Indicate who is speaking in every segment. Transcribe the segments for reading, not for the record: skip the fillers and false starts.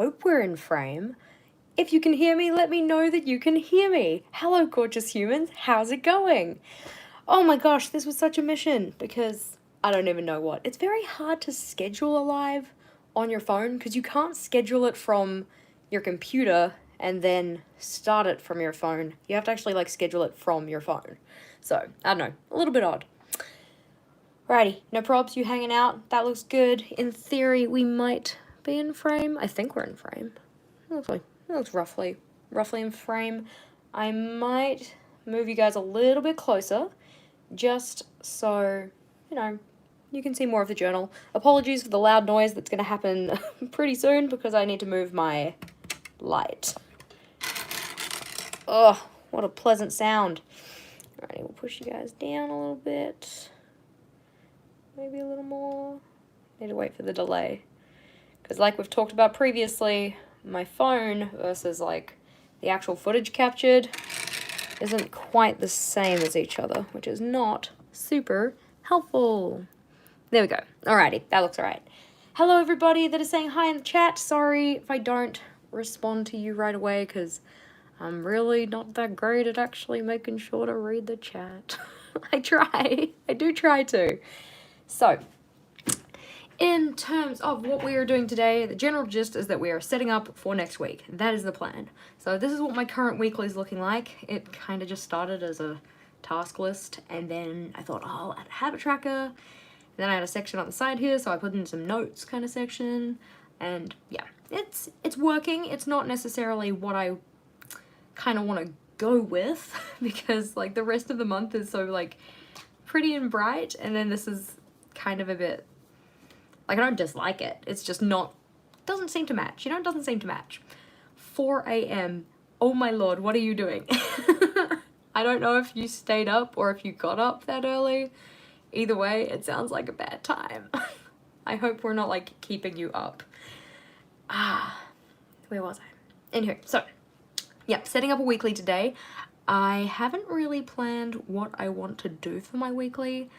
Speaker 1: hope we're in frame. If you can hear me, let me know that you can hear me. Hello, gorgeous humans. How's it going? Oh my gosh, this was such a mission because I don't even know what. It's very hard to schedule a live on your phone because you can't schedule it from your computer and then start it from your phone. You have to actually like schedule it from your phone. So, I don't know, a little bit odd. Alrighty, no probs, you hanging out? That looks good. In theory, we might be in frame. I think we're in frame. It looks roughly in frame. I might move you guys a little bit closer, just so, you know, you can see more of the journal. Apologies for the loud noise that's going to happen pretty soon because I need to move my light. Oh, what a pleasant sound. Alrighty, we'll push you guys down a little bit. Maybe a little more. Need to wait for the delay. Because like we've talked about previously, my phone versus like the actual footage captured isn't quite the same as each other, which is not super helpful. There we go. Alrighty, that looks alright. Hello everybody that is saying hi in the chat. Sorry if I don't respond to you right away because I'm really not that great at actually making sure to read the chat. I try. I do try to. So, in terms of what we are doing today, the general gist is that we are setting up for next week. That is the plan. So this is what my current weekly is looking like. It kind of just started as a task list, and then I thought, oh, I'll add a habit tracker. And then I had a section on the side here, so I put in some notes kind of section. And yeah, it's working. It's not necessarily what I kind of want to go with because like the rest of the month is so like pretty and bright, and then this is kind of a bit like, I don't dislike it, it's just not, doesn't seem to match, you know, it doesn't seem to match. 4 a.m. Oh my lord, what are you doing? I don't know if you stayed up or if you got up that early. Either way, it sounds like a bad time. I hope we're not like keeping you up. Where was I? In here. So yeah, setting up a weekly today. I haven't really planned what I want to do for my weekly.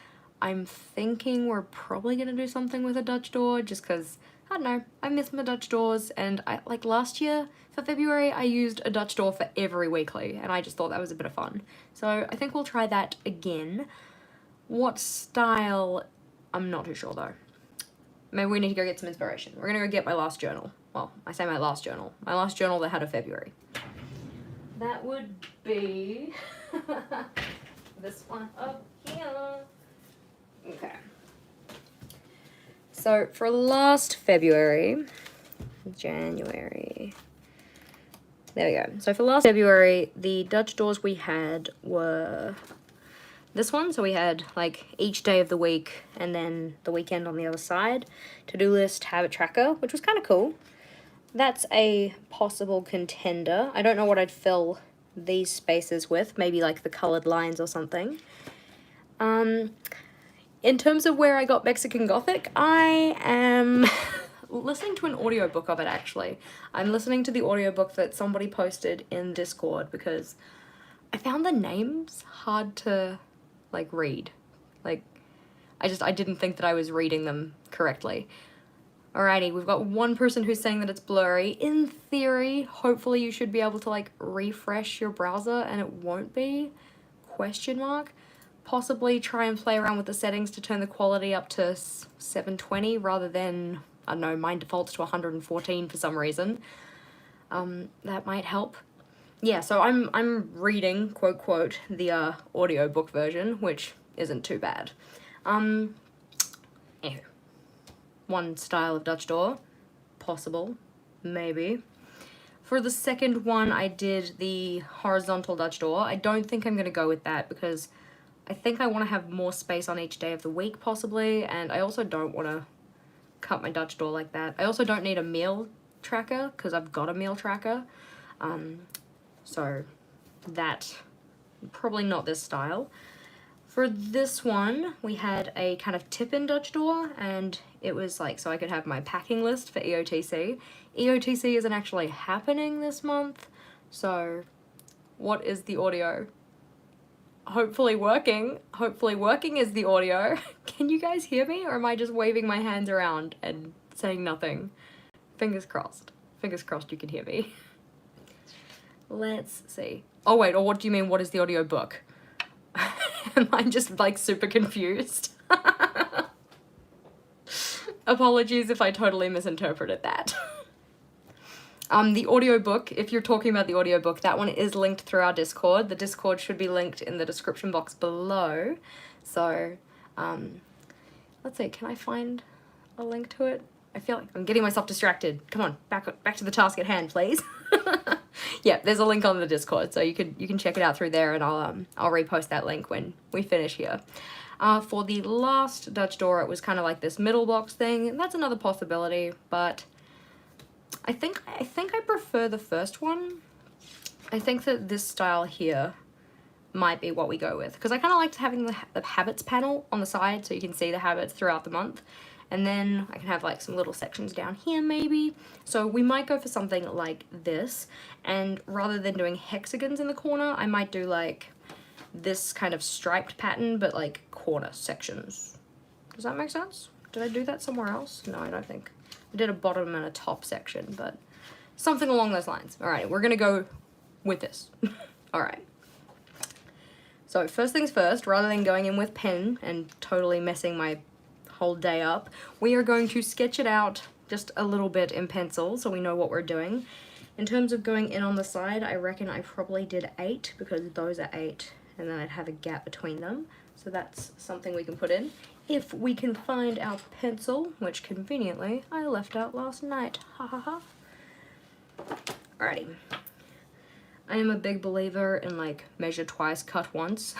Speaker 1: I'm thinking we're probably gonna do something with a Dutch door just because, I don't know, I miss my Dutch doors, and I like last year for February I used a Dutch door for every weekly and I just thought that was a bit of fun. So I think we'll try that again. What style, I'm not too sure though. Maybe we need to go get some inspiration. We're gonna go get my last journal. Well, I say my last journal that had a February. That would be this one up here. Okay. So for last January, there we go. So for last February, the Dutch doors we had were this one. So we had like each day of the week and then the weekend on the other side. To-do list, habit tracker, which was kind of cool. That's a possible contender. I don't know what I'd fill these spaces with. Maybe like the colored lines or something. In terms of where I got Mexican Gothic, I am listening to an audiobook of it actually. I'm listening to the audiobook that somebody posted in Discord because I found the names hard to like read. Like I didn't think that I was reading them correctly. Alrighty, we've got one person who's saying that it's blurry. In theory, hopefully you should be able to like refresh your browser and it won't be, ? Possibly try and play around with the settings to turn the quality up to 720 rather than, I don't know, mine defaults to 114 for some reason. That might help. Yeah, so I'm reading, quote, quote, the audiobook version, which isn't too bad. Anywho. One style of Dutch door, possible, maybe. For the second one, I did the horizontal Dutch door. I don't think I'm going to go with that because I think I want to have more space on each day of the week, possibly, and I also don't want to cut my Dutch door like that. I also don't need a meal tracker because I've got a meal tracker. So that, probably not this style. For this one, we had a kind of tip-in Dutch door, and it was like, so I could have my packing list for EOTC. EOTC isn't actually happening this month, so what is the audio? Hopefully working. Hopefully working is the audio. Can you guys hear me, or am I just waving my hands around and saying nothing? Fingers crossed. Fingers crossed you can hear me. Let's see. Oh wait, or what do you mean, what is the audiobook? Am I just like super confused? Apologies if I totally misinterpreted that. The audiobook, if you're talking about the audiobook, that one is linked through our Discord. The Discord should be linked in the description box below. So, let's see, can I find a link to it? I feel like I'm getting myself distracted. Come on, back to the task at hand, please. Yeah, there's a link on the Discord, so you can check it out through there, and I'll repost that link when we finish here. For the last Dutch door, it was kind of like this middle box thing, and that's another possibility, but I think I prefer the first one. I think that this style here might be what we go with, because I kind of liked having the habits panel on the side so you can see the habits throughout the month. And then I can have like some little sections down here maybe. So we might go for something like this, and rather than doing hexagons in the corner, I might do like this kind of striped pattern, but like corner sections. Does that make sense? Did I do that somewhere else? No, I don't think. I did a bottom and a top section, but something along those lines. All right, we're gonna go with this. All right. So first things first, rather than going in with pen and totally messing my whole day up, we are going to sketch it out just a little bit in pencil so we know what we're doing. In terms of going in on the side, I reckon I probably did 8 because those are 8 and then I'd have a gap between them. So that's something we can put in. If we can find our pencil, which conveniently I left out last night. Ha ha ha. Alrighty. I am a big believer in like measure twice, cut once.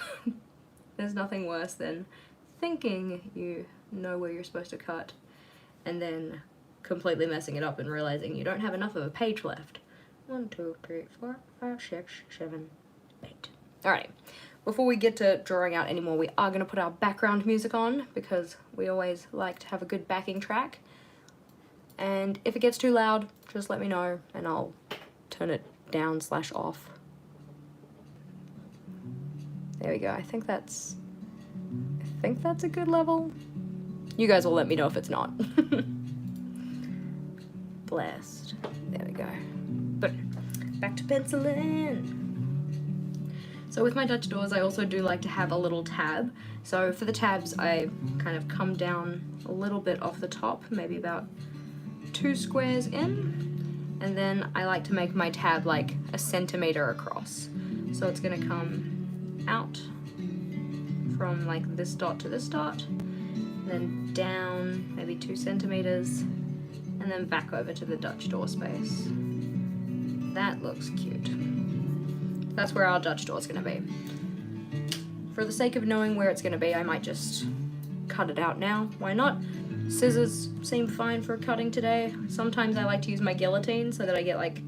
Speaker 1: There's nothing worse than thinking you know where you're supposed to cut and then completely messing it up and realizing you don't have enough of a page left. 1, 2, 3, 4, 5, 6, 7, 8. Alright, before we get to drawing out anymore, we are going to put our background music on because we always like to have a good backing track. And if it gets too loud, just let me know and I'll turn it down / off. There we go. I think that's a good level. You guys will let me know if it's not. Blessed. There we go. But back to penciling. So with my Dutch doors, I also do like to have a little tab. So for the tabs, I kind of come down a little bit off the top, maybe about 2 squares in. And then I like to make my tab like 1 centimeter across. So it's gonna come out from like this dot to this dot, then down maybe 2 centimeters, and then back over to the Dutch door space. That looks cute. That's where our Dutch door is going to be. For the sake of knowing where it's going to be, I might just cut it out now. Why not? Scissors seem fine for cutting today. Sometimes I like to use my guillotine so that I get like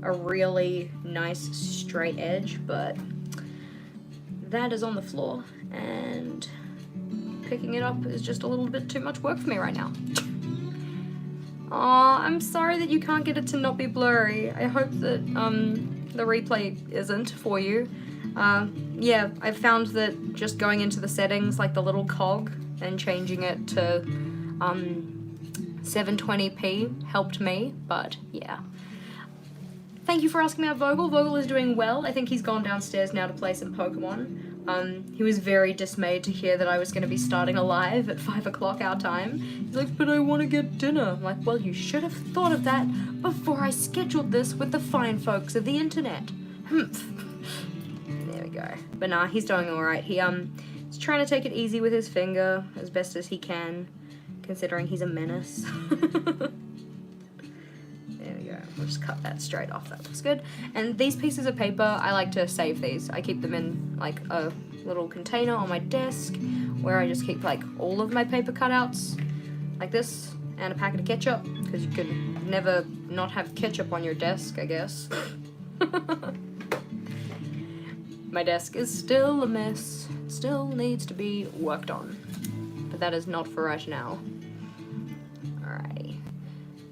Speaker 1: a really nice straight edge, but that is on the floor and picking it up is just a little bit too much work for me right now. Aw, I'm sorry that you can't get it to not be blurry. I hope that the replay isn't for you. Yeah, I've found that just going into the settings, like the little cog, and changing it to 720p helped me, but yeah. Thank you for asking about Vogel. Vogel is doing well. I think he's gone downstairs now to play some Pokemon. He was very dismayed to hear that I was going to be starting a live at 5 o'clock our time. He's like, but I want to get dinner. I'm like, well, you should have thought of that before I scheduled this with the fine folks of the internet. There we go. But nah, he's doing alright. He's trying to take it easy with his finger as best as he can, considering he's a menace. There we go. We'll just cut that straight off. That looks good. And these pieces of paper, I like to save these. I keep them in like a little container on my desk where I just keep like all of my paper cutouts like this, and a packet of ketchup, because you can never not have ketchup on your desk, I guess. My desk is still a mess. Still needs to be worked on. But that is not for right now. Alrighty.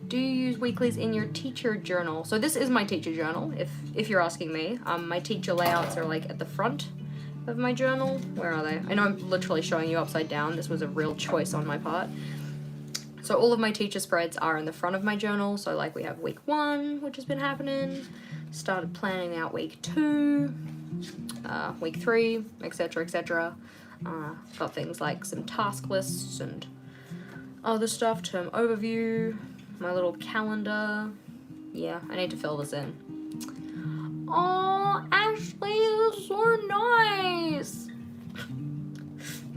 Speaker 1: Do you use weeklies in your teacher journal? So this is my teacher journal, if you're asking me. My teacher layouts are like at the front of my journal. Where are they? I know I'm literally showing you upside down. This was a real choice on my part. So all of my teacher spreads are in the front of my journal. So like we have week 1, which has been happening, started planning out week 2, week 3, etc, etc. Got things like some task lists and other stuff, term overview, my little calendar. Yeah, I need to fill this in. Oh, Ashley, this is so nice.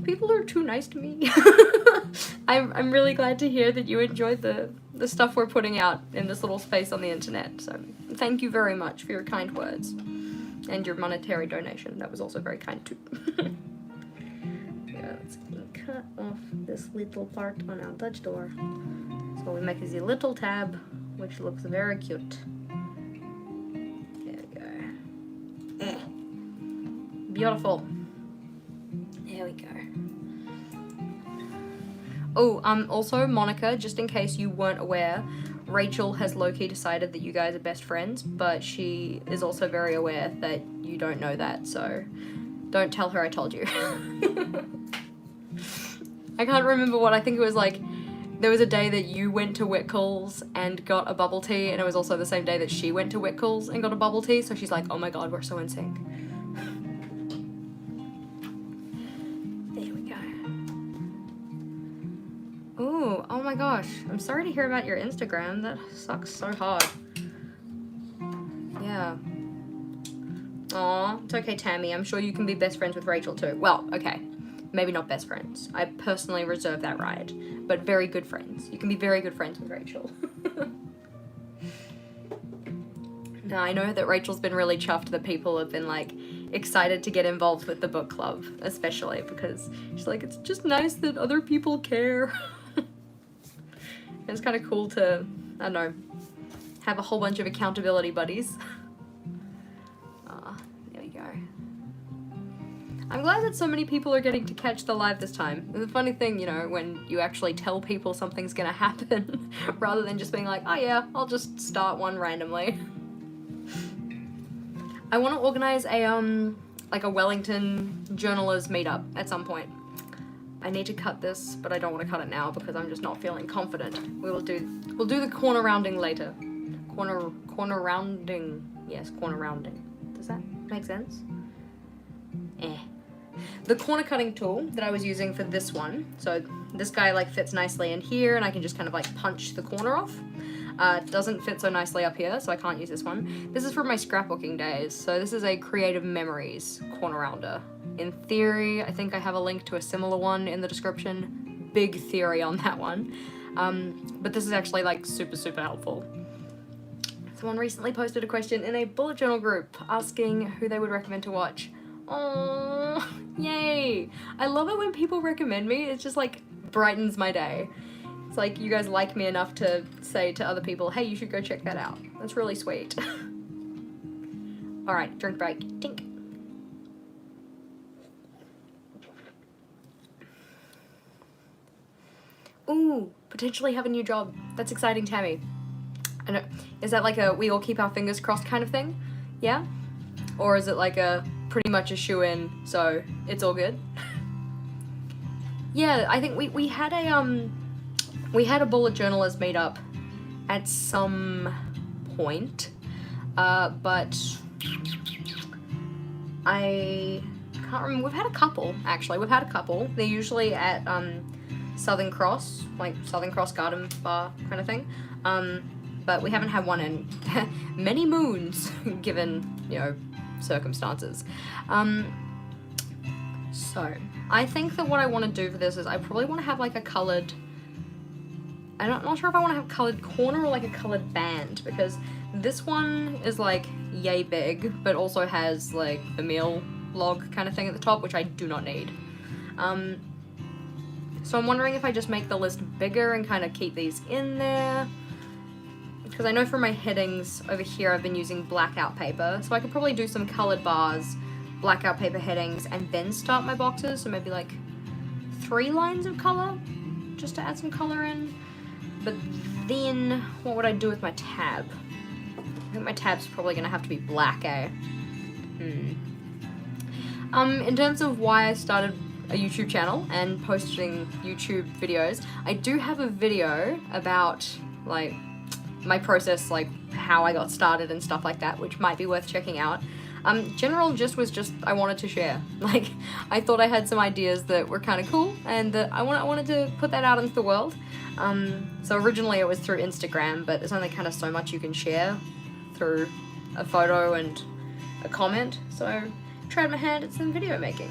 Speaker 1: People are too nice to me. I'm really glad to hear that you enjoyed the stuff we're putting out in this little space on the internet. So thank you very much for your kind words and your monetary donation. That was also very kind too. Yeah, let's cut off this little part on our Dutch door. So we make a little tab, which looks very cute. There we go. Beautiful. There we go. Oh, also, Monica, just in case you weren't aware, Rachel has low-key decided that you guys are best friends, but she is also very aware that you don't know that, so don't tell her I told you. I can't remember what, I think it was like, there was a day that you went to Whitcoulls and got a bubble tea, and it was also the same day that she went to Whitcoulls and got a bubble tea, so she's like, oh my god, we're so in sync. There we go. Ooh, oh my gosh, I'm sorry to hear about your Instagram, that sucks so hard. Yeah. Aw, it's okay, Tammy, I'm sure you can be best friends with Rachel too. Well, okay. Maybe not best friends. I personally reserve that right. But very good friends. You can be very good friends with Rachel. Now, I know that Rachel's been really chuffed that people have been, like, excited to get involved with the book club, especially because she's like, it's just nice that other people care. It's kind of cool to, I don't know, have a whole bunch of accountability buddies. There we go. I'm glad that so many people are getting to catch the live this time. The funny thing, you know, when you actually tell people something's gonna happen, rather than just being like, oh yeah, I'll just start one randomly. I want to organize a, like a Wellington journalers meetup at some point. I need to cut this, but I don't want to cut it now because I'm just not feeling confident. We'll do the corner rounding later. Corner rounding. Yes, corner rounding. Does that make sense? The corner cutting tool that I was using for this one, so this guy like fits nicely in here and I can just kind of like punch the corner off. Doesn't fit so nicely up here, so I can't use this one. This is from my scrapbooking days, so this is a Creative Memories corner rounder. In theory, I think I have a link to a similar one in the description. Big theory on that one. But this is actually like super, super helpful. Someone recently posted a question in a bullet journal group asking who they would recommend to watch. Oh, yay! I love it when people recommend me. It just like brightens my day. It's like you guys like me enough to say to other people, hey, you should go check that out. That's really sweet. Alright, drink break. Tink. Ooh, potentially have a new job. That's exciting, Tammy. I know. Is that like a we all keep our fingers crossed kind of thing? Yeah? Or is it like a pretty much a shoe-in, so it's all good? Yeah, I think we had a bullet journalers meetup at some point, but I can't remember. We've had a couple, actually. We've had a couple. They're usually at Southern Cross, like Southern Cross Garden Bar kind of thing. But we haven't had one in many moons, given, you know, circumstances. So I think that what I want to do for this is I probably want to have like a colored, I'm not sure if I want to have a colored corner or like a colored band, because this one is like yay big, but also has like the meal log kind of thing at the top, which I do not need. So I'm wondering if I just make the list bigger and kind of keep these in there. Because I know for my headings over here I've been using blackout paper, so I could probably do some colored bars, blackout paper headings, and then start my boxes, so maybe like 3 lines of color, just to add some color in. But then, what would I do with my tab? I think my tab's probably gonna have to be black, eh? In terms of why I started a YouTube channel and posting YouTube videos. I do have a video about like my process, like how I got started and stuff like that, which might be worth checking out. General gist was just I wanted to share. Like, I thought I had some ideas that were kind of cool, and that I wanted to put that out into the world. So originally it was through Instagram, but there's only kind of so much you can share through a photo and a comment. So I tried my hand at some video making.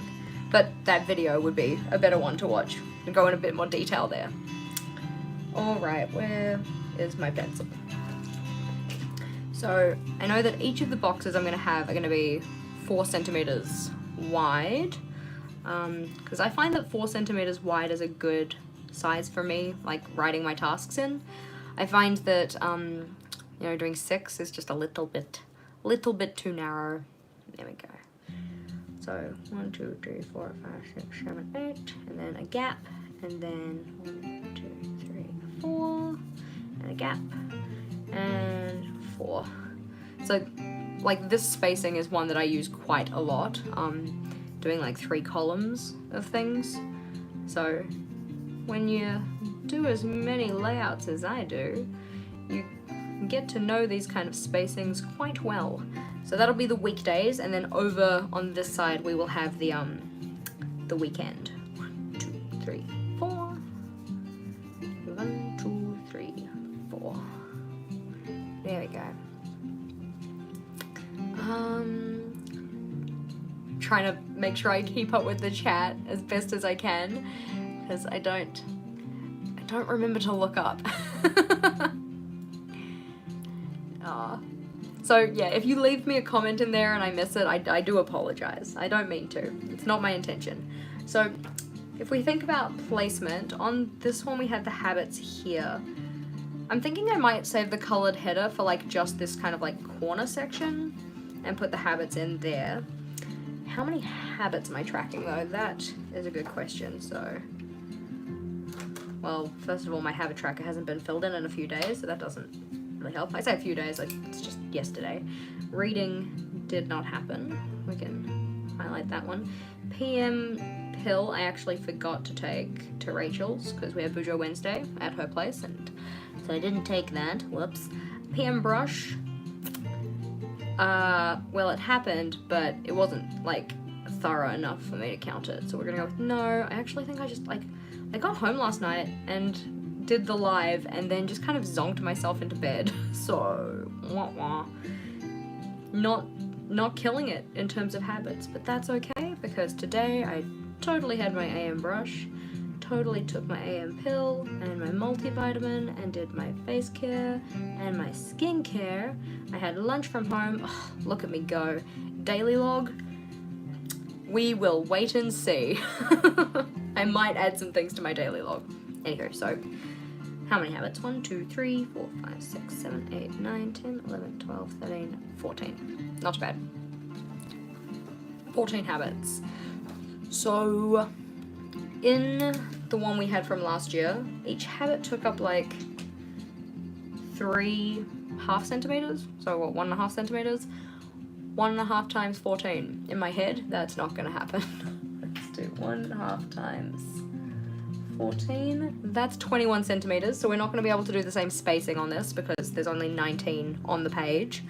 Speaker 1: But that video would be a better one to watch and go in a bit more detail there. Alright, where is my pencil? So I know that each of the boxes I'm going to have are going to be 4 centimeters wide, because I find that 4 centimeters wide is a good size for me, like writing my tasks in. I find that you know, doing 6 is just a little bit too narrow. There we go. So 1, 2, 3, 4, 5, 6, 7, 8, and then a gap, and then 1, 2, 3, 4, and a gap, and 4. So like this spacing is one that I use quite a lot, doing like 3 columns of things. So when you do as many layouts as I do, you get to know these kind of spacings quite well. So that'll be the weekdays, and then over on this side we will have the weekend. 1, 2, 3, 4. 1, 2, 3, 4. There we go. Trying to make sure I keep up with the chat as best as I can, because I don't remember to look up. So yeah, if you leave me a comment in there and I miss it, I do apologize. I don't mean to. It's not my intention. So if we think about placement, on this one we had the habits here. I'm thinking I might save the colored header for like just this kind of like corner section and put the habits in there. How many habits am I tracking though? That is a good question. So, well, first of all, my habit tracker hasn't been filled in a few days, so that doesn't really help. I say a few days, like it's just yesterday. Reading did not happen. We can highlight that one. PM pill I actually forgot to take to Rachel's because we had Bujo Wednesday at her place, and so I didn't take that. Whoops. PM brush. Well, it happened, but it wasn't like thorough enough for me to count it. So we're gonna go with no. I actually think I just like I got home last night and did the live and then just kind of zonked myself into bed. So wah wah. Not killing it in terms of habits, but that's okay because today I totally had my AM brush, totally took my AM pill and my multivitamin and did my face care and my skin care. I had lunch from home. Oh, look at me go. Daily log. We will wait and see. I might add some things to my daily log. Anywho, so how many habits? 1, 2, 3, 4, 5, 6, 7, 8, 9, 10, 11, 12, 13, 14. Not too bad. 14 habits. So in the one we had from last year, each habit took up like 3.5 centimeters. So what, 1.5 centimeters? 1.5 times 14. In my head, that's not gonna happen. Let's do 1.5 times 14. That's 21 centimeters. So we're not gonna be able to do the same spacing on this because there's only 19 on the page.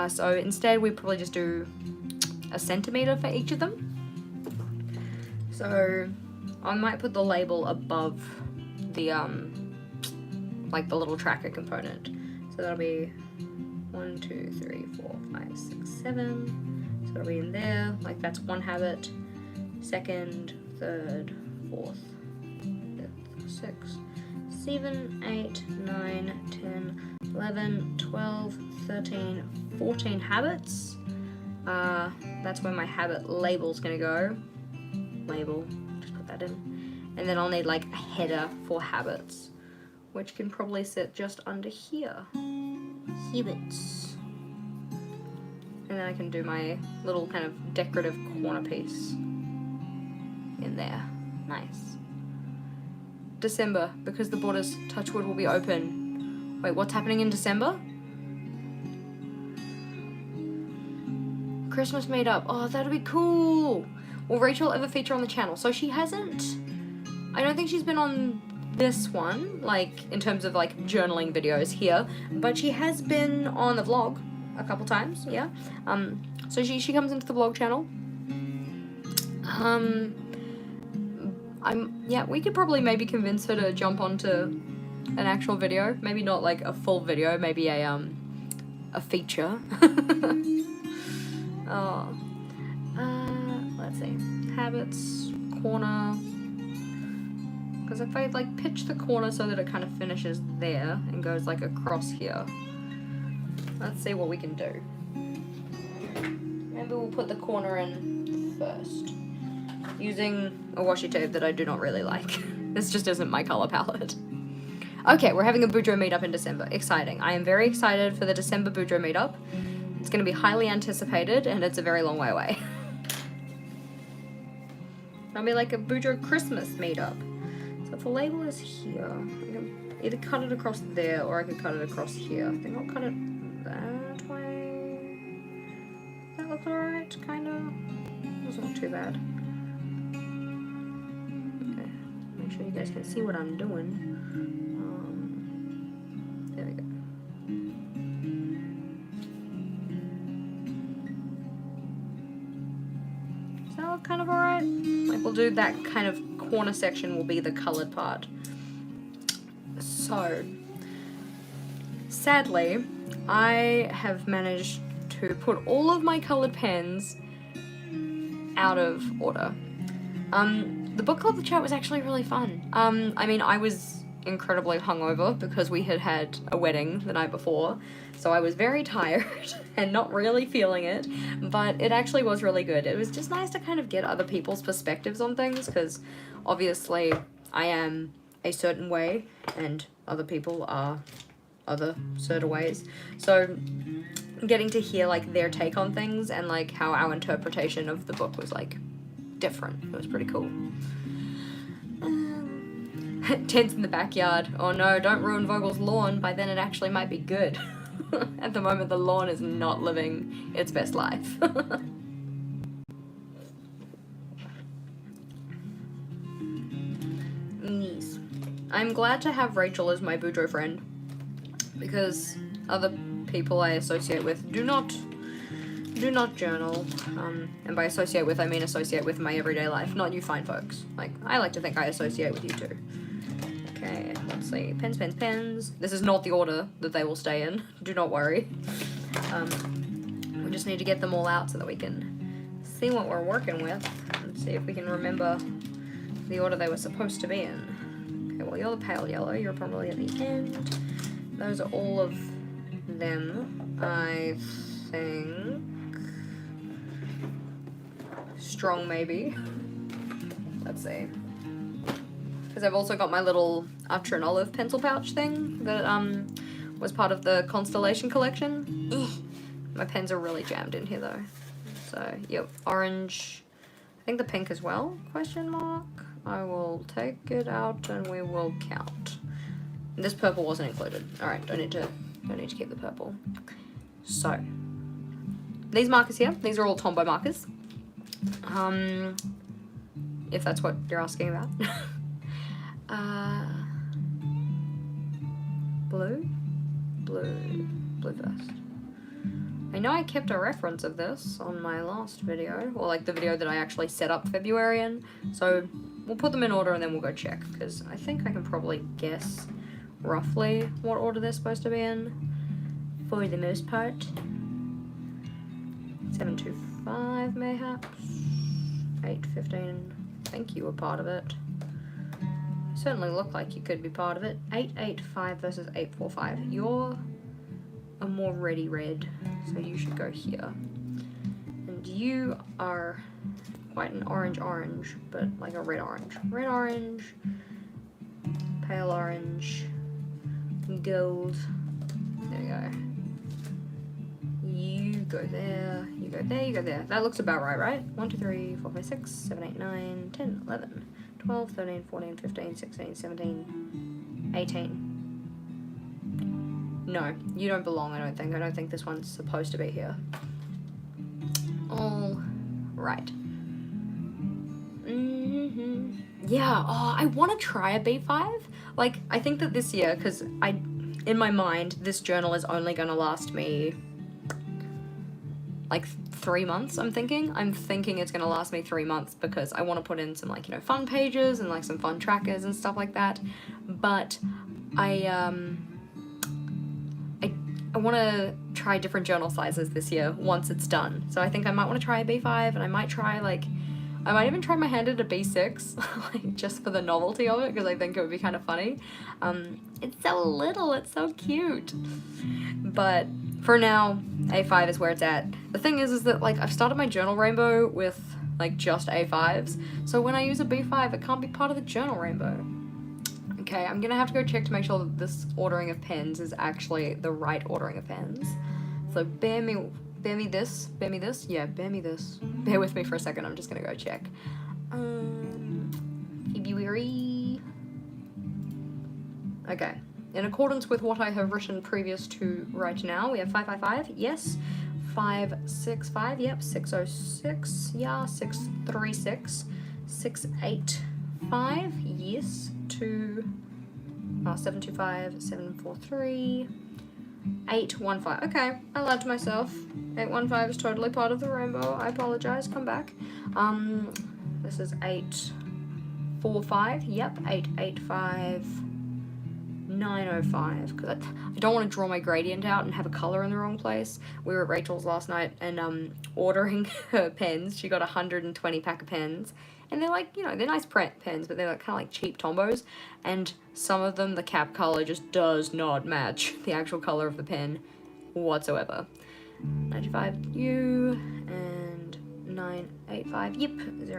Speaker 1: So instead we probably just do a centimeter for each of them. So I might put the label above the like the little tracker component. So that'll be 1, 2, 3, 4, 5, 6, 7. So it'll be in there. Like that's one habit. Second, third, fourth, fifth, sixth, 7, 8, 9, 10, 11, 12, 13, 14 habits. That's where my habit label's gonna go. Label, just put that in. And then I'll need like a header for habits, which can probably sit just under here. Habits. And then I can do my little kind of decorative corner piece in there. Nice. December, because the borders, touch wood, will be open. Wait, what's happening in December? Christmas meetup. Oh, that'll be cool. will Rachel ever feature on the channel? So she hasn't, I don't think she's been on this one, like, in terms of, like, journaling videos here, but she has been on the vlog a couple times, yeah. So she comes into the vlog channel. Yeah, we could probably maybe convince her to jump onto an actual video. Maybe not, like, a full video, maybe a feature. Oh. Let's see. Habits, corner. Because if I, like, pitch the corner so that it kind of finishes there and goes, like, across here. Let's see what we can do. Maybe we'll put the corner in first. Using a washi tape that I do not really like. This just isn't my color palette. Okay, we're having a bujo meetup in December. Exciting. I am very excited for the December bujo meetup. It's going to be highly anticipated, and it's a very long way away. It'll be like a bujo Christmas meetup. So if the label is here, I can either cut it across there, or I could cut it across here. I think I'll cut it that way. That looks alright, kinda. Doesn't look too bad. Okay, make sure you guys can see what I'm doing. There we go. Does that look kind of alright? Like, we'll do that kind of corner section will be the colored part. So, sadly, I have managed to put all of my colored pens out of order. The book club chat was actually really fun. I mean, I was incredibly hungover because we had had a wedding the night before, so I was very tired and not really feeling it, but it actually was really good. It was just nice to kind of get other people's perspectives on things, because obviously I am a certain way and other people are other certain ways. So getting to hear like their take on things and like how our interpretation of the book was like different. It was pretty cool. Tents in the backyard. Oh no, don't ruin Vogel's lawn. By then it actually might be good. At the moment the lawn is not living its best life. Yes. I'm glad to have Rachel as my bujo friend, because other people I associate with do not journal, and by associate with I mean associate with my everyday life, not you fine folks. Like, I like to think I associate with you too. Okay, let's see. Pens, pens, pens. This is not the order that they will stay in. Do not worry. We just need to get them all out so that we can see what we're working with and see if we can remember the order they were supposed to be in. Okay, well, you're the pale yellow. You're probably at the end. Those are all of them, I think. Strong, maybe. Let's see. Because I've also got my little After an Olive pencil pouch thing that was part of the Constellation collection. Ugh. My pens are really jammed in here though. So, yep, orange. I think the pink as well, question mark. I will take it out and we will count. And this purple wasn't included. Alright, don't need to keep the purple. So, these markers here, these are all Tombow markers. If that's what you're asking about. Blue first. I know I kept a reference of this on my last video, or like the video that I actually set up February in, so we'll put them in order and then we'll go check, because I think I can probably guess roughly what order they're supposed to be in, for the most part. 725 mayhaps. 815, I think you were part of it. Certainly look like you could be part of it. 885 versus 845. You're a more ready red, so you should go here. And you are quite an orange, but like a red orange. Red orange, pale orange, gold. There we go. You go there, you go there, you go there. That looks about right? 1, 2, 3, 4, 5, 6, 7, 8, 9, 10, 11, 12, 13, 14, 15, 16, 17, 18. No, you don't belong, I don't think. I don't think this one's supposed to be here. All right. Yeah, oh, I want to try a B5. Like, I think that this year, because in my mind, this journal is only going to last me like 3 months, I'm thinking it's gonna last me 3 months, because I want to put in some, like, you know, fun pages and like some fun trackers and stuff like that. But I want to try different journal sizes this year once it's done. So I think I might want to try a B5, and I might even try my hand at a B6, like, just for the novelty of it, because I think it would be kind of funny. It's so little, it's so cute. But for now, A5 is where it's at. The thing is that, like, I've started my journal rainbow with, like, just A5s, so when I use a B5, it can't be part of the journal rainbow. Okay, I'm gonna have to go check to make sure that this ordering of pens is actually the right ordering of pens. So bear me this. Yeah, bear me this. Bear with me for a second, I'm just gonna go check. February. Okay. In accordance with what I have written previous to right now, we have 555, yes. 565, yep. 606, yeah. 636, 685, yes. 725, 743, 815. Okay, I lied to myself. 815 is totally part of the rainbow. I apologize. Come back. This is 845. Yep, 885. 905, because I don't want to draw my gradient out and have a color in the wrong place. We were at Rachel's last night and ordering her pens. She got 120 pack of pens, and they're like, you know, they're nice pens, but they're like kind of like cheap Tombos, and some of them, the cap color just does not match the actual color of the pen whatsoever. 95 U and 985, yep.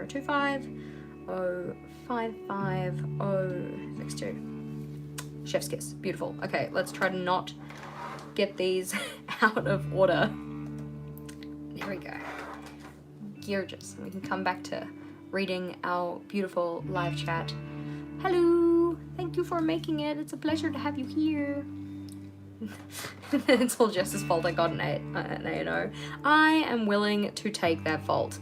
Speaker 1: 025 055 062. Chef's kiss. Beautiful. Okay, let's try to not get these out of order. There we go. Gorgeous. We can come back to reading our beautiful live chat. Hello! Thank you for making it. It's a pleasure to have you here. It's all Jess's fault I got an A&O. I am willing to take that fault.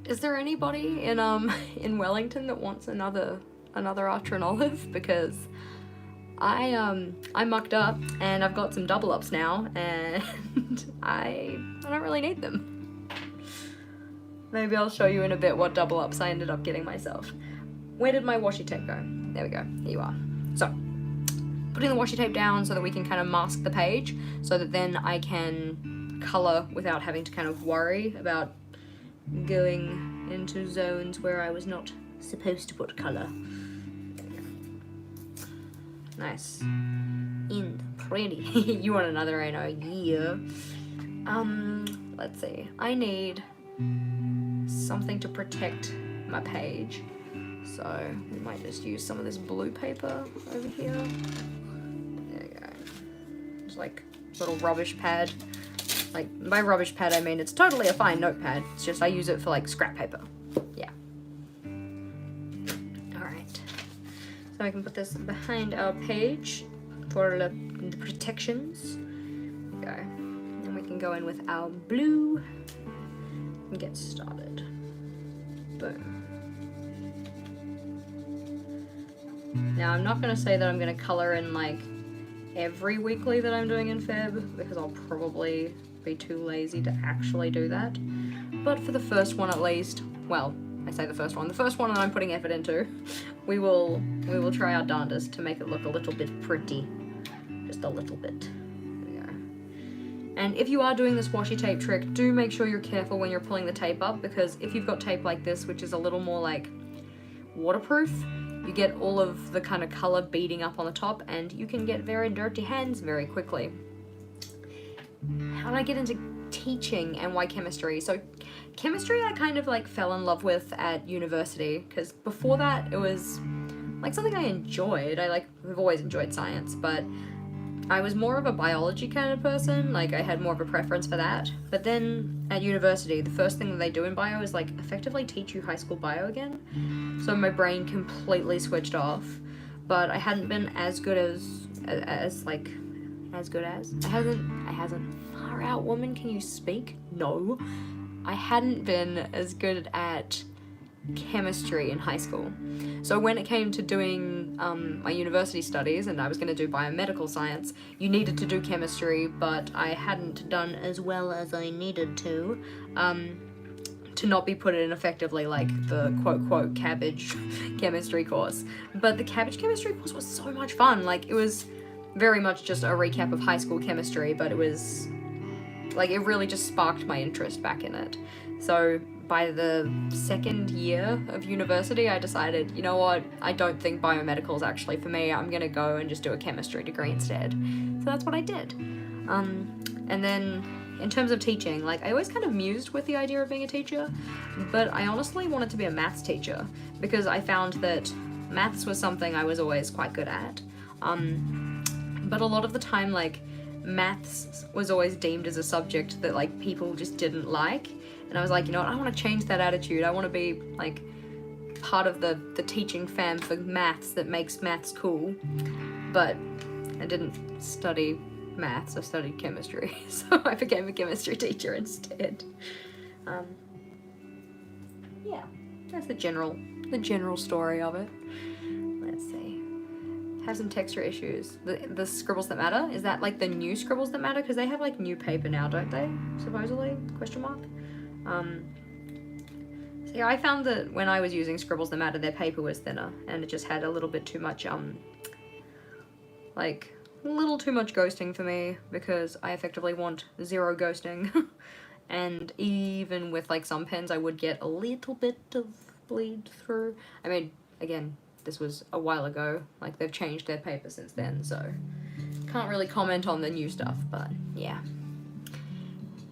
Speaker 1: Is there anybody in Wellington that wants another Archer and Olive? Because I mucked up and I've got some double ups now, and I don't really need them. Maybe I'll show you in a bit what double ups I ended up getting myself. Where did my washi tape go? There we go. Here you are. So, putting the washi tape down so that we can kind of mask the page, so that then I can color without having to kind of worry about going into zones where I was not supposed to put color. Nice. In pretty. You want another A&O? Yeah. Let's see. I need something to protect my page. So we might just use some of this blue paper over here. There we go. It's like a little rubbish pad. Like, by rubbish pad I mean it's totally a fine notepad. It's just I use it for like scrap paper. Yeah. So I can put this behind our page for the protections. There we go. And we can go in with our blue and get started. Boom. Now I'm not going to say that I'm going to color in like every weekly that I'm doing in Feb, because I'll probably be too lazy to actually do that. But for the first one at least, well, I say the first one that I'm putting effort into, we will try our darndest to make it look a little bit pretty. Just a little bit. There we go. And if you are doing this washi tape trick, do make sure you're careful when you're pulling the tape up, because if you've got tape like this, which is a little more like waterproof, you get all of the kind of color beading up on the top, and you can get very dirty hands very quickly. How did I get into teaching and why chemistry? So chemistry I kind of like fell in love with at university, because before that it was like something I enjoyed. I've always enjoyed science, but I was more of a biology kind of person. Like, I had more of a preference for that. But then at university, the first thing that they do in bio is like effectively teach you high school bio again. So my brain completely switched off. But I hadn't been as good as I hasn't far out woman, can you speak? No. I hadn't been as good at chemistry in high school. So when it came to doing my university studies, and I was going to do biomedical science, you needed to do chemistry, but I hadn't done as well as I needed to not be put in effectively like the quote cabbage chemistry course. But the cabbage chemistry course was so much fun. Like, it was very much just a recap of high school chemistry, but it was like, it really just sparked my interest back in it. So by the second year of university, I decided, you know what, I don't think biomedical is actually for me. I'm gonna go and just do a chemistry degree instead. So that's what I did. And then in terms of teaching, like, I always kind of mused with the idea of being a teacher, but I honestly wanted to be a maths teacher because I found that maths was something I was always quite good at. But a lot of the time, like, maths was always deemed as a subject that, like, people just didn't like. And I was like, you know what, I want to change that attitude. I want to be, like, part of the teaching fam for maths that makes maths cool. But I didn't study maths, I studied chemistry. So I became a chemistry teacher instead. Yeah, that's the general story of it. Let's see. Have some texture issues. The scribbles that matter, is that like the new scribbles that matter? Because they have like new paper now, don't they? Supposedly? Question mark. So yeah, I found that when I was using scribbles that matter, their paper was thinner, and it just had a little bit too much like a little too much ghosting for me, because I effectively want 0 ghosting. And even with like some pens, I would get a little bit of bleed through. I mean, again, this was a while ago, like they've changed their paper since then, so can't really comment on the new stuff, but yeah.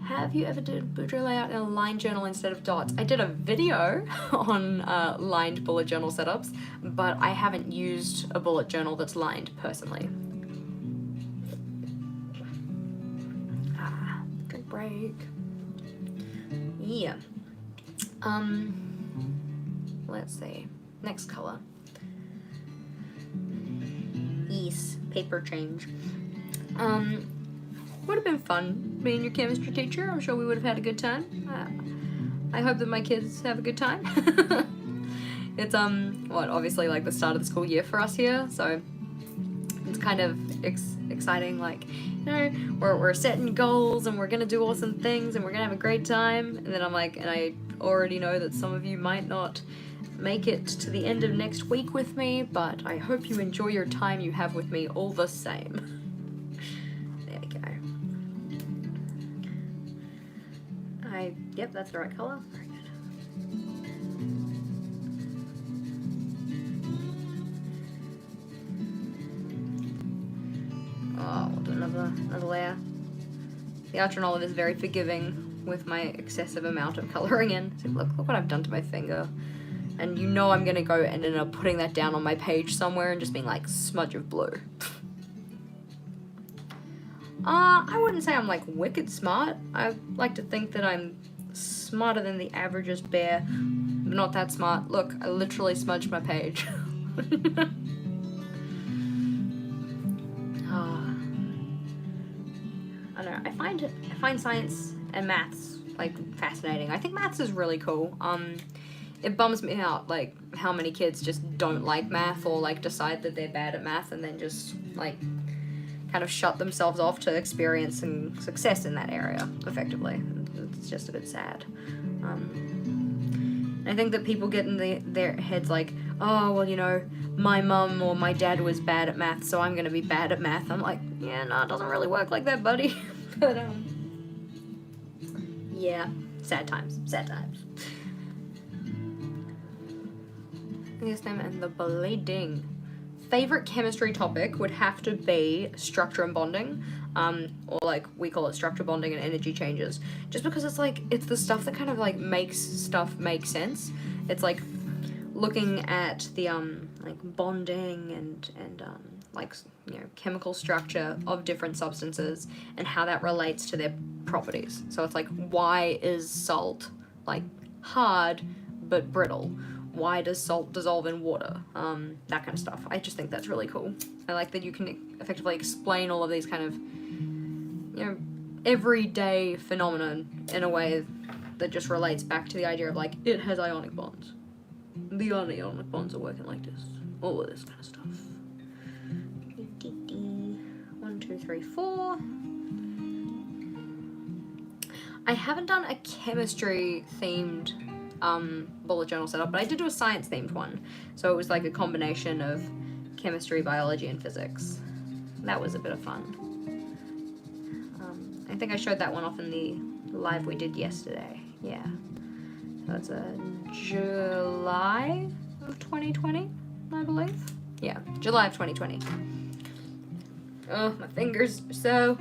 Speaker 1: Have you ever did bujo layout in a line journal instead of dots? I did a video on lined bullet journal setups, but I haven't used a bullet journal that's lined personally. Drink break. Yeah. Let's see. Next color. Yes, paper change. Would have been fun being your chemistry teacher. I'm sure we would have had a good time. I hope that my kids have a good time. It's obviously like the start of the school year for us here, so it's kind of exciting. Like, you know, we're setting goals and we're gonna do awesome things and we're gonna have a great time. And then I'm like, and I already know that some of you might not make it to the end of next week with me, but I hope you enjoy your time you have with me all the same. There we go. Yep, that's the right color. Very good. Oh, we'll do another layer. The Ultranolive is very forgiving with my excessive amount of coloring in. So look what I've done to my finger. And you know I'm gonna go and end up putting that down on my page somewhere and just being like, smudge of blue. I wouldn't say I'm like wicked smart. I like to think that I'm smarter than the averagest bear, but not that smart. Look, I literally smudged my page. I don't know, I find science and maths like fascinating. I think maths is really cool. It bums me out like how many kids just don't like math or like decide that they're bad at math and then just like kind of shut themselves off to experiencing success in that area effectively. It's just a bit sad. I think that people get in their heads like, oh, well, you know, my mum or my dad was bad at math, so I'm gonna be bad at math. I'm like, yeah, no, it doesn't really work like that, buddy. But yeah, sad times. This name and the bleeding. Favorite chemistry topic would have to be structure and bonding, or like we call it structure bonding and energy changes, just because it's like, it's the stuff that kind of like makes stuff make sense. It's like looking at the like bonding and like, you know, chemical structure of different substances and how that relates to their properties. So it's like, why is salt like hard but brittle? Why does salt dissolve in water? That kind of stuff. I just think that's really cool. I like that you can effectively explain all of these kind of, you know, everyday phenomenon in a way that just relates back to the idea of like, it has ionic bonds. The ionic bonds are working like this. All of this kind of stuff. 1, 2, 3, 4. I haven't done a chemistry themed bullet journal setup, but I did do a science themed one. So it was like a combination of chemistry, biology, and physics. That was a bit of fun. I think I showed that one off in the live we did yesterday. Yeah. So it's a July of 2020, I believe. Yeah, July of 2020. Oh, my fingers are so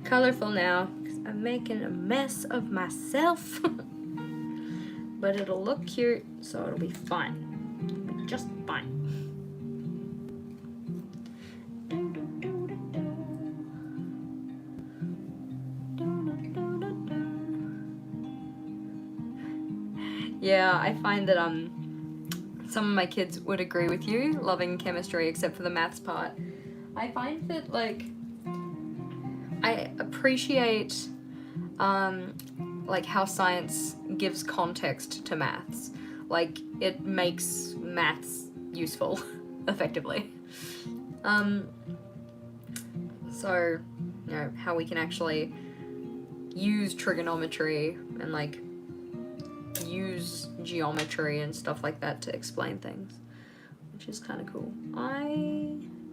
Speaker 1: colorful now because I'm making a mess of myself. But it'll look cute, so it'll be fine. It'll be just fine. Yeah, I find that some of my kids would agree with you, loving chemistry except for the maths part. I find that, like, I appreciate like how science gives context to maths. Like, it makes maths useful effectively. So, you know, how we can actually use trigonometry and like use geometry and stuff like that to explain things, which is kind of cool. I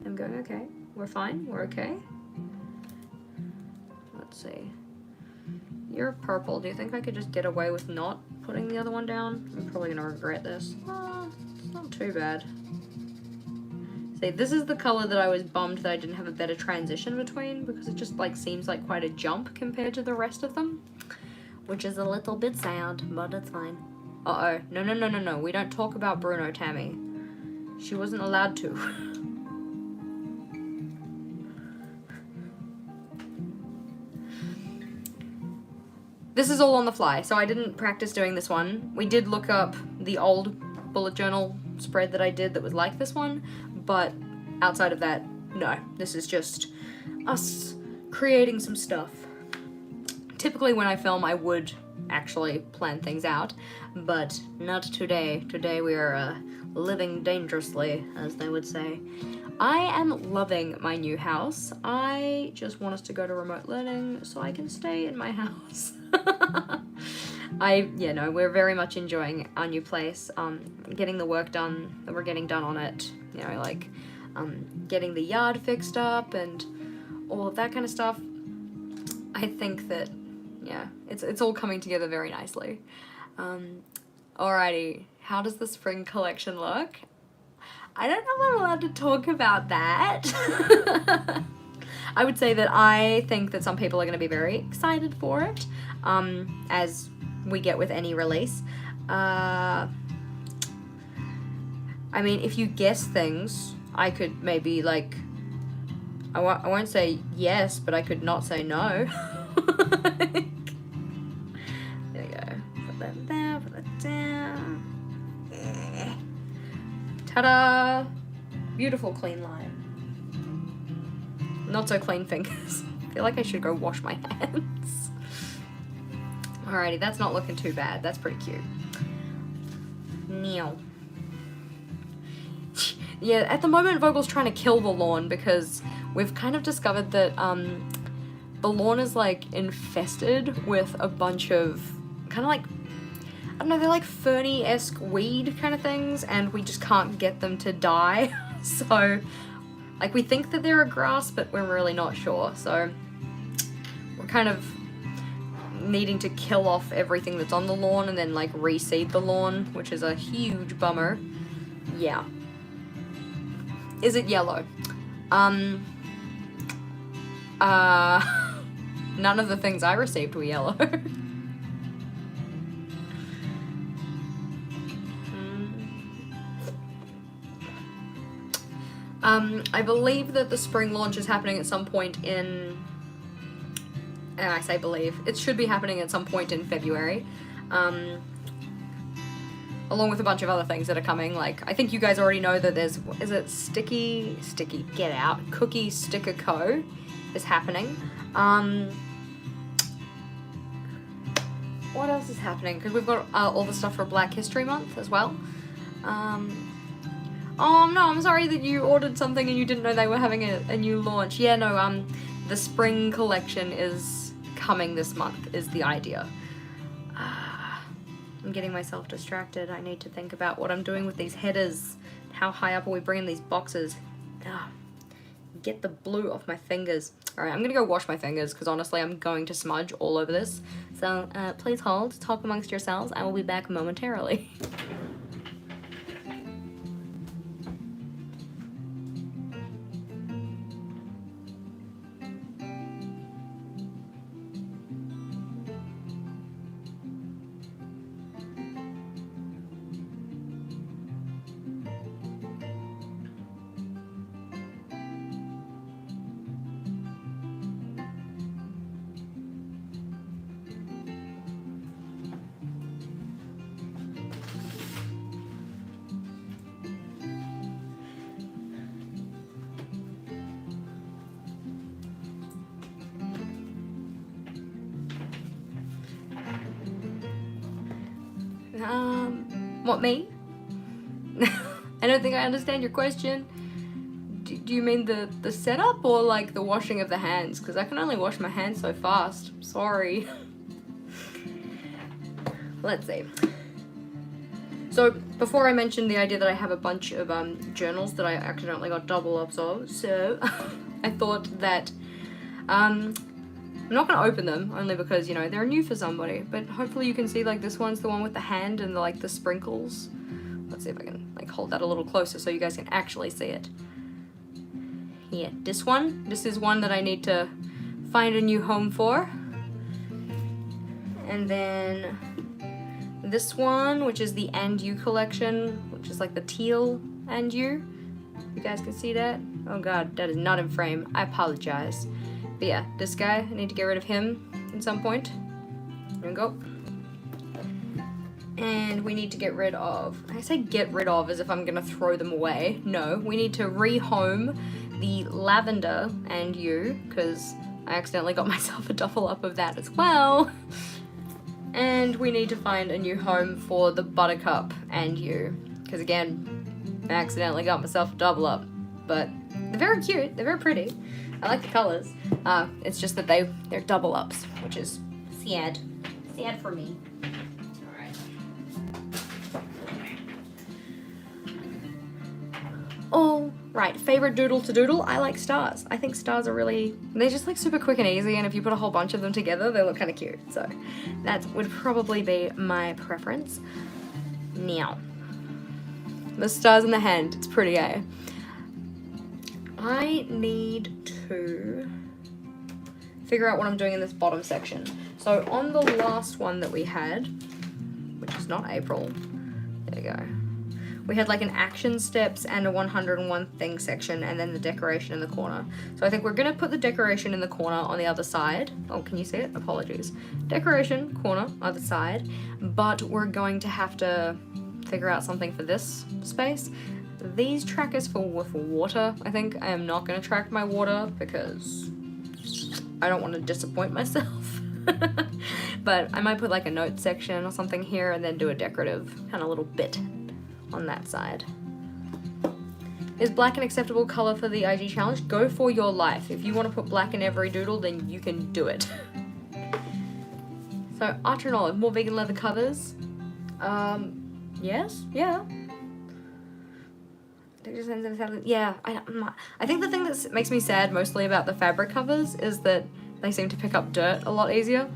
Speaker 1: am going okay. We're fine. We're okay. Let's see. You're purple. Do you think I could just get away with not putting the other one down? I'm probably gonna regret this. It's not too bad. See, this is the color that I was bummed that I didn't have a better transition between, because it just like seems like quite a jump compared to the rest of them, which is a little bit sad, but it's fine. Uh-oh. No. We don't talk about Bruno, Tammy. She wasn't allowed to. This is all on the fly, so I didn't practice doing this one. We did look up the old bullet journal spread that I did that was like this one, but outside of that, no. This is just us creating some stuff. Typically when I film, I would actually plan things out, but not today. Today we are living dangerously, as they would say. I am loving my new house. I just want us to go to remote learning so I can stay in my house. We're very much enjoying our new place, getting the work done that we're getting done on it, you know, like getting the yard fixed up and all of that kind of stuff. I think that, yeah, it's all coming together very nicely. Alrighty, how does the spring collection look? I don't know if I'm allowed to talk about that. I would say that I think that some people are going to be very excited for it, as we get with any release. I mean, if you guess things, I could maybe, like, I won't say yes, but I could not say no. There we go. Put that there, put that down. Ta-da! Beautiful clean line. Not so clean fingers. I feel like I should go wash my hands. Alrighty, that's not looking too bad. That's pretty cute. Neil. Yeah, at the moment Vogel's trying to kill the lawn because we've kind of discovered that the lawn is like infested with a bunch of kind of like, I don't know, they're like ferny-esque weed kind of things, and we just can't get them to die. So, like, we think that they're a grass, but we're really not sure. So, we're kind of needing to kill off everything that's on the lawn and then, like, reseed the lawn, which is a huge bummer. Yeah. Is it yellow? None of the things I received were yellow. I believe that the spring launch is happening at some point in, and I say believe, it should be happening at some point in February, along with a bunch of other things that are coming. Like, I think you guys already know that there's, is it Sticky, get out, Cookie Sticker Co. is happening. What what else is happening? Because we've got all the stuff for Black History Month as well. Oh no, I'm sorry that you ordered something and you didn't know they were having a new launch. Yeah, no, the spring collection is coming this month, is the idea. I'm getting myself distracted. I need to think about what I'm doing with these headers. How high up are we bringing these boxes? Get the blue off my fingers. Alright, I'm gonna go wash my fingers because honestly I'm going to smudge all over this. So please hold, talk amongst yourselves. I will be back momentarily. What, me? I don't think I understand your question. Do you mean the setup or like the washing of the hands? Because I can only wash my hands so fast. Sorry. Let's see. So before I mentioned the idea that I have a bunch of journals that I accidentally got double ups of, so I thought that I'm not going to open them, only because, you know, they're new for somebody, but hopefully you can see, like, this one's the one with the hand and, like, the sprinkles. Let's see if I can, like, hold that a little closer so you guys can actually see it. Yeah, this is one that I need to find a new home for. And then this one, which is the And You collection, which is, like, the teal And You. You guys can see that? Oh, God, that is not in frame. I apologize. But yeah, this guy, I need to get rid of him at some point. There we go. And we need to get rid of, I say get rid of as if I'm gonna throw them away. No, we need to rehome the lavender And You, because I accidentally got myself a double up of that as well. And we need to find a new home for the buttercup And You, because again, I accidentally got myself a double up. But they're very cute, they're very pretty. I like the colors. It's just that they're double ups, which is sad. Sad for me. All right, favorite doodle to doodle? I like stars. I think stars are really, they're just like super quick and easy, and if you put a whole bunch of them together, they look kind of cute. So that would probably be my preference. Now, the stars in the hand, it's pretty, eh? I need to figure out what I'm doing in this bottom section. So on the last one that we had, which is not April, there we go. We had like an action steps and a 101 thing section, and then the decoration in the corner. So I think we're gonna put the decoration in the corner on the other side. Oh, can you see it? Apologies. Decoration, corner, other side. But we're going to have to figure out something for this space. These trackers for water, I think. I am not going to track my water because I don't want to disappoint myself. But I might put like a note section or something here and then do a decorative kind of little bit on that side. Is black an acceptable color for the IG challenge? Go for your life. If you want to put black in every doodle, then you can do it. So, Archer and Olive, more vegan leather covers? Yes, yeah. Yeah, I think the thing that makes me sad mostly about the fabric covers is that they seem to pick up dirt a lot easier.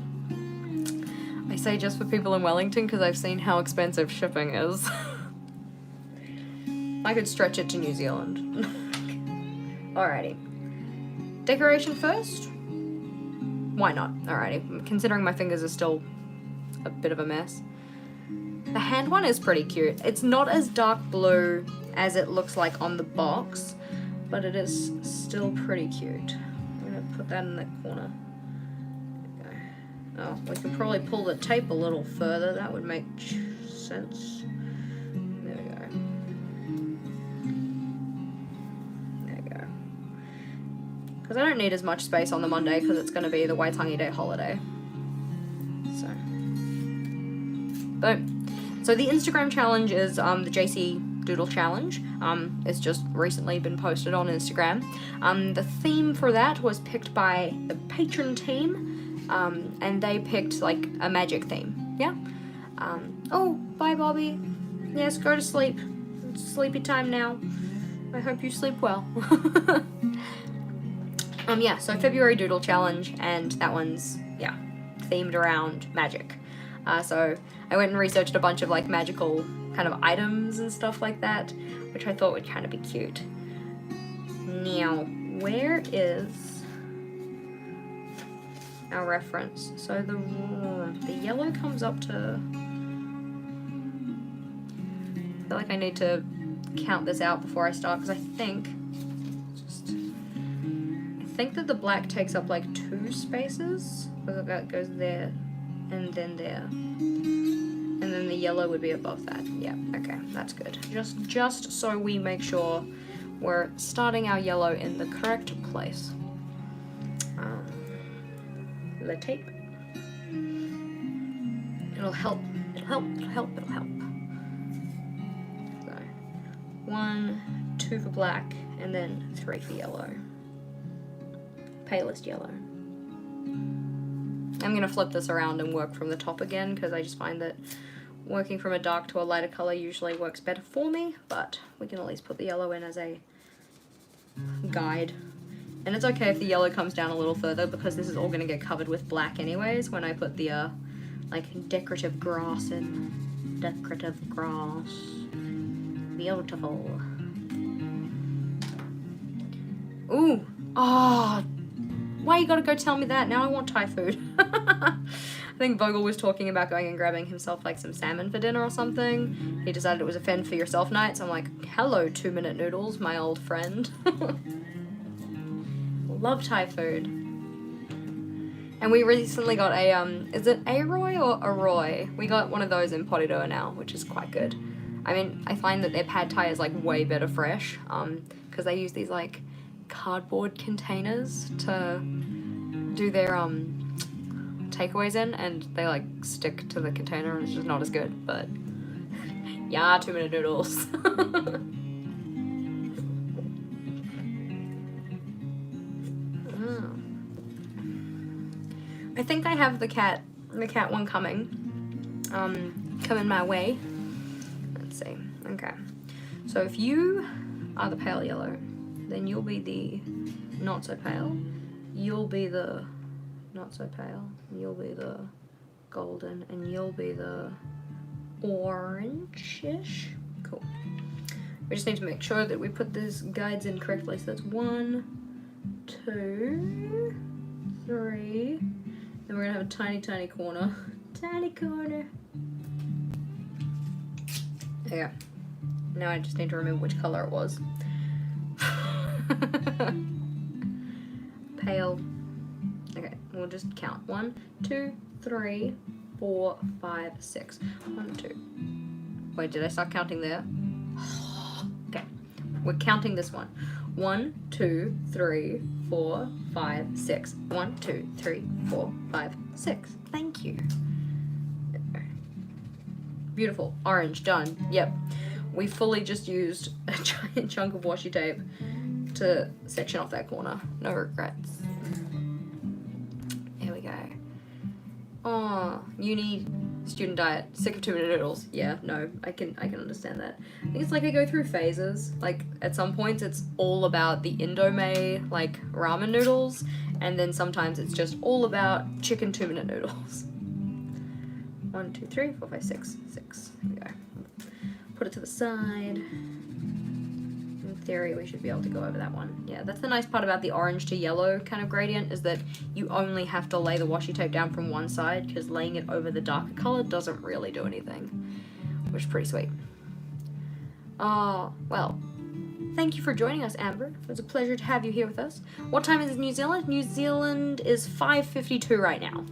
Speaker 1: I say just for people in Wellington because I've seen how expensive shipping is. I could stretch it to New Zealand. Alrighty. Decoration first? Why not? Alrighty. Considering my fingers are still a bit of a mess. The hand one is pretty cute. It's not as dark blue as it looks like on the box, but it is still pretty cute. I'm gonna put that in the corner. There we go. Oh, we could probably pull the tape a little further. That would make sense. There we go. There we go. Because I don't need as much space on the Monday because it's going to be the Waitangi Day holiday. So, But so the Instagram challenge is the JC Doodle Challenge. It's just recently been posted on Instagram. The theme for that was picked by the patron team, and they picked like a magic theme. Yeah. Oh, bye, Bobby. Yes, go to sleep. It's sleepy time now. I hope you sleep well. Yeah, so February Doodle Challenge, and that one's, yeah, themed around magic. So I went and researched a bunch of like magical kind of items and stuff like that, which I thought would kind of be cute. Now, where is our reference? So the yellow comes up to... I feel like I need to count this out before I start, because I think that the black takes up like 2 spaces, because that goes there and then there, and then the yellow would be above that. Yeah, okay, that's good. Just so we make sure we're starting our yellow in the correct place. The tape. It'll help. So 1, 2 for black, and then 3 for yellow. Palest yellow. I'm going to flip this around and work from the top again, because I just find that working from a dark to a lighter color usually works better for me, but we can at least put the yellow in as a guide. And it's okay if the yellow comes down a little further, because this is all going to get covered with black anyways when I put the like decorative grass in. Decorative grass. Beautiful. Ooh. Oh, why you gotta go tell me that? Now I want Thai food. I think Vogel was talking about going and grabbing himself like some salmon for dinner or something. He decided it was a fend for yourself night, so I'm like, hello 2-minute noodles, my old friend. Love Thai food. And we recently got a, is it Aroy or Aroy? We got one of those in Potidoa now, which is quite good. I mean, I find that their pad Thai is like way better fresh, because they use these like cardboard containers to do their takeaways in, and they like stick to the container and it's just not as good, but yeah, 2-minute noodles. I think I have the cat one coming my way. Let's see. Okay, so if you are the pale yellow, then you'll be the not so pale, you'll be the not so pale, you'll be the golden, and you'll be the orange-ish. Cool. We just need to make sure that we put these guides in correctly. So that's 1, 2, 3, then we're gonna have a tiny corner. Tiny corner. There you go. Now I just need to remember which color it was. Pale. Okay, we'll just count. 1, 2, 3, 4, 5, 6. 1, 2. Wait, did I start counting there? Okay, we're counting this one. 1, 2, 3, 4, 5, 6. 1, 2, 3, 4, 5, 6. Thank you. Beautiful. Orange, done. Yep. We fully just used a giant chunk of washi tape to section off that corner. No regrets. Here we go. Oh, uni, student diet, sick of 2-minute noodles. Yeah, no, I can understand that. I think it's like I go through phases. Like at some points it's all about the Indomie like ramen noodles, and then sometimes it's just all about chicken 2-minute noodles. 1, 2, 3, 4, 5, 6. Here we go. Put it to the side. In theory, we should be able to go over that one. Yeah, that's the nice part about the orange to yellow kind of gradient, is that you only have to lay the washi tape down from one side, because laying it over the darker color doesn't really do anything, which is pretty sweet. Oh, well, thank you for joining us, Amber. It was a pleasure to have you here with us. What time is it in New Zealand? New Zealand is 5:52 right now.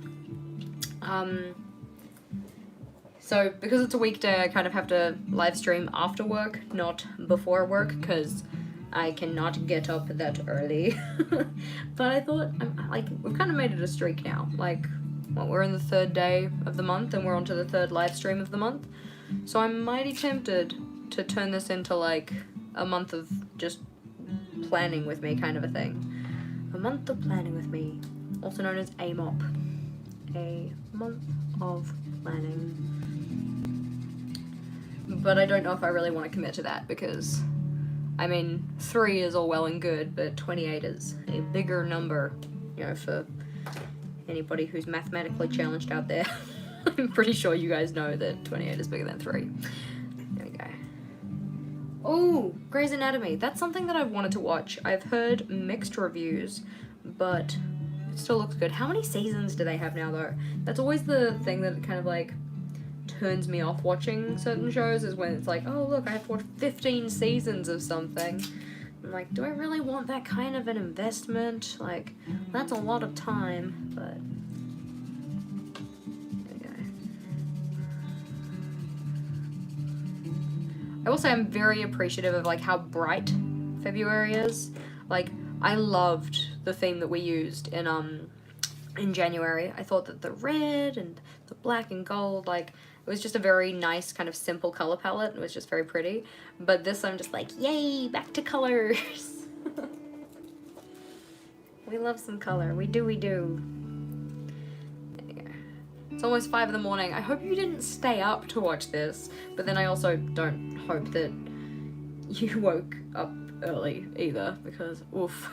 Speaker 1: So because it's a weekday, I kind of have to live stream after work, not before work, because I cannot get up that early. But I thought, like, we've kind of made it a streak now. Like, Well, we're in the 3rd day of the month, and we're on to the 3rd live stream of the month. So I'm mighty tempted to turn this into, like, a month of just planning with me kind of a thing. A month of planning with me, also known as AMOP. A month of planning. But I don't know if I really want to commit to that, because, I mean, 3 is all well and good, but 28 is a bigger number, you know, for anybody who's mathematically challenged out there. I'm pretty sure you guys know that 28 is bigger than 3. There we go. Oh, Grey's Anatomy. That's something that I've wanted to watch. I've heard mixed reviews, but it still looks good. How many seasons do they have now, though? That's always the thing that kind of, like, turns me off watching certain shows, is when it's like, oh, look, I have to watch 15 seasons of something. I'm like, do I really want that kind of an investment? Like, that's a lot of time, but... I will say I'm very appreciative of, like, how bright February is. Like, I loved the theme that we used in January. I thought that the red and the black and gold, like, it was just a very nice kind of simple color palette. It was just very pretty. But this, I'm just like, yay, back to colors. We love some color. We do, we do. It's almost 5 in the morning. I hope you didn't stay up to watch this, but then I also don't hope that you woke up early either, because, oof,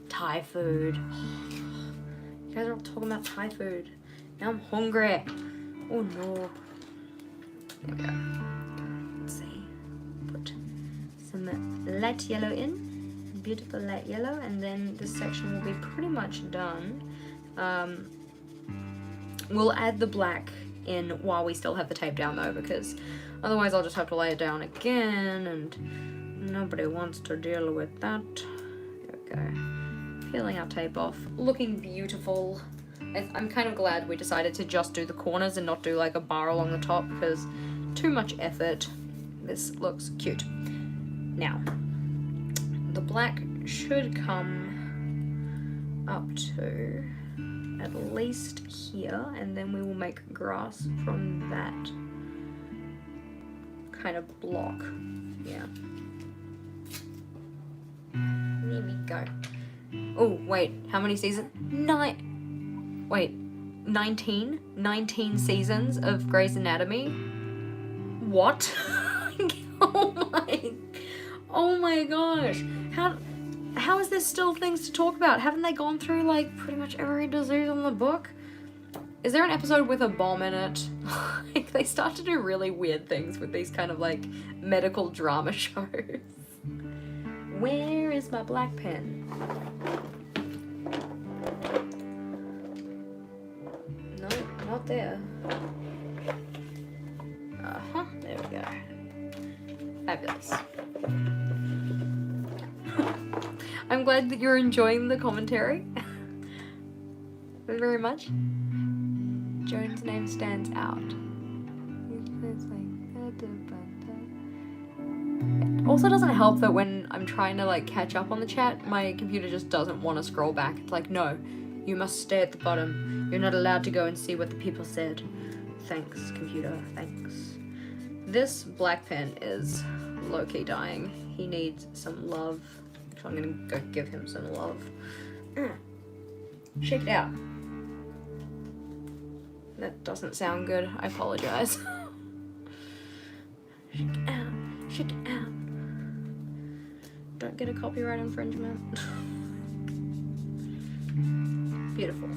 Speaker 1: Thai food. You guys are all talking about Thai food. Now I'm hungry. Oh no. There we go. Let's see. Put some light yellow in. Beautiful light yellow, and then this section will be pretty much done. We'll add the black in while we still have the tape down though, because otherwise I'll just have to lay it down again, and nobody wants to deal with that. There we go. Peeling our tape off. Looking beautiful. I'm kind of glad we decided to just do the corners and not do like a bar along the top, because too much effort. This looks cute. Now, the black should come up to at least here, and then we will make grass from that kind of block. Yeah. There we go. Oh, wait, how many seasons? 19 seasons of Grey's Anatomy? What? Oh my gosh. How is there still things to talk about? Haven't they gone through, like, pretty much every disease in the book? Is there an episode with a bomb in it? Like, they start to do really weird things with these kind of, like, medical drama shows. Where is my black pen? No, not there. Uh-huh, there we go. Fabulous. I'm glad that you're enjoying the commentary. Very much. Joan's name stands out. It also doesn't help that when I'm trying to like catch up on the chat, my computer just doesn't want to scroll back. It's like, no, you must stay at the bottom. You're not allowed to go and see what the people said. Thanks, computer, thanks. This black pen is low-key dying. He needs some love. So I'm gonna go give him some love. Shake it out. That doesn't sound good. I apologize. Shake it out. Shake it out. Don't get a copyright infringement. Beautiful.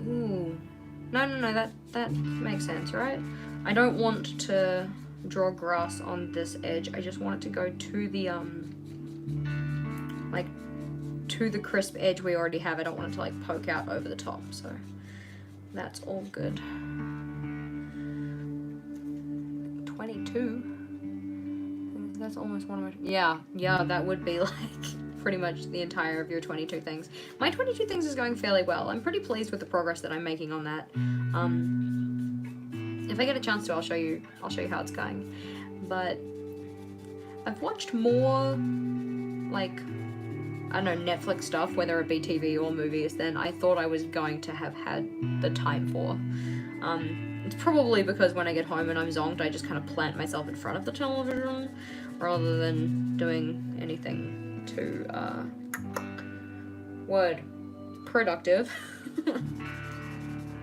Speaker 1: Ooh. No, that makes sense, right? I don't want to draw grass on this edge. I just want it to go to the like to the crisp edge we already have. I don't want it to like poke out over the top, so that's all good. 22. That's almost one of my, yeah, that would be like pretty much the entire of your 22 things. My 22 things is going fairly well. I'm pretty pleased with the progress that I'm making on that. If I get a chance to, I'll show you how it's going. But I've watched more like I don't know, Netflix stuff, whether it be TV or movies, than I thought I was going to have had the time for. It's probably because when I get home and I'm zonked, I just kind of plant myself in front of the television rather than doing anything too, productive.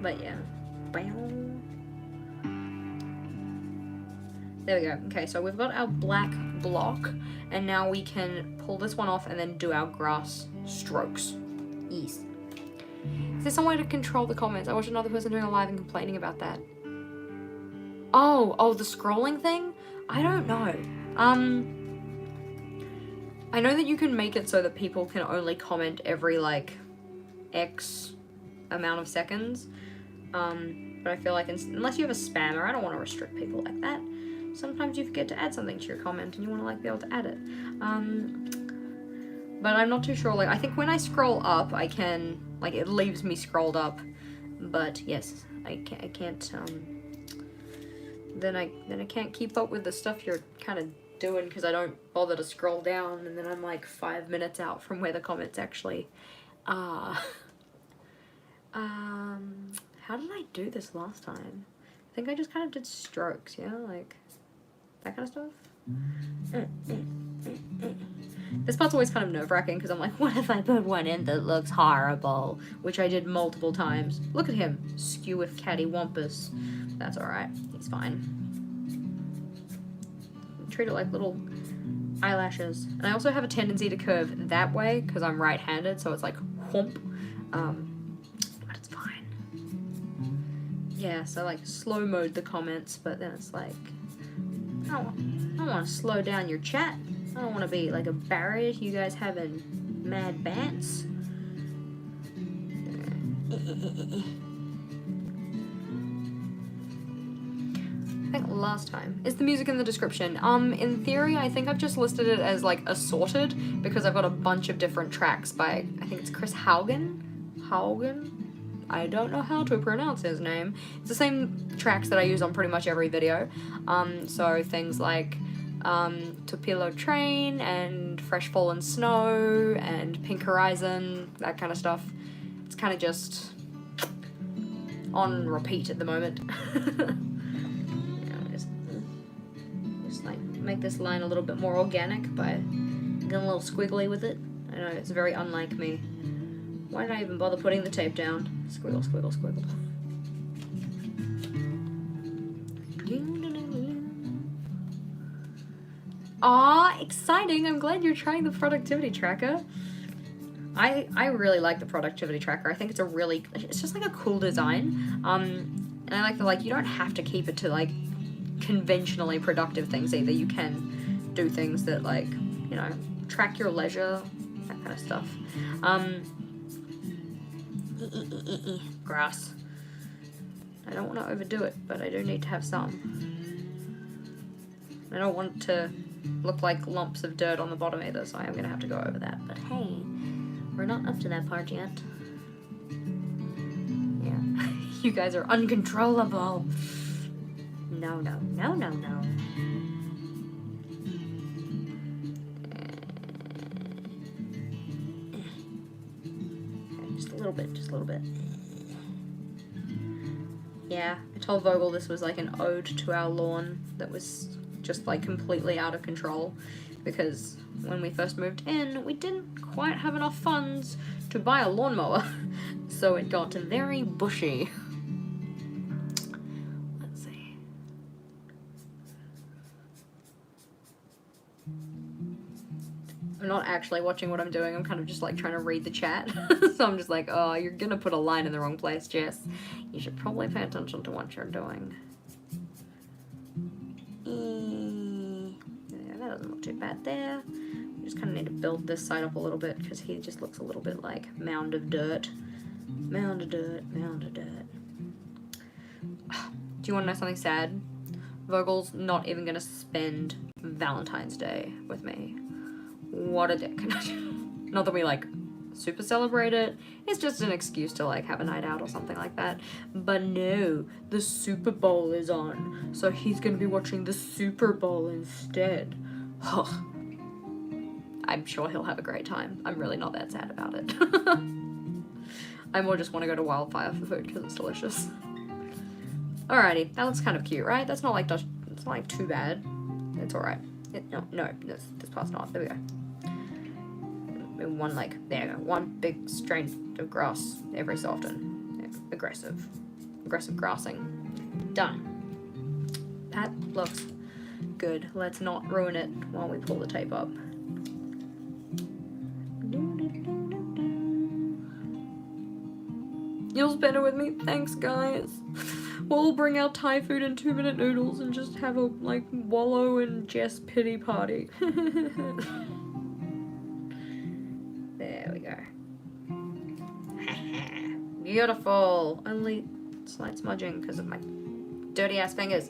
Speaker 1: But yeah. There we go. Okay, so we've got our black block, and now we can pull this one off and then do our grass strokes. Yes. Is there some way to control the comments? I watched another person doing a live and complaining about that. Oh, the scrolling thing? I don't know. I know that you can make it so that people can only comment every, like, X amount of seconds. But I feel like unless you have a spammer, I don't want to restrict people like that. Sometimes you forget to add something to your comment and you want to, like, be able to add it. But I'm not too sure. Like, I think when I scroll up, I can, like, it leaves me scrolled up. But yes, I can't, then I can't keep up with the stuff you're kind of doing because I don't bother to scroll down, and then I'm like 5 minutes out from where the comments actually are. How did I do this last time? I think I just kind of did strokes, yeah, like that kind of stuff. This part's always kind of nerve-wracking because I'm like, what if I put one in that looks horrible? Which I did multiple times. Look at him, skew with cattywampus. That's alright, he's fine. Treat it like little eyelashes. And I also have a tendency to curve that way because I'm right-handed, so it's like whomp. But it's fine. Yeah, so like slow mode the comments, but then it's like, I don't want to slow down your chat. I don't want to be like a barrier to you guys having mad bants. I think last time. Is the music in the description? In theory, I think I've just listed it as like Assorted because I've got a bunch of different tracks by, I think it's Chris Haugen? I don't know how to pronounce his name. It's the same tracks that I use on pretty much every video. So things like Tupelo Train and Fresh Fallen Snow and Pink Horizon, that kind of stuff. It's kind of just on repeat at the moment. Just like make this line a little bit more organic by getting a little squiggly with it. I know, it's very unlike me. Why did I even bother putting the tape down? Squiggle, squiggle, squiggle. Aw, exciting! I'm glad you're trying the productivity tracker. I really like the productivity tracker. I think it's just like a cool design. And I like that, you don't have to keep it to like conventionally productive things either. You can do things that like, you know, track your leisure, that kind of stuff. Grass. I don't want to overdo it, but I do need to have some. I don't want to look like lumps of dirt on the bottom either, so I am going to have to go over that. But hey, we're not up to that part yet. Yeah. You guys are uncontrollable. No. Just a little bit. Yeah, I told Vogel this was like an ode to our lawn that was just like completely out of control because when we first moved in, we didn't quite have enough funds to buy a lawnmower, so it got very bushy. Let's see. I'm not actually watching what I'm doing, I'm kind of just like trying to read the chat. So I'm just like, oh, you're gonna put a line in the wrong place, Jess. You should probably pay attention to what you're doing. Yeah, that doesn't look too bad there. We just kind of need to build this side up a little bit because he just looks a little bit like mound of dirt. Mound of dirt, mound of dirt. Do you want to know something sad? Vogel's not even gonna spend Valentine's Day with me. What a dick. Not that we like super celebrate it, it's just an excuse to like have a night out or something like that. But no, the Super Bowl is on, so he's gonna be watching the Super Bowl instead. I'm sure he'll have a great time. I'm really not that sad about it. I more just want to go to Wildfire for food because it's delicious. Alrighty, that looks kind of cute, right? That's not like it's not like too bad. It's alright. No, this part's not. There we go. One like there you go. One big strain of grass every so often. Yeah, aggressive grassing. Done. That looks good. Let's not ruin it while we pull the tape up. Y'all's better with me? Thanks, guys. We'll bring out Thai food and 2-minute noodles and just have a, like, wallow and Jess pity party. There we go. Beautiful. Only slight smudging because of my dirty ass fingers.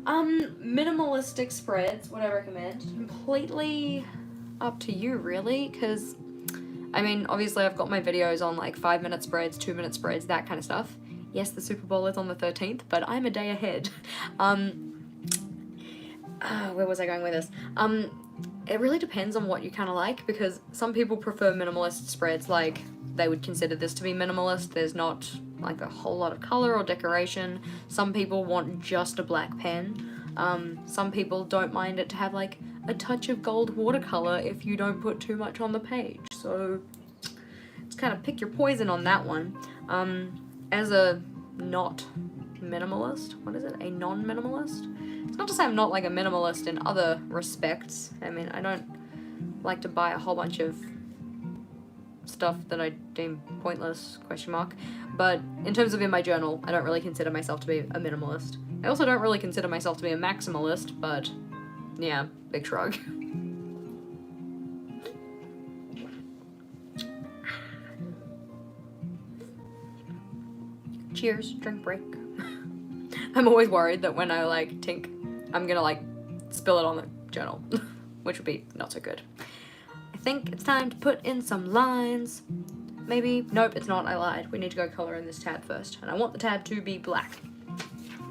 Speaker 1: Minimalistic spreads, what I recommend. Completely up to you, really, because I mean, obviously I've got my videos on like 5-minute spreads, 2-minute spreads, that kind of stuff. Yes, the Super Bowl is on the 13th, but I'm a day ahead. Where was I going with this? It really depends on what you kind of like, because some people prefer minimalist spreads, like they would consider this to be minimalist. There's not like a whole lot of color or decoration. Some people want just a black pen. Some people don't mind it to have like a touch of gold watercolor if you don't put too much on the page. So it's kind of pick your poison on that one. As a not minimalist, what is it? A non-minimalist? It's not to say I'm not like a minimalist in other respects. I mean, I don't like to buy a whole bunch of stuff that I deem pointless, question mark. But in terms of in my journal, I don't really consider myself to be a minimalist. I also don't really consider myself to be a maximalist, but yeah, big shrug. Cheers, drink break. I'm always worried that when I like tink, I'm gonna like spill it on the journal, which would be not so good. I think it's time to put in some lines. Maybe, nope, it's not, I lied. We need to go color in this tab first, and I want the tab to be black.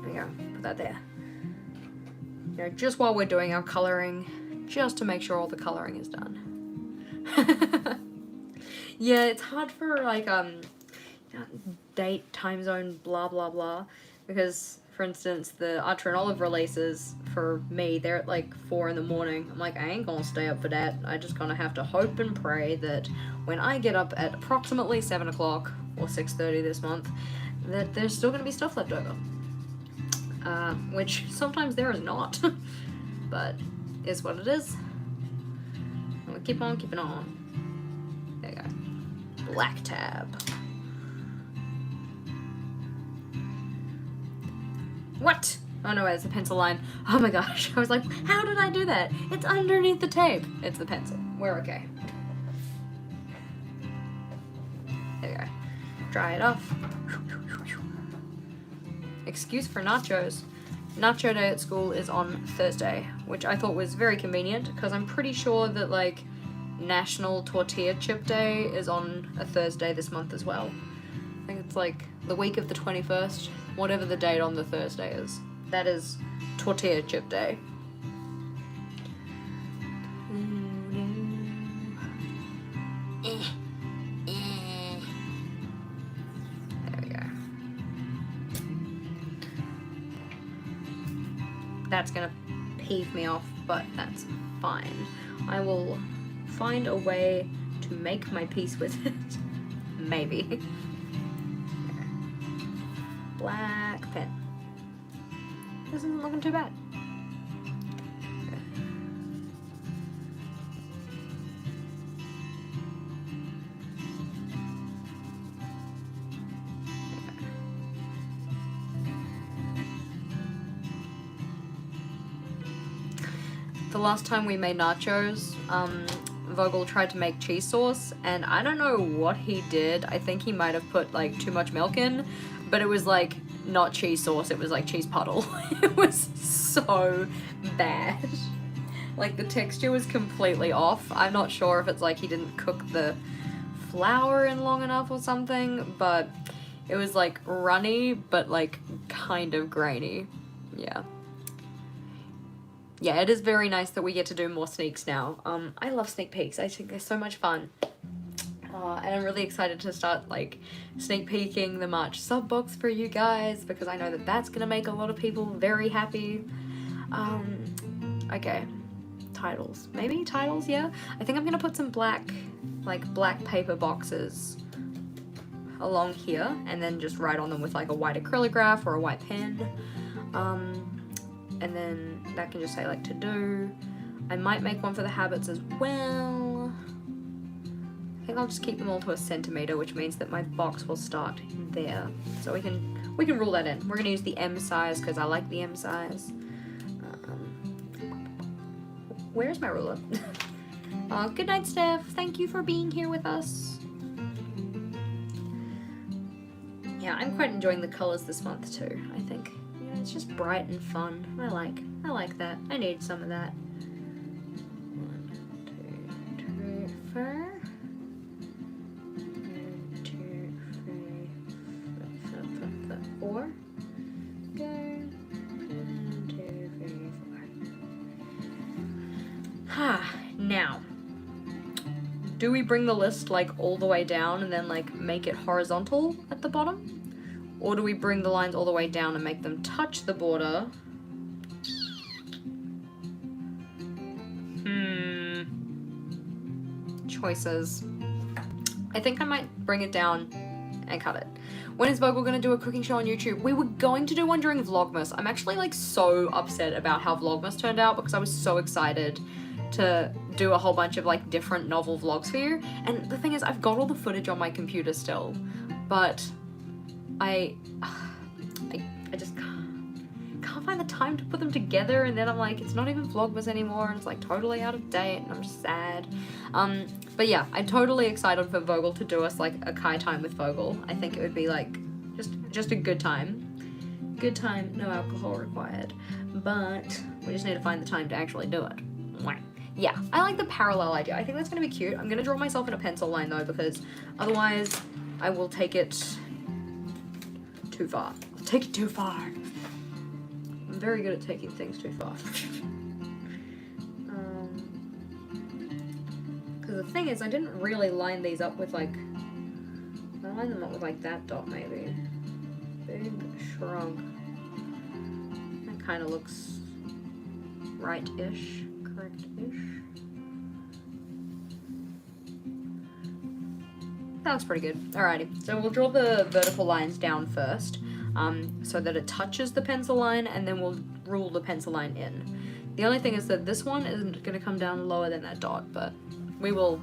Speaker 1: There we go, put that there. You know, just while we're doing our coloring, just to make sure all the coloring is done. Yeah, it's hard for like, date, time zone, blah, blah, blah, because, for instance, the Archer and Olive releases, for me, they're at like 4 in the morning. I'm like, I ain't gonna stay up for that. I just gonna have to hope and pray that when I get up at approximately 7 o'clock, or 6:30 this month, that there's still gonna be stuff left over. Which sometimes there is not, but is what it is. I'm gonna keep on keeping on. There you go. Black tab. What? Oh no, it's the pencil line. Oh my gosh, I was like, how did I do that? It's underneath the tape. It's the pencil. We're okay. There you go. Dry it off. Excuse for nachos. Nacho day at school is on Thursday, which I thought was very convenient because I'm pretty sure that like National Tortilla Chip Day is on a Thursday this month as well. I think it's like the week of the 21st, whatever the date on the Thursday is. That is Tortilla Chip Day. There we go. That's gonna peeve me off, but that's fine. I will find a way to make my peace with it. Maybe. Black pen. This isn't looking too bad. The last time we made nachos, Vogel tried to make cheese sauce, and I don't know what he did. I think he might have put like too much milk in, but it was like not cheese sauce, it was like cheese puddle. It was so bad. Like the texture was completely off. I'm not sure if it's like he didn't cook the flour in long enough or something, but it was like runny, but like kind of grainy. Yeah. yeah, it is very nice that we get to do more sneaks now. I love sneak peeks. I think they're so much fun. And I'm really excited to start like sneak peeking the March sub box for you guys, because I know that that's gonna make a lot of people very happy. Okay, titles, maybe titles, yeah. I think I'm gonna put some black paper boxes along here, and then just write on them with like a white acrylograph or a white pen. And then that can just say like to do. I might make one for the habits as well. I think I'll just keep them all to a centimeter, which means that my box will start there. So we can rule that in. We're gonna use the M size because I like the M size. Where's my ruler? Good night, Steph. Thank you for being here with us. Yeah, I'm quite enjoying the colors this month too, I think. You know, it's just bright and fun. I like that. I need some of that. 1, 2, 3, 4. 1, 2, 3, 4. Go. 1, 2, 3, 4. Ha. Now, do we bring the list like all the way down and then like make it horizontal at the bottom? Or do we bring the lines all the way down and make them touch the border? Choices. I think I might bring it down and cut it. When is Vogel gonna do a cooking show on YouTube? We were going to do one during Vlogmas. I'm actually like so upset about how Vlogmas turned out because I was so excited to do a whole bunch of like different novel vlogs for you. And the thing is, I've got all the footage on my computer still, but I just can't find the time to put them together, and then I'm like, it's not even Vlogmas anymore, and it's like totally out of date, and I'm just sad. But yeah, I'm totally excited for Vogel to do us like a Kai time with Vogel. I think it would be like just a good time. Good time, no alcohol required. But we just need to find the time to actually do it. Yeah, I like the parallel idea. I think that's gonna be cute. I'm gonna draw myself in a pencil line though, because otherwise I will take it too far. I'll take it too far. I'm very good at taking things too far. Because the thing is, I didn't really line these up with like, I lined them up with like that dot maybe. Big shrug. That kind of looks right-ish, correct-ish. That looks pretty good. Alrighty, so we'll draw the vertical lines down first, so that it touches the pencil line, and then we'll rule the pencil line in. The only thing is that this one isn't going to come down lower than that dot, but we will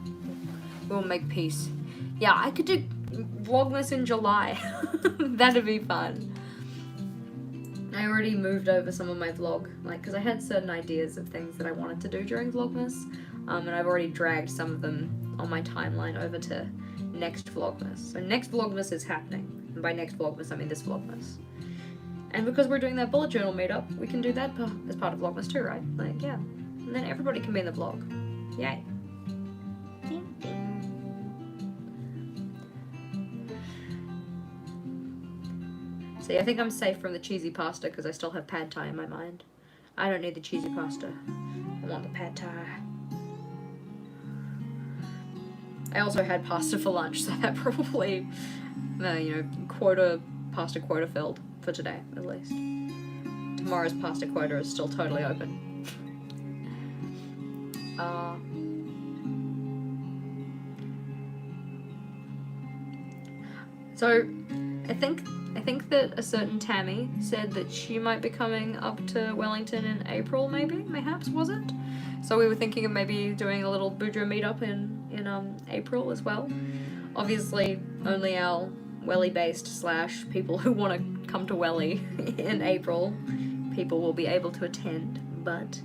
Speaker 1: make peace. Yeah, I could do Vlogmas in July. That'd be fun. I already moved over some of my vlog, like, because I had certain ideas of things that I wanted to do during Vlogmas, and I've already dragged some of them on my timeline over to next Vlogmas. So next Vlogmas is happening. And by next Vlogmas, I mean this Vlogmas. And because we're doing that bullet journal meetup, we can do that as part of Vlogmas too, right? Like, yeah. And then everybody can be in the vlog. Yay. Ding, ding. See, I think I'm safe from the cheesy pasta because I still have pad thai in my mind. I don't need the cheesy pasta. I want the pad thai. I also had pasta for lunch, so that probably, pasta quota filled for today, at least. Tomorrow's pasta quota is still totally open. So, I think that a certain Tammy said that she might be coming up to Wellington in April, mayhaps, was it? So we were thinking of maybe doing a little bujo meetup in April as well. Obviously, only our Welly-based / people who want to come to Welly in April, people will be able to attend, but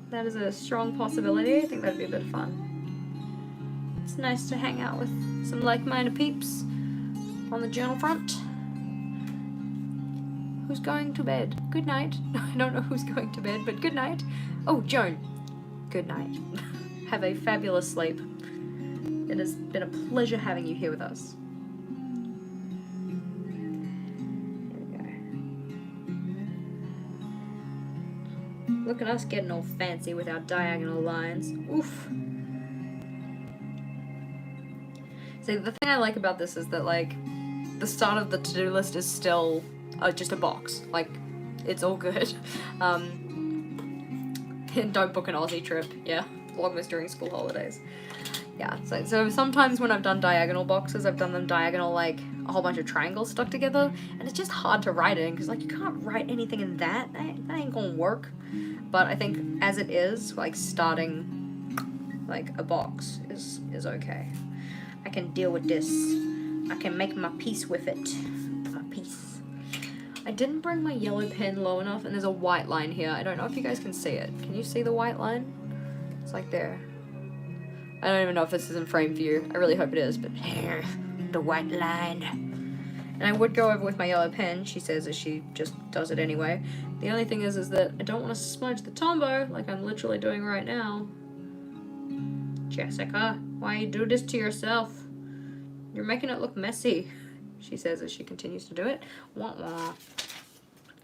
Speaker 1: that is a strong possibility. I think that'd be a bit of fun. It's nice to hang out with some like-minded peeps on the journal front. Who's going to bed? Good night. I don't know who's going to bed, but good night. Oh, Joan. Good night. Have a fabulous sleep. It has been a pleasure having you here with us. Here we go. Look at us getting all fancy with our diagonal lines. Oof. See, the thing I like about this is that, like, the start of the to-do list is still just a box. Like, it's all good. Don't book an Aussie trip. Yeah, Vlogmas during school holidays. Yeah, so sometimes when I've done diagonal boxes, I've done them diagonal, like, a whole bunch of triangles stuck together, and it's just hard to write in, because, like, you can't write anything in that ain't gonna work. But I think as it is, like, starting, like, a box is okay. I can deal with this. I can make my peace with it. My peace. I didn't bring my yellow pen low enough, and there's a white line here. I don't know if you guys can see it. Can you see the white line? It's like there. I don't even know if this is in frame view. I really hope it is, but here, the white line. And I would go over with my yellow pen. She says that she just does it anyway. The only thing is that I don't want to smudge the Tombow like I'm literally doing right now. Jessica, why you do this to yourself? You're making it look messy, she says as she continues to do it. Wah wah.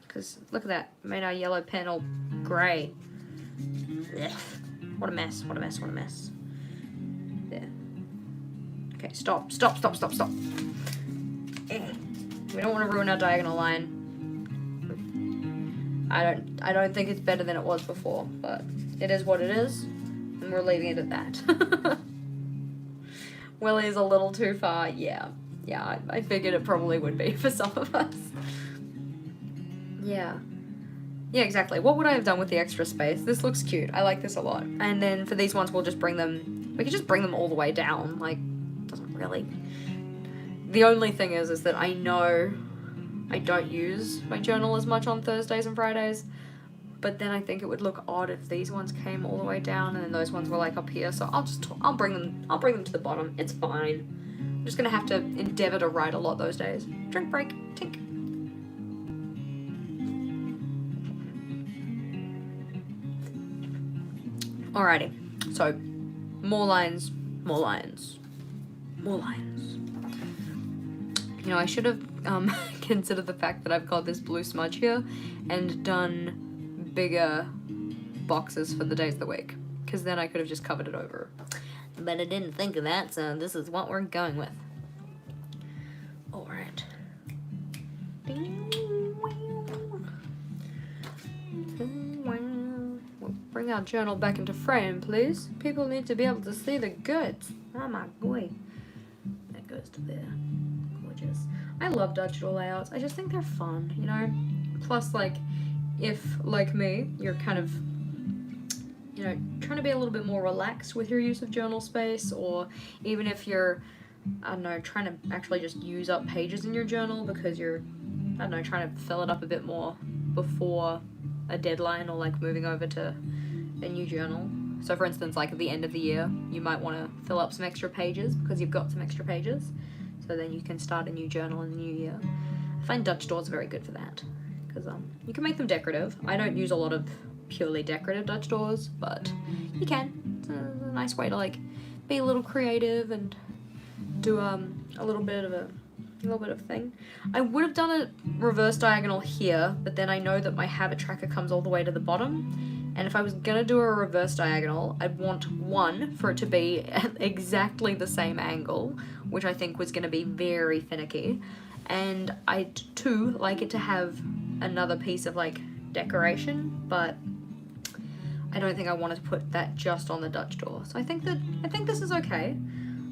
Speaker 1: Because look at that, made our yellow pen all grey. Ugh. What a mess, what a mess, what a mess. There. Okay, stop. We don't want to ruin our diagonal line. I don't think it's better than it was before, but it is what it is, and we're leaving it at that. Willie is a little too far. Yeah, I figured it probably would be for some of us. Yeah, exactly. What would I have done with the extra space? This looks cute. I like this a lot. And then for these ones, we can just bring them all the way down. Like, doesn't really. The only thing is that I know I don't use my journal as much on Thursdays and Fridays, but then I think it would look odd if these ones came all the way down and then those ones were like up here. So I'll bring them to the bottom. It's fine. I'm just gonna have to endeavor to write a lot those days. Drink break. Tink. Alrighty. So more lines. You know, I should have considered the fact that I've got this blue smudge here and done bigger boxes for the days of the week, because then I could have just covered it over. But I didn't think of that, so this is what we're going with. Alright. We'll bring our journal back into frame, please. People need to be able to see the goods. Oh my boy. That goes to there. Gorgeous. I love digital layouts. I just think they're fun, you know? Plus, like, if, like me, you're kind of, you know, trying to be a little bit more relaxed with your use of journal space, or even if you're, I don't know, trying to actually just use up pages in your journal because you're, I don't know, trying to fill it up a bit more before a deadline, or like moving over to a new journal. So for instance, like at the end of the year, you might want to fill up some extra pages because you've got some extra pages. So then you can start a new journal in the new year. I find Dutch doors very good for that, because you can make them decorative. I don't use a lot of purely decorative Dutch doors, but you can. It's a nice way to like be a little creative and do a little bit of thing. I would have done a reverse diagonal here, but then I know that my habit tracker comes all the way to the bottom. And if I was gonna do a reverse diagonal, I'd want one for it to be at exactly the same angle, which I think was gonna be very finicky. And I'd too like it to have another piece of like decoration, but I don't think I wanted to put that just on the Dutch door. So I think this is okay.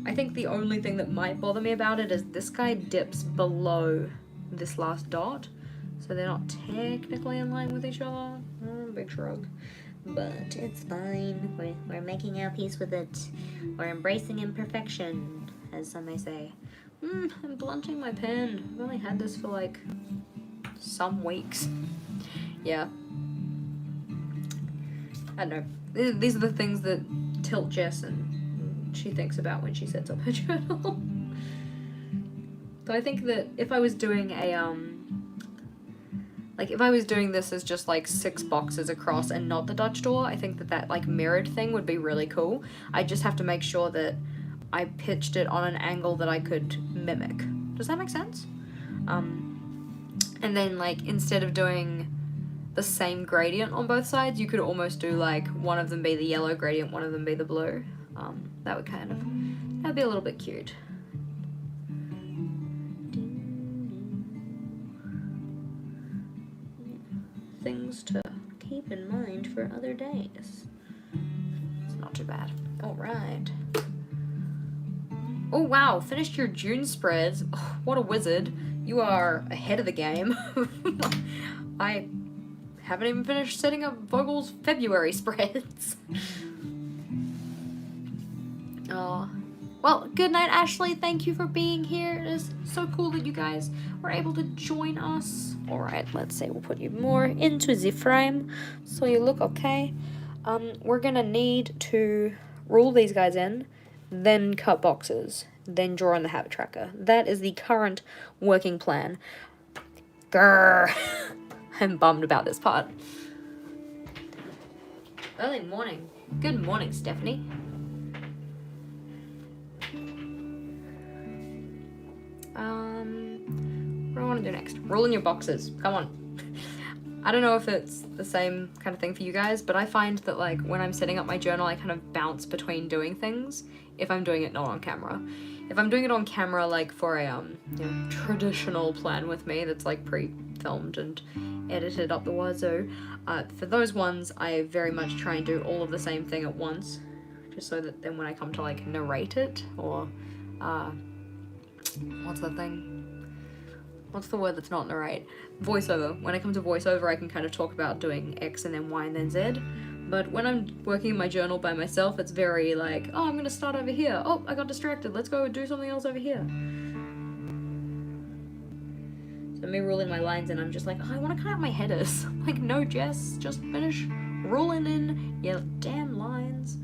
Speaker 1: I think the only thing that might bother me about it is this guy dips below this last dot, so they're not technically in line with each other. Big shrug. But it's fine. We're making our peace with it. We're embracing imperfection, as some may say. I'm blunting my pen. I've only had this for like some weeks. Yeah. I don't know. These are the things that tilt Jess and she thinks about when she sets up her journal. So I think that if I was doing if I was doing this as just like 6 boxes across and not the Dutch door, I think that like mirrored thing would be really cool. I just have to make sure that I pitched it on an angle that I could mimic. Does that make sense? And then like instead of doing the same gradient on both sides, you could almost do like one of them be the yellow gradient, one of them be the blue. That would that'd be a little bit cute. Things to keep in mind for other days. It's not too bad. All right. Oh wow, finished your June spreads. Oh, what a wizard. You are ahead of the game. I haven't even finished setting up Vogel's February spreads. Oh. Well, good night, Ashley. Thank you for being here. It is so cool that you guys were able to join us. All right, let's say we'll put you more into the frame so you look okay. We're gonna need to rule these guys in, then cut boxes, then draw in the habit tracker. That is the current working plan. Grrr. I'm bummed about this part. Early morning. Good morning, Stephanie. What do I want to do next? Roll in your boxes. Come on. I don't know if it's the same kind of thing for you guys, but I find that like when I'm setting up my journal, I kind of bounce between doing things if I'm doing it not on camera. If I'm doing it on camera, like for a traditional plan with me that's like pre-filmed and edited up the wazoo, for those ones I very much try and do all of the same thing at once, just so that then when I come to like narrate it or what's that thing? What's the word that's not narrate? Voiceover. When I come to voiceover, I can kind of talk about doing X and then Y and then Z. But when I'm working in my journal by myself, it's very like, oh, I'm gonna start over here. Oh, I got distracted. Let's go do something else over here. So me ruling my lines in, I'm just like, oh, I want to cut out my headers. I'm like, no, Jess, just finish ruling in your damn lines.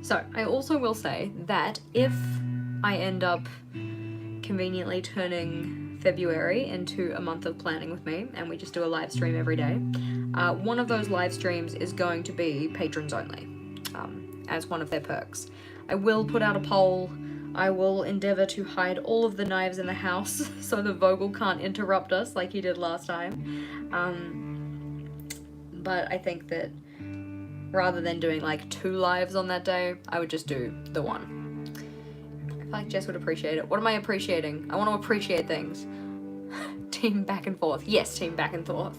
Speaker 1: So, I also will say that if I end up conveniently turning February into a month of planning with me, and we just do a live stream every day, one of those live streams is going to be patrons only, as one of their perks. I will put out a poll. I will endeavour to hide all of the knives in the house so the Vogel can't interrupt us like he did last time. But I think that rather than doing like 2 lives on that day, I would just do the one. I feel like Jess would appreciate it. What am I appreciating? I want to appreciate things. Team back and forth. Yes, team back and forth.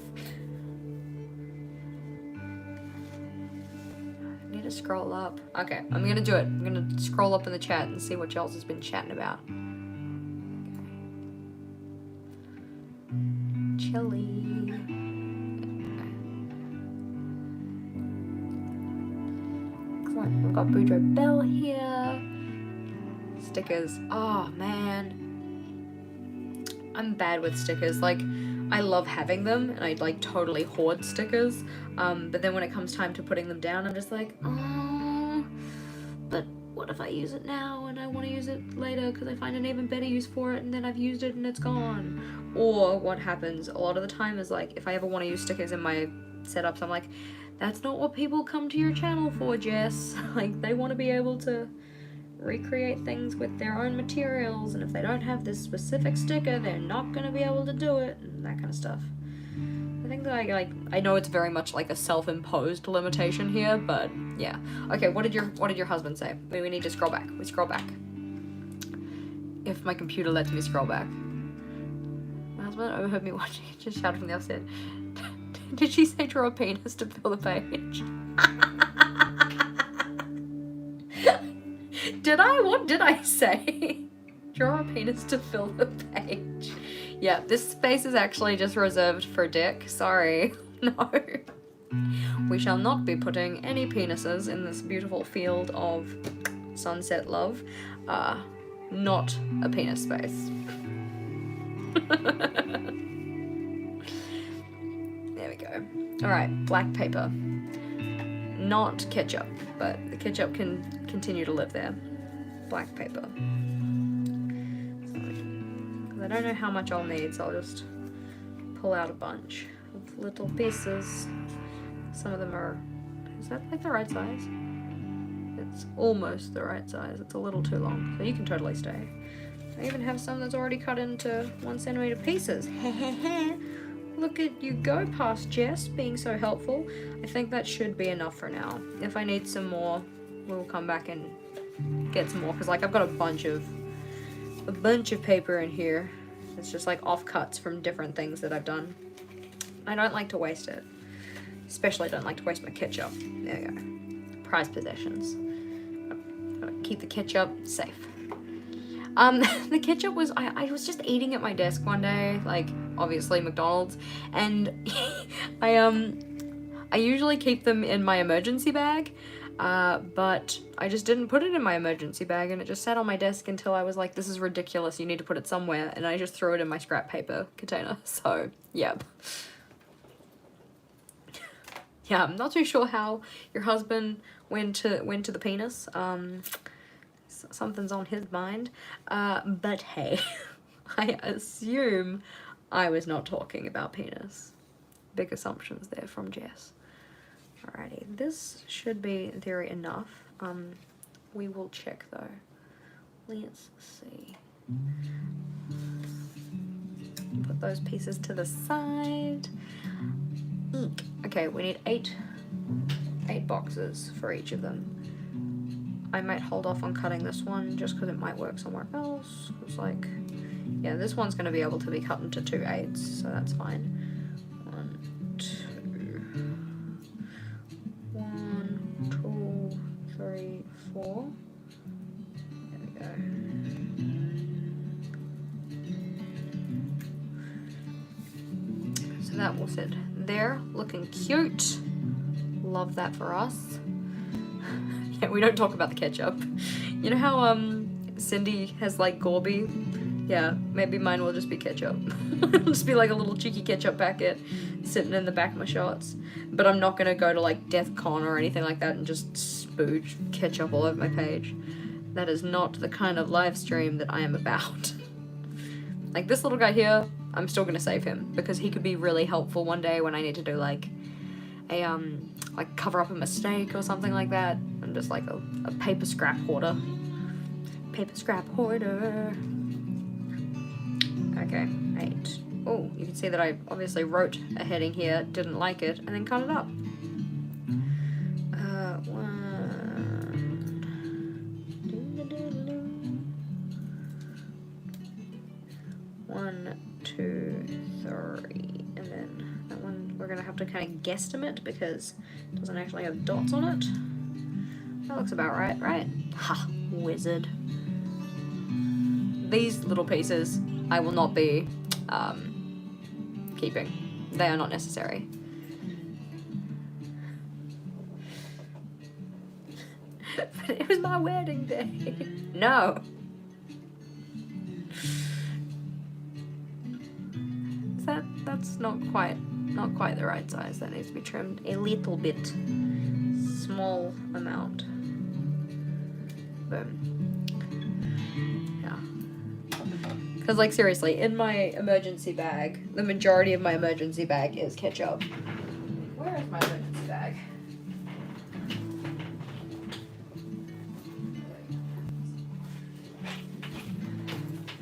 Speaker 1: I need to scroll up. Okay, I'm gonna do it. I'm gonna scroll up in the chat and see what Charles has been chatting about. Okay. Chilly. We've got Boudreaux Bell here. Stickers. Oh, man. I'm bad with stickers. Like, I love having them, and I, like, totally hoard stickers. But then when it comes time to putting them down, I'm just like, oh, but what if I use it now, and I want to use it later because I find an even better use for it, and then I've used it, and it's gone. Or what happens a lot of the time is, like, if I ever want to use stickers in my setups, I'm like, that's not what people come to your channel for, Jess. Like, they want to be able to recreate things with their own materials, and if they don't have this specific sticker, they're not going to be able to do it, and that kind of stuff. I think that I know it's very much like a self-imposed limitation here, but yeah. Okay, what did your husband say? We need to scroll back. We scroll back. If my computer lets me scroll back. My husband overheard me watching it, just shouted from the upstairs. Did she say draw a penis to fill the page? Did I? What did I say? Draw a penis to fill the page. Yeah, this space is actually just reserved for Dick. Sorry. No. We shall not be putting any penises in this beautiful field of sunset love. Not a penis space. There we go. Alright, black paper. Not ketchup, but the ketchup can continue to live there. Black paper. Because I don't know how much I'll need, so I'll just pull out a bunch of little pieces. Some of them are... Is that like the right size? It's almost the right size. It's a little too long, so you can totally stay. I even have some that's already cut into 1 centimeter pieces. Look at you go, past Jess, being so helpful. I think that should be enough for now. If I need some more, we'll come back and get some more, because like I've got a bunch of paper in here. It's just like offcuts from different things that I've done. I don't like to waste it. Especially I don't like to waste my ketchup. There we go. Prized possessions. Gotta keep the ketchup safe. The ketchup was, I was just eating at my desk one day, like obviously McDonald's, and I usually keep them in my emergency bag, but I just didn't put it in my emergency bag, and it just sat on my desk until I was like, this is ridiculous, you need to put it somewhere, and I just threw it in my scrap paper container. So yep. Yeah, I'm not too sure how your husband went to the penis. Something's on his mind. But hey, I assume I was not talking about penis. Big assumptions there from Jess. Alrighty, this should be, in theory, enough. We will check though. Let's see. Put those pieces to the side. Ink. Okay, we need eight boxes for each of them. I might hold off on cutting this one just because it might work somewhere else. It's like, yeah, this one's going to be able to be cut into 2 8s, so that's fine. 1, 2, 1, 2, 3, 4. There we go. So that will sit there, looking cute. Love that for us. Yeah, we don't talk about the ketchup. You know how Cindy has like Gorby? Yeah, maybe mine will just be ketchup. It'll just be like a little cheeky ketchup packet sitting in the back of my shots. But I'm not gonna go to like DEF CON or anything like that and just spooge ketchup all over my page. That is not the kind of live stream that I am about. Like this little guy here, I'm still gonna save him because he could be really helpful one day when I need to do like a like cover up a mistake or something like that. I'm just like a paper scrap hoarder. Paper scrap hoarder. Okay, 8. Oh, you can see that I obviously wrote a heading here, didn't like it, and then cut it up. 1, 2, 3, and then that one we're gonna have to kind of guesstimate because it doesn't actually have dots on it. That looks about right, right? Ha, wizard. These little pieces I will not be keeping. They are not necessary. But it was my wedding day. No. That's not quite the right size. That needs to be trimmed a little bit. Small amount. Boom. Yeah. Because like seriously, in my emergency bag, the majority of my emergency bag is ketchup. Where is my emergency bag?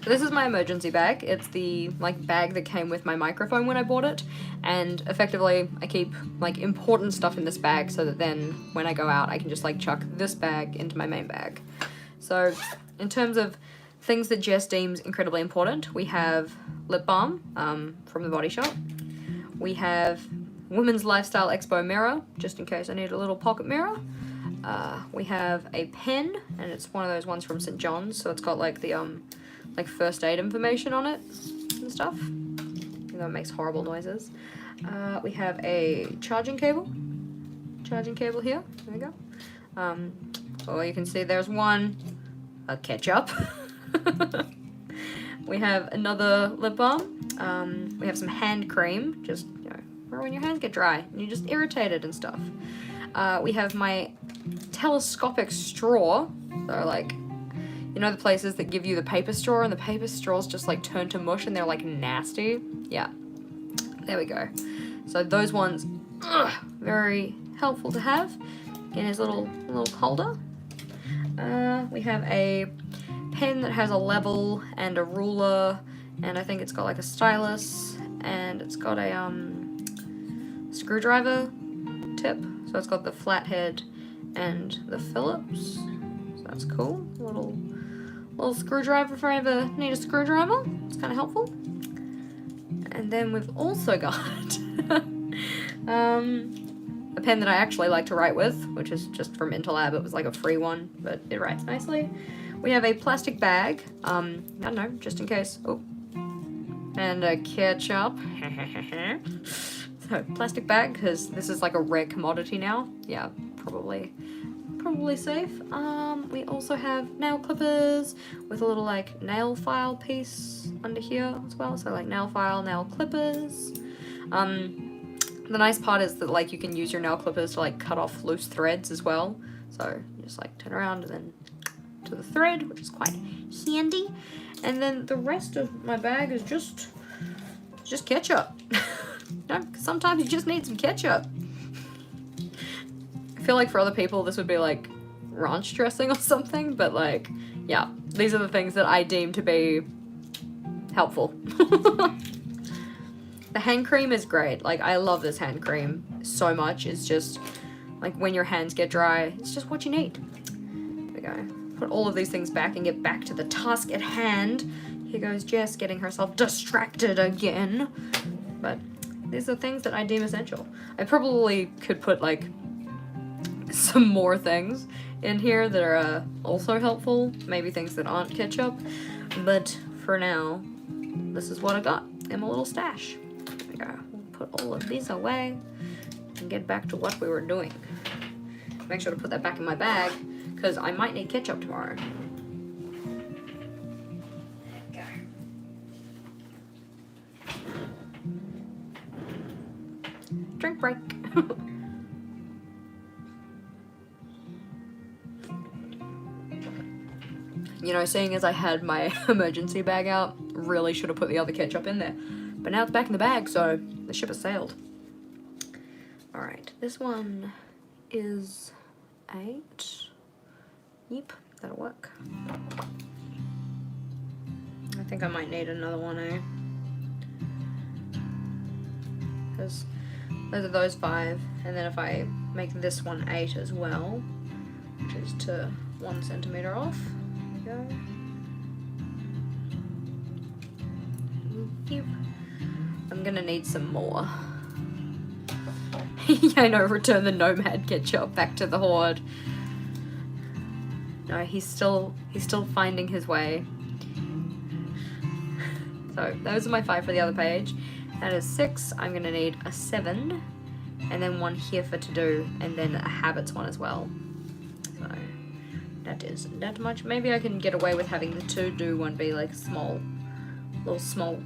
Speaker 1: So this is my emergency bag. It's the like bag that came with my microphone when I bought it, and effectively I keep like important stuff in this bag so that then when I go out I can just like chuck this bag into my main bag. So in terms of things that Jess deems incredibly important, we have lip balm from the Body Shop. We have Women's Lifestyle Expo mirror, just in case I need a little pocket mirror. We have a pen, and it's one of those ones from St. John's, so it's got like the like first aid information on it and stuff. Even though it makes horrible noises. We have a charging cable. Charging cable here. There we go. Oh, you can see there's one. A ketchup. We have another lip balm. We have some hand cream. Just, you know, when your hands get dry and you're just irritated and stuff. We have my telescopic straw. So like, you know the places that give you the paper straw and the paper straws just like turn to mush and they're like nasty? Yeah, there we go. So those ones, very helpful to have. Again, his little holder. We have a pen that has a level and a ruler, and I think it's got like a stylus, and it's got a screwdriver tip. So it's got the flathead and the Phillips. So that's cool. Little screwdriver if I ever need a screwdriver. It's kind of helpful. And then we've also got a pen that I actually like to write with, which is just from Interlab. It was like a free one, but it writes nicely. We have a plastic bag, I don't know, just in case. Oh, and a ketchup. So plastic bag, because this is like a rare commodity now. Yeah, probably safe. We also have nail clippers with a little like nail file piece under here as well. So like nail file, nail clippers. The nice part is that like you can use your nail clippers to like cut off loose threads as well. So you just like turn around and then to the thread, which is quite handy. And then the rest of my bag is just ketchup. No, sometimes you just need some ketchup. I feel like for other people this would be like ranch dressing or something, but like, yeah, these are the things that I deem to be helpful. The hand cream is great. Like, I love this hand cream so much. It's just, like, when your hands get dry, it's just what you need. There we go. Put all of these things back and get back to the task at hand. Here goes Jess getting herself distracted again. But these are things that I deem essential. I probably could put, like, some more things in here that are also helpful. Maybe things that aren't ketchup. But for now, this is what I got in my little stash. We'll put all of these away and get back to what we were doing. Make sure to put that back in my bag because I might need ketchup tomorrow. Okay. Drink break. You know, seeing as I had my emergency bag out, really should have put the other ketchup in there. But now it's back in the bag, so the ship has sailed. Alright, this one is 8. Yep, that'll work. I think I might need another one, eh? Because those are those 5, and then if I make this one 8 as well, which is to 1 centimeter off, there we go. Yep. I'm gonna need some more. Yeah, I know, return the Nomad ketchup back to the Horde. No, he's still finding his way. So those are my 5 for the other page. That is 6. I'm gonna need a 7, and then 1 here for to do, and then a habits one as well. So that is that much. Maybe I can get away with having the to do one be like little small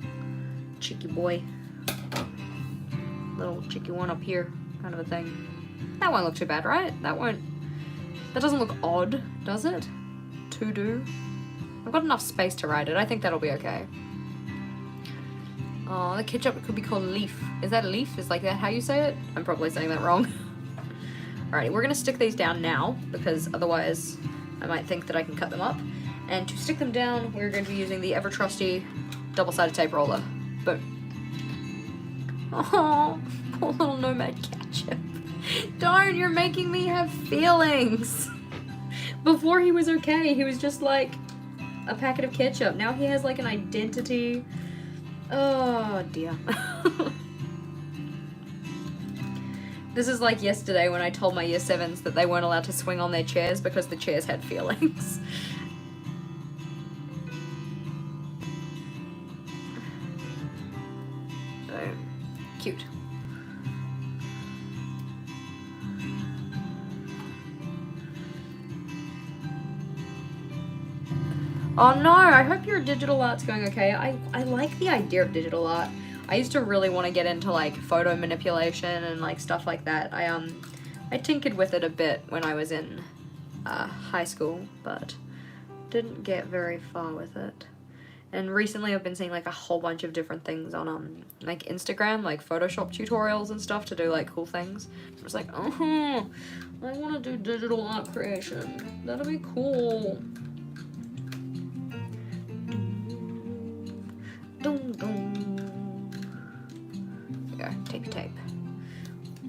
Speaker 1: cheeky boy. Little cheeky one up here, kind of a thing. That won't look too bad, right? That doesn't look odd, does it? To do. I've got enough space to write it. I think that'll be okay. Oh, the ketchup could be called leaf. Is that leaf? Is like that how you say it? I'm probably saying that wrong. Alrighty, we're gonna stick these down now because otherwise I might think that I can cut them up. And to stick them down, we're going to be using the ever trusty double-sided tape roller. Boom. Oh, poor little Nomad ketchup. Darn, you're making me have feelings. Before he was okay, he was just like a packet of ketchup. Now he has like an identity. Oh dear. This is like yesterday when I told my year 7s that they weren't allowed to swing on their chairs because the chairs had feelings. So, cute. Oh no, I hope your digital art's going okay. I like the idea of digital art. I used to really want to get into like photo manipulation and like stuff like that. I tinkered with it a bit when I was in high school, but didn't get very far with it. And recently I've been seeing like a whole bunch of different things on like Instagram, like Photoshop tutorials and stuff to do like cool things. I was like, I want to do digital art creation. That'll be cool. Dum, dum. There you go, tape.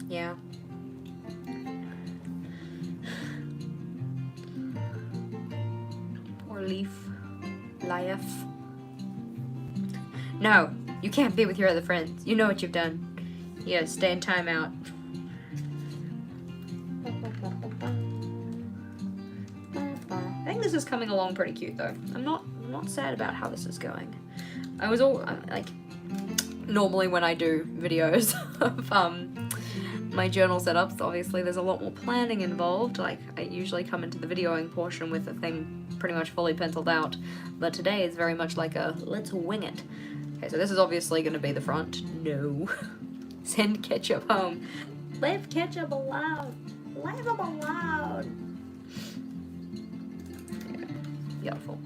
Speaker 1: Yeah. Poor Leaf. Life. No, you can't be with your other friends. You know what you've done. Yeah, stay in timeout. I think this is coming along pretty cute though. I'm not sad about how this is going. I was all like, normally when I do videos of my journal setups, obviously there's a lot more planning involved. Like I usually come into the videoing portion with the thing pretty much fully penciled out, but today is very much like a let's wing it. Okay, so this is obviously going to be the front. No. Send ketchup home. Leave ketchup alone. Leave them alone. Yeah, beautiful.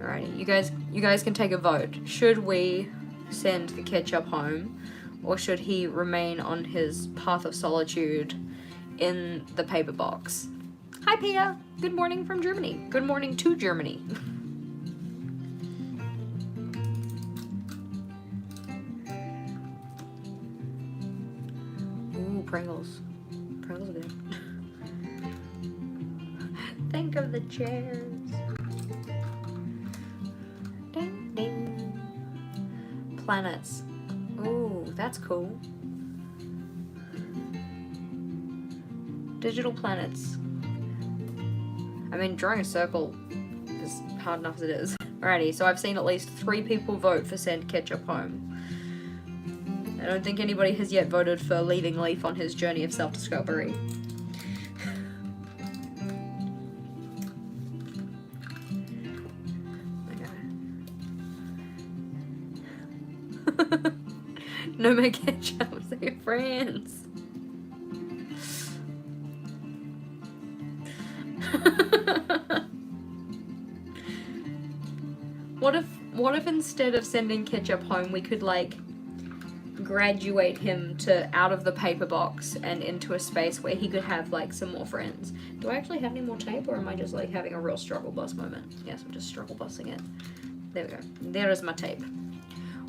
Speaker 1: Alrighty, you guys can take a vote. Should we send the ketchup home, or should he remain on his path of solitude in the paper box? Hi Pia, good morning from Germany. Good morning to Germany. Ooh, Pringles. Pringles are good. Think of the chairs. Ding ding. Planets. Ooh, that's cool. Digital planets. I mean, drawing a circle is hard enough as it is. Alrighty, so I've seen at least 3 people vote for send ketchup home. I don't think anybody has yet voted for leaving Leaf on his journey of self-discovery. Okay. No more ketchup, see your friends. What if instead of sending ketchup home, we could like graduate him to out of the paper box and into a space where he could have like some more friends? Do I actually have any more tape, or am I just like having a real struggle bus moment? Yes, I'm just struggle busing it. There we go. There is my tape.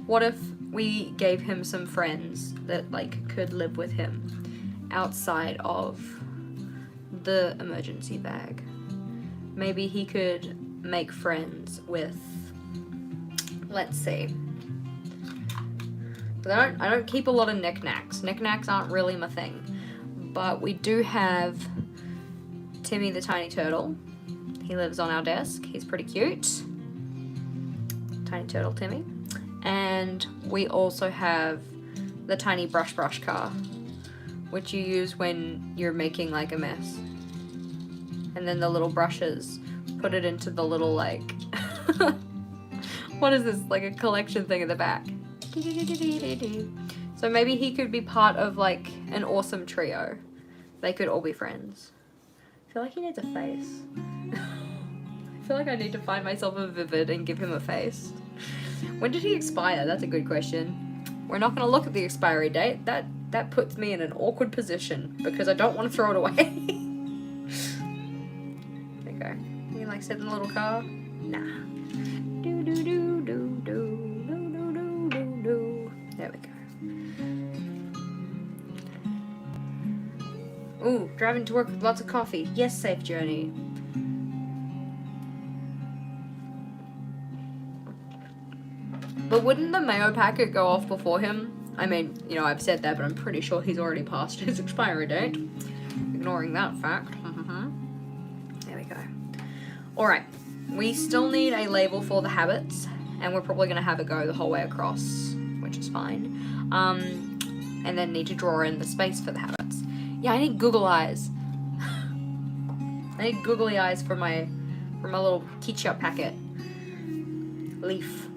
Speaker 1: What if we gave him some friends that like could live with him outside of the emergency bag? Maybe he could make friends with, let's see. I don't keep a lot of knickknacks. Knickknacks aren't really my thing. But we do have Timmy the tiny turtle. He lives on our desk. He's pretty cute. Tiny turtle Timmy. And we also have the tiny brush car, which you use when you're making like a mess. And then the little brushes put it into the little like what is this, like a collection thing at the back. So maybe he could be part of like an awesome trio. They could all be friends. I feel like he needs a face. I feel like I need to find myself a Vivid and give him a face. When did he expire? That's a good question. We're not going to look at the expiry date. That puts me in an awkward position because I don't want to throw it away. There you go. You can like sit in the little car? Nah. Do do do do do. There we go. Ooh, driving to work with lots of coffee. Yes, safe journey. But wouldn't the mayo packet go off before him? I mean, you know, I've said that, but I'm pretty sure he's already passed his expiry date. Ignoring that fact. There we go. Alright, we still need a label for the habits, and we're probably going to have it go the whole way across, which is fine. And then need to draw in the space for the habits. Yeah, I need Google eyes. I need googly eyes for my little ketchup packet. Leaf.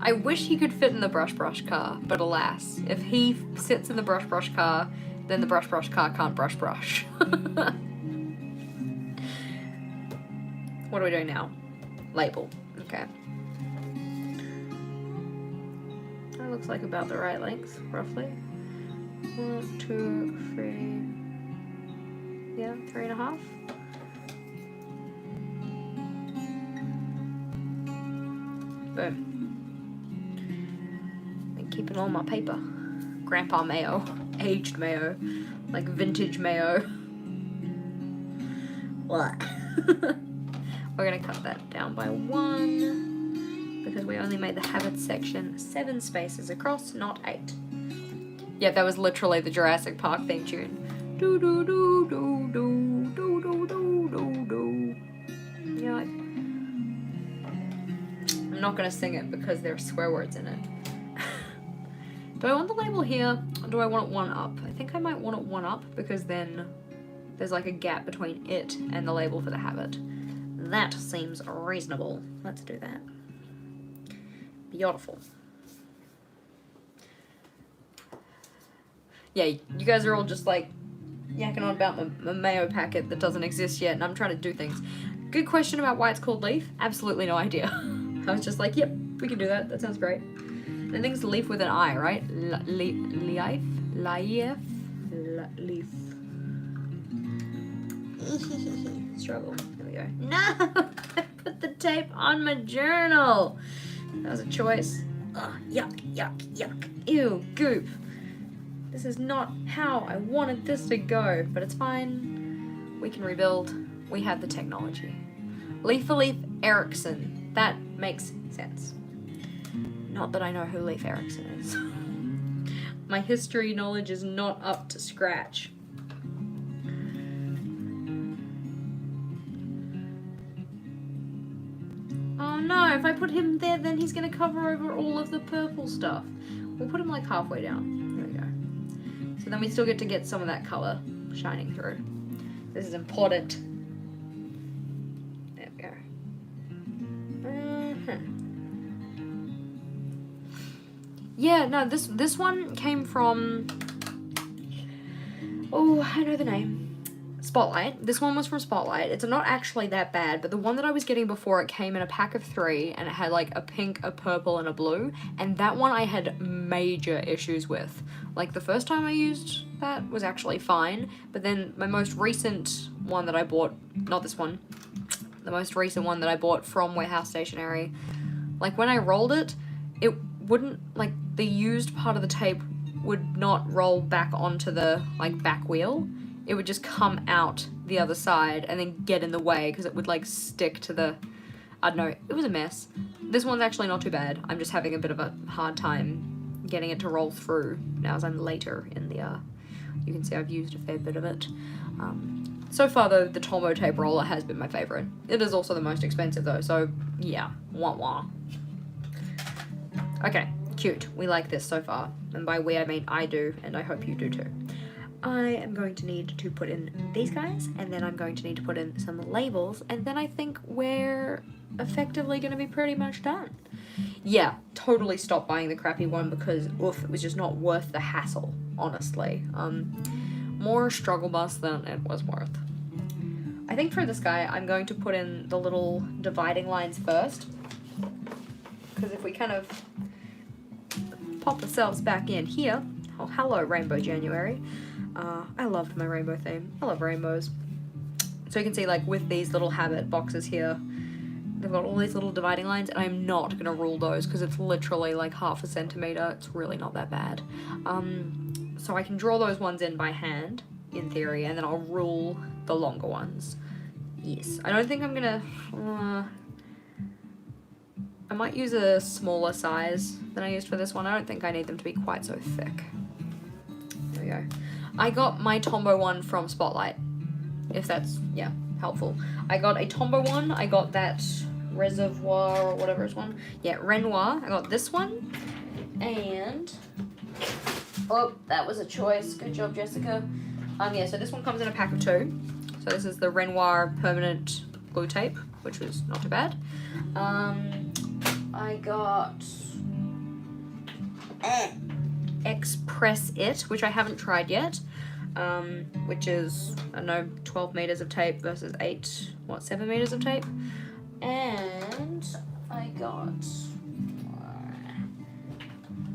Speaker 1: I wish he could fit in the brush car, but alas, if he sits in the brush car, then the brush car can't brush. What are we doing now? Label. Okay. That looks like about the right length, roughly. 1, 2, 3. Yeah, 3.5. Boom. And keeping all my paper. Grandpa mayo. Aged mayo. Like vintage mayo. What? We're gonna cut that down by 1 because we only made the habit section 7 spaces across, not 8. Yeah, that was literally the Jurassic Park theme tune. Do do do do do do do do do do. You're like, I'm not gonna sing it because there are swear words in it. Do I want the label here or do I want it 1 up? I think I might want it 1 up because then there's like a gap between it and the label for the habit. That seems reasonable. Let's do that. Beautiful. Yeah, you guys are all just like yakking on about my mayo packet that doesn't exist yet, and I'm trying to do things. Good question about why it's called leaf. Absolutely no idea. I was just like, yep, we can do that. That sounds great. I think it's leaf with an I, right? Leaf? Leaf. Struggle. There we go. No! I put the tape on my journal. That was a choice. Ugh, yuck, yuck, yuck. Ew, goop. This is not how I wanted this to go, but it's fine. We can rebuild. We have the technology. Leaf for Leaf Erikson. That makes sense. Not that I know who Leif Erikson is. My history knowledge is not up to scratch. Oh no, if I put him there, then he's gonna cover over all of the purple stuff. We'll put him like halfway down. There we go. So then we still get to get some of that color shining through. This is important. There we go. Yeah, no, this one came from, oh, I know the name. Spotlight. This one was from Spotlight. It's not actually that bad, but the one that I was getting before, it came in a pack of 3, and it had like a pink, a purple, and a blue, and that one I had major issues with. Like, the first time I used that was actually fine, but then my most recent one that I bought, not this one, the most recent one that I bought from Warehouse Stationery, like, when I rolled it, it wouldn't, like, the used part of the tape would not roll back onto the, like, back wheel. It would just come out the other side and then get in the way because it would, like, stick to the, I don't know, it was a mess. This one's actually not too bad. I'm just having a bit of a hard time getting it to roll through now as I'm later in the, you can see I've used a fair bit of it. So far, though, the Tombow tape roller has been my favorite. It is also the most expensive, though, so yeah, wah wah. Okay, cute. We like this so far. And by we, I mean I do, and I hope you do too. I am going to need to put in these guys, and then I'm going to need to put in some labels, and then I think we're effectively going to be pretty much done. Yeah, totally stopped buying the crappy one because, oof, it was just not worth the hassle, honestly. More struggle bus than it was worth. I think for this guy, I'm going to put in the little dividing lines first, because if we kind of pop ourselves back in here, oh, hello, Rainbow January. I loved my rainbow theme. I love rainbows. So you can see, like, with these little habit boxes here, they've got all these little dividing lines, and I'm not going to rule those because it's literally like 1/2 centimeter. It's really not that bad. So I can draw those ones in by hand, in theory, and then I'll rule the longer ones. Yes. I don't think I'm going to... I might use a smaller size than I used for this one. I don't think I need them to be quite so thick. There we go. I got my Tombow one from Spotlight, if that's, yeah, helpful. I got a Tombow one. I got that Reservoir or whatever it's one. Yeah, Renoir. I got this one. And, oh, that was a choice. Good job, Jessica. Yeah, so this one comes in a pack of 2. So this is the Renoir permanent glue tape, which was not too bad. I got Express It, which I haven't tried yet. which is, I don't know, 12 meters of tape versus 7 meters of tape. And I got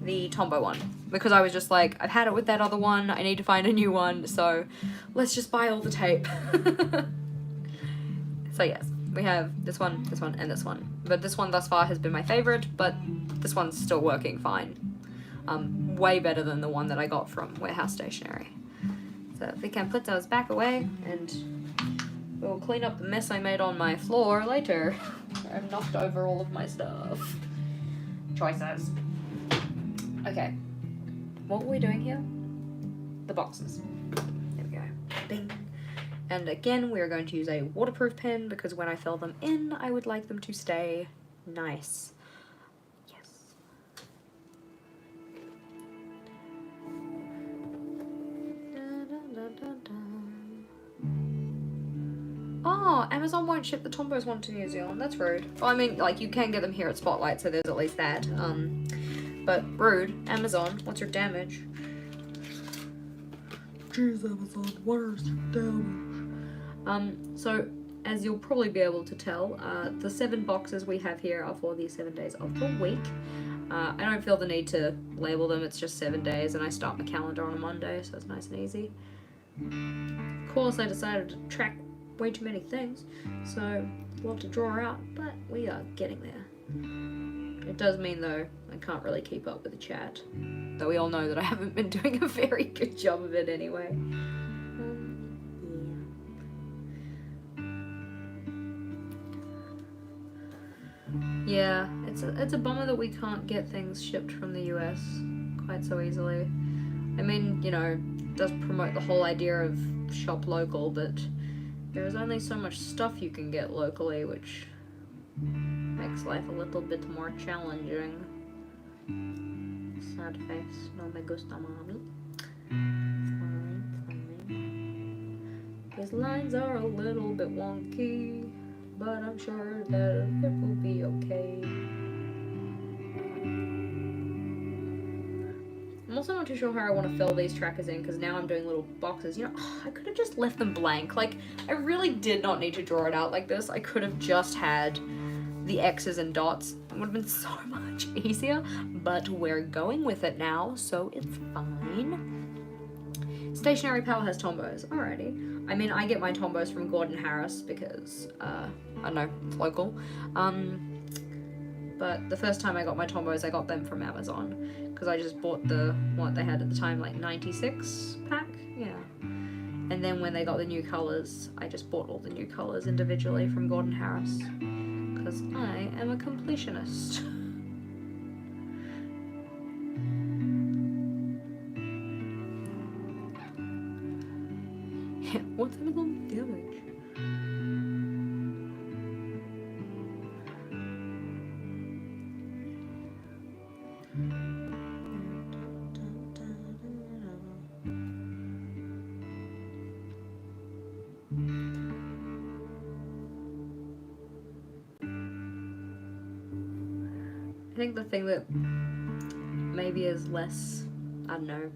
Speaker 1: the Tombow one, because I was just like, I've had it with that other one, I need to find a new one, so let's just buy all the tape. So yes, we have this one, and this one. But this one thus far has been my favorite, but this one's still working fine. Way better than the one that I got from Warehouse Stationery. So if we can put those back away, and we'll clean up the mess I made on my floor later. I've knocked over all of my stuff. Choices. Okay, what were we doing here? The boxes. There we go. Bing. And again, we're going to use a waterproof pen because when I fill them in, I would like them to stay nice. Yes. Oh, Amazon won't ship the Tombows one to New Zealand. That's rude. Well, I mean, like, you can get them here at Spotlight, so there's at least that. But rude. Amazon, what's your damage? Jeez, Amazon, what is your damage? So, as you'll probably be able to tell, the 7 boxes we have here are for the 7 days of the week. I don't feel the need to label them, it's just 7 days, and I start my calendar on a Monday, so it's nice and easy. Of course, I decided to track way too many things, so we'll have to draw out, but we are getting there. It does mean, though, I can't really keep up with the chat, though we all know that I haven't been doing a very good job of it anyway. Yeah, it's a bummer that we can't get things shipped from the US quite so easily. I mean, you know, it does promote the whole idea of shop local, but there's only so much stuff you can get locally, which makes life a little bit more challenging. Sad face, no me gusta, mommy. Fine. His lines are a little bit wonky, but I'm sure that it will be okay. I'm also not too sure how I want to fill these trackers in, because now I'm doing little boxes. You know, I could have just left them blank. Like, I really did not need to draw it out like this. I could have just had the X's and dots. It would have been so much easier, but we're going with it now, so it's fine. Stationery Pal has Tombows. Alrighty. I mean, I get my Tombows from Gordon Harris because, I don't know, it's local. But the first time I got my Tombows, I got them from Amazon, because I just bought the what they had at the time, like 96 pack, yeah. And then when they got the new colours, I just bought all the new colours individually from Gordon Harris, because I am a completionist. Yeah, what's Amazon damage? I think the thing that maybe is less, I don't know,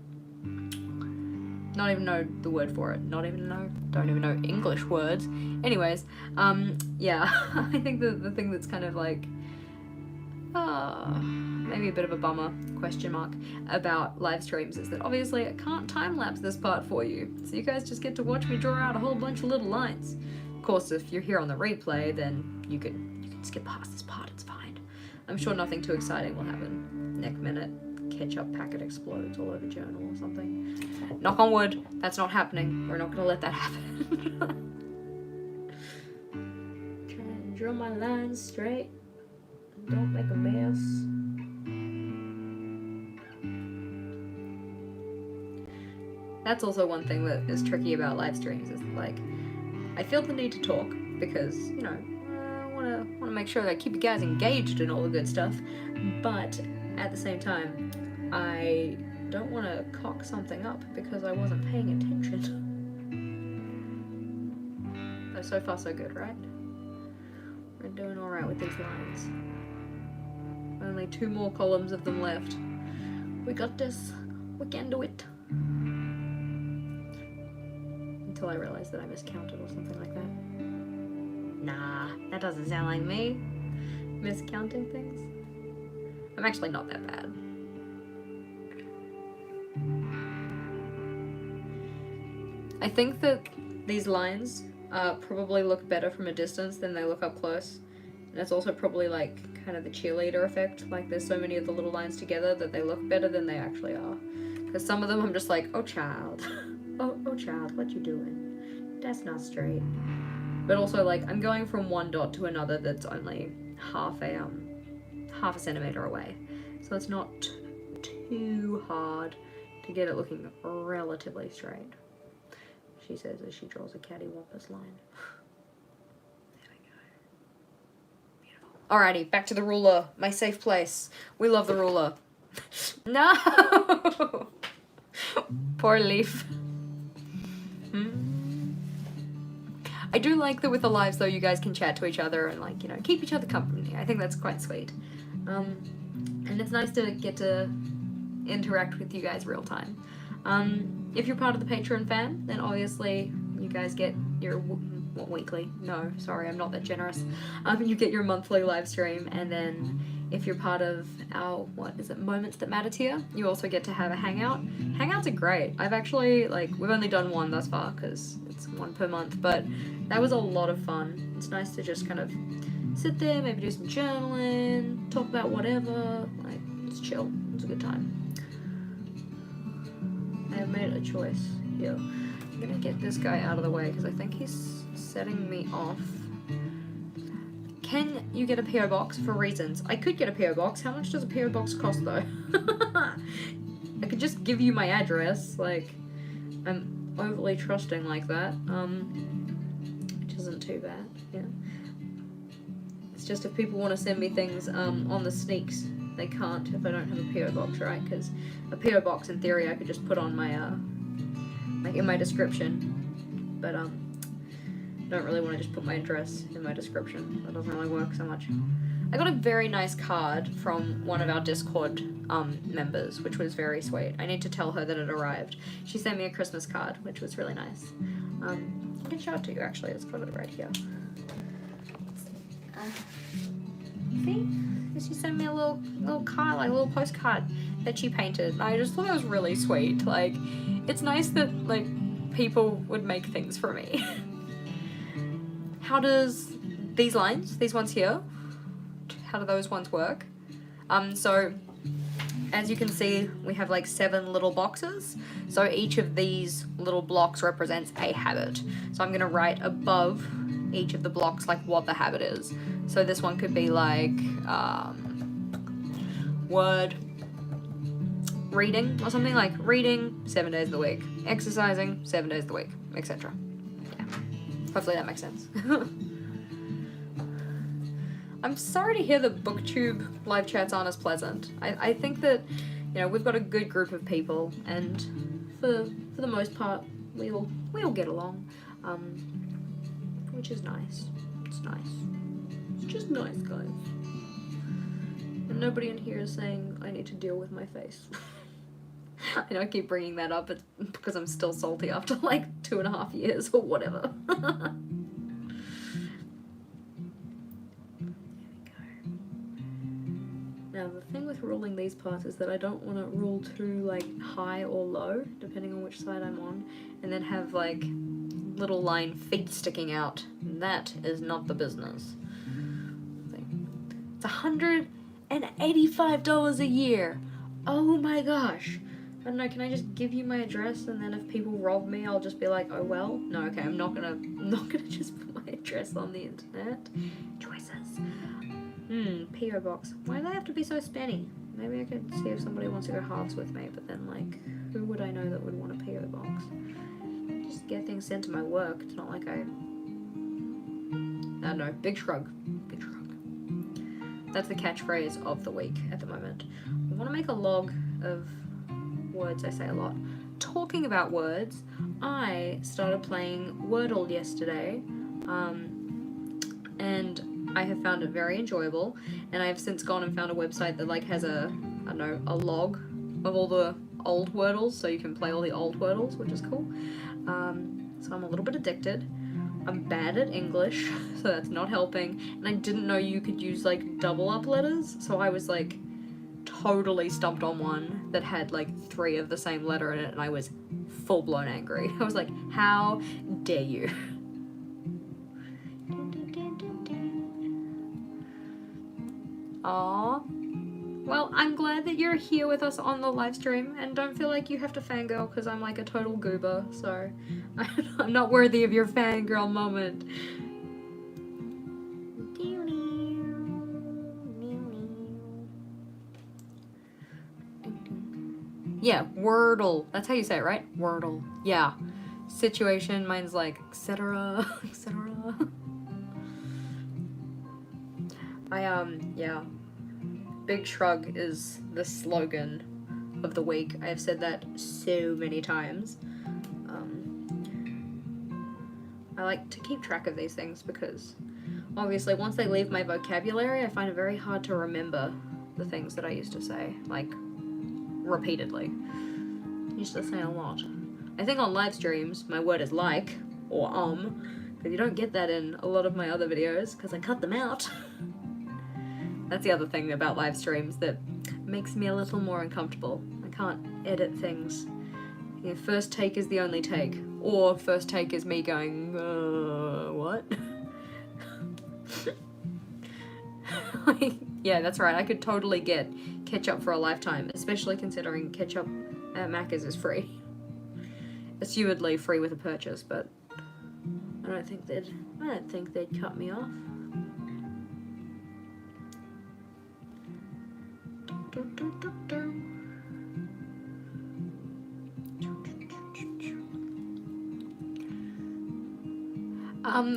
Speaker 1: not even know the word for it, don't even know English words. Anyways, yeah, I think the thing that's kind of like, maybe a bit of a bummer, question mark, about live streams is that obviously I can't time-lapse this part for you, so you guys just get to watch me draw out a whole bunch of little lines. Of course, if you're here on the replay, then you can skip past this part, it's fine. I'm sure nothing too exciting will happen. Next minute, ketchup packet explodes all over journal or something. Knock on wood, that's not happening. We're not gonna let that happen. Try and draw my lines straight. Don't make a mess. That's also one thing that is tricky about live streams, is like, I feel the need to talk because, you know, I want to make sure that I keep you guys engaged and all the good stuff, but at the same time, I don't want to cock something up because I wasn't paying attention. So far so good, right? We're doing alright with these lines. Only 2 more columns of them left. We got this. We can do it. Until I realized that I miscounted or something like that. Nah, that doesn't sound like me. Miscounting things. I'm actually not that bad. I think that these lines probably look better from a distance than they look up close. And it's also probably like kind of the cheerleader effect. Like there's so many of the little lines together that they look better than they actually are. Because some of them I'm just like, oh child. oh child, what you doing? That's not straight. But also like I'm going from one dot to another that's only half a centimeter away. So it's not too hard to get it looking relatively straight. She says as she draws a cattywampus line. There we go. Beautiful. Alrighty, back to the ruler. My safe place. We love the ruler. No! Poor leaf. I do like that with the lives though you guys can chat to each other and like, you know, keep each other company. I think that's quite sweet. And it's nice to get to interact with you guys real time. If you're part of the Patreon fan, then obviously you guys get your weekly. No, sorry, I'm not that generous. You get your monthly live stream, and then if you're part of our, Moments That Matter tier, you also get to have a hangout. Hangouts are great. I've actually, we've only done one thus far, because it's one per month, but that was a lot of fun. It's nice to just kind of sit there, maybe do some journaling, talk about whatever, it's chill. It's a good time. I have made a choice here. I'm gonna get this guy out of the way because I think he's setting me off. Can you get a PO box for reasons? I could get a PO box. How much does a PO box cost though? I could just give you my address. I'm overly trusting like that. Which isn't too bad. Yeah. It's just if people want to send me things on the sneaks, they can't if I don't have a PO box, right? Because a PO box, in theory, I could just put on my in my description, but I don't really want to just put my address in my description. That doesn't really work so much. I got a very nice card from one of our Discord members, which was very sweet. I need to tell her that it arrived. She sent me a Christmas card, which was really nice. I can show it to you actually. Let's put it right here. See? She sent me a little card, a little postcard that she painted. And I just thought it was really sweet. It's nice that people would make things for me. How does these ones here, how do those ones work? So as you can see, we have 7 little boxes. So each of these little blocks represents a habit. So I'm gonna write above each of the blocks what the habit is. So this one could be word, reading, or something reading 7 days of the week, exercising 7 days of the week, etc. Yeah. Hopefully that makes sense. I'm sorry to hear that BookTube live chats aren't as pleasant. I think that, we've got a good group of people, and for the most part, we all get along, which is nice. It's nice. It's just nice, guys. And nobody in here is saying I need to deal with my face. I know I keep bringing that up, it's because I'm still salty after 2.5 years or whatever. Now the thing with ruling these parts is that I don't want to rule too high or low, depending on which side I'm on, and then have little line feet sticking out. That is not the business. It's $185 a year. Oh my gosh. I don't know, can I just give you my address and then if people rob me I'll just be like, oh well? No, okay, I'm not gonna just put my address on the internet. Choices. P.O. box. Why do they have to be so spenny? Maybe I could see if somebody wants to go halves with me, but then who would I know that would want a P.O. box? Just get things sent to my work. It's not like I don't know, big shrug. Big shrug. That's the catchphrase of the week at the moment. I want to make a log of words I say a lot. Talking about words, I started playing Wordle yesterday, and I have found it very enjoyable, and I have since gone and found a website that has a log of all the old Wordles, so you can play all the old Wordles, which is cool. so I'm a little bit addicted. I'm bad at English, so that's not helping. And I didn't know you could use like double up letters, so I was like totally stumped on one that had like 3 of the same letter in it, and I was full blown angry. I was like, how dare you? Aww. Well, I'm glad that you're here with us on the live stream, and don't feel like you have to fangirl because I'm like a total goober, so I'm not worthy of your fangirl moment. Yeah, Wordle. That's how you say it, right? Wordle. Yeah. Situation, mine's like, etc., etc. Yeah. Big shrug is the slogan of the week. I have said that so many times. I like to keep track of these things because obviously once they leave my vocabulary, I find it very hard to remember the things that I used to say, like, repeatedly. Used to say a lot. I think on live streams, my word is like, or because you don't get that in a lot of my other videos, because I cut them out. That's the other thing about live streams that makes me a little more uncomfortable. I can't edit things. You know, first take is the only take. Or first take is me going, what? Like, yeah, that's right. I could totally get ketchup for a lifetime, especially considering ketchup at Macca's is free. Assumedly free with a purchase, but I don't think they'd cut me off.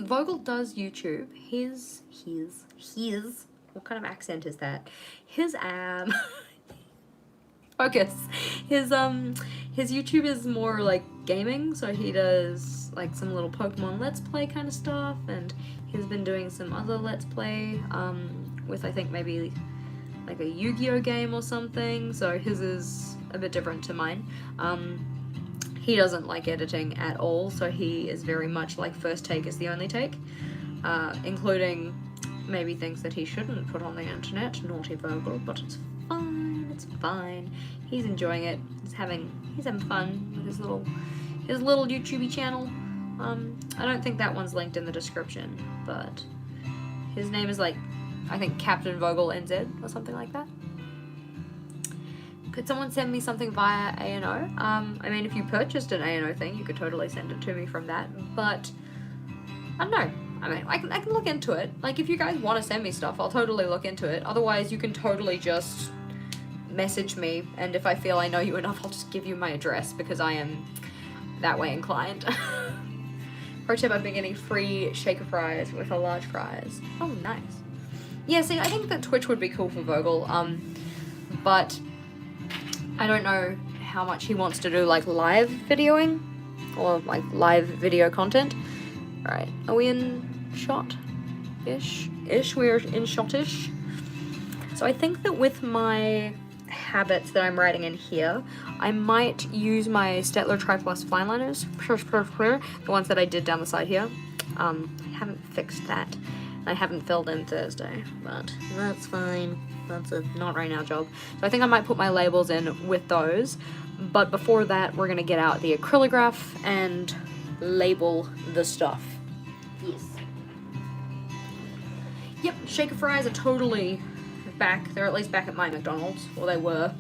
Speaker 1: Vogel does YouTube. His, what kind of accent is that? Focus. His YouTube is more like gaming, so he does like some little Pokemon Let's Play kind of stuff, and he's been doing some other Let's Play, with I think maybe like a Yu-Gi-Oh game or something, so his is a bit different to mine. He doesn't like editing at all, so he is very much like first take is the only take, including maybe things that he shouldn't put on the internet, naughty Vogel, but it's fine. He's enjoying it. He's having fun with his little YouTube channel. I don't think that one's linked in the description, but his name is like, I think Captain Vogel NZ or something like that. Could someone send me something via A&O? I mean, if you purchased an A&O thing, you could totally send it to me from that, but I don't know. I mean, I can look into it. Like, if you guys want to send me stuff, I'll totally look into it. Otherwise, you can totally just message me, and if I feel I know you enough, I'll just give you my address, because I am that way inclined. Pro tip, I've been getting free shaker fries with a large fries. Oh, nice. Yeah, see, I think that Twitch would be cool for Vogel, but I don't know how much he wants to do, like, live videoing, or, like, live video content. Alright, are we in shot-ish? We're in shot-ish. So I think that with my habits that I'm writing in here, I might use my Stettler Tri-Plus fineliners, the ones that I did down the side here. I haven't fixed that. I haven't filled in Thursday, but that's fine. That's a not right now job. So I think I might put my labels in with those, but before that we're gonna get out the acrylograph and label the stuff. Yes. Yep, shaker fries are totally back. They're at least back at my McDonald's, or they were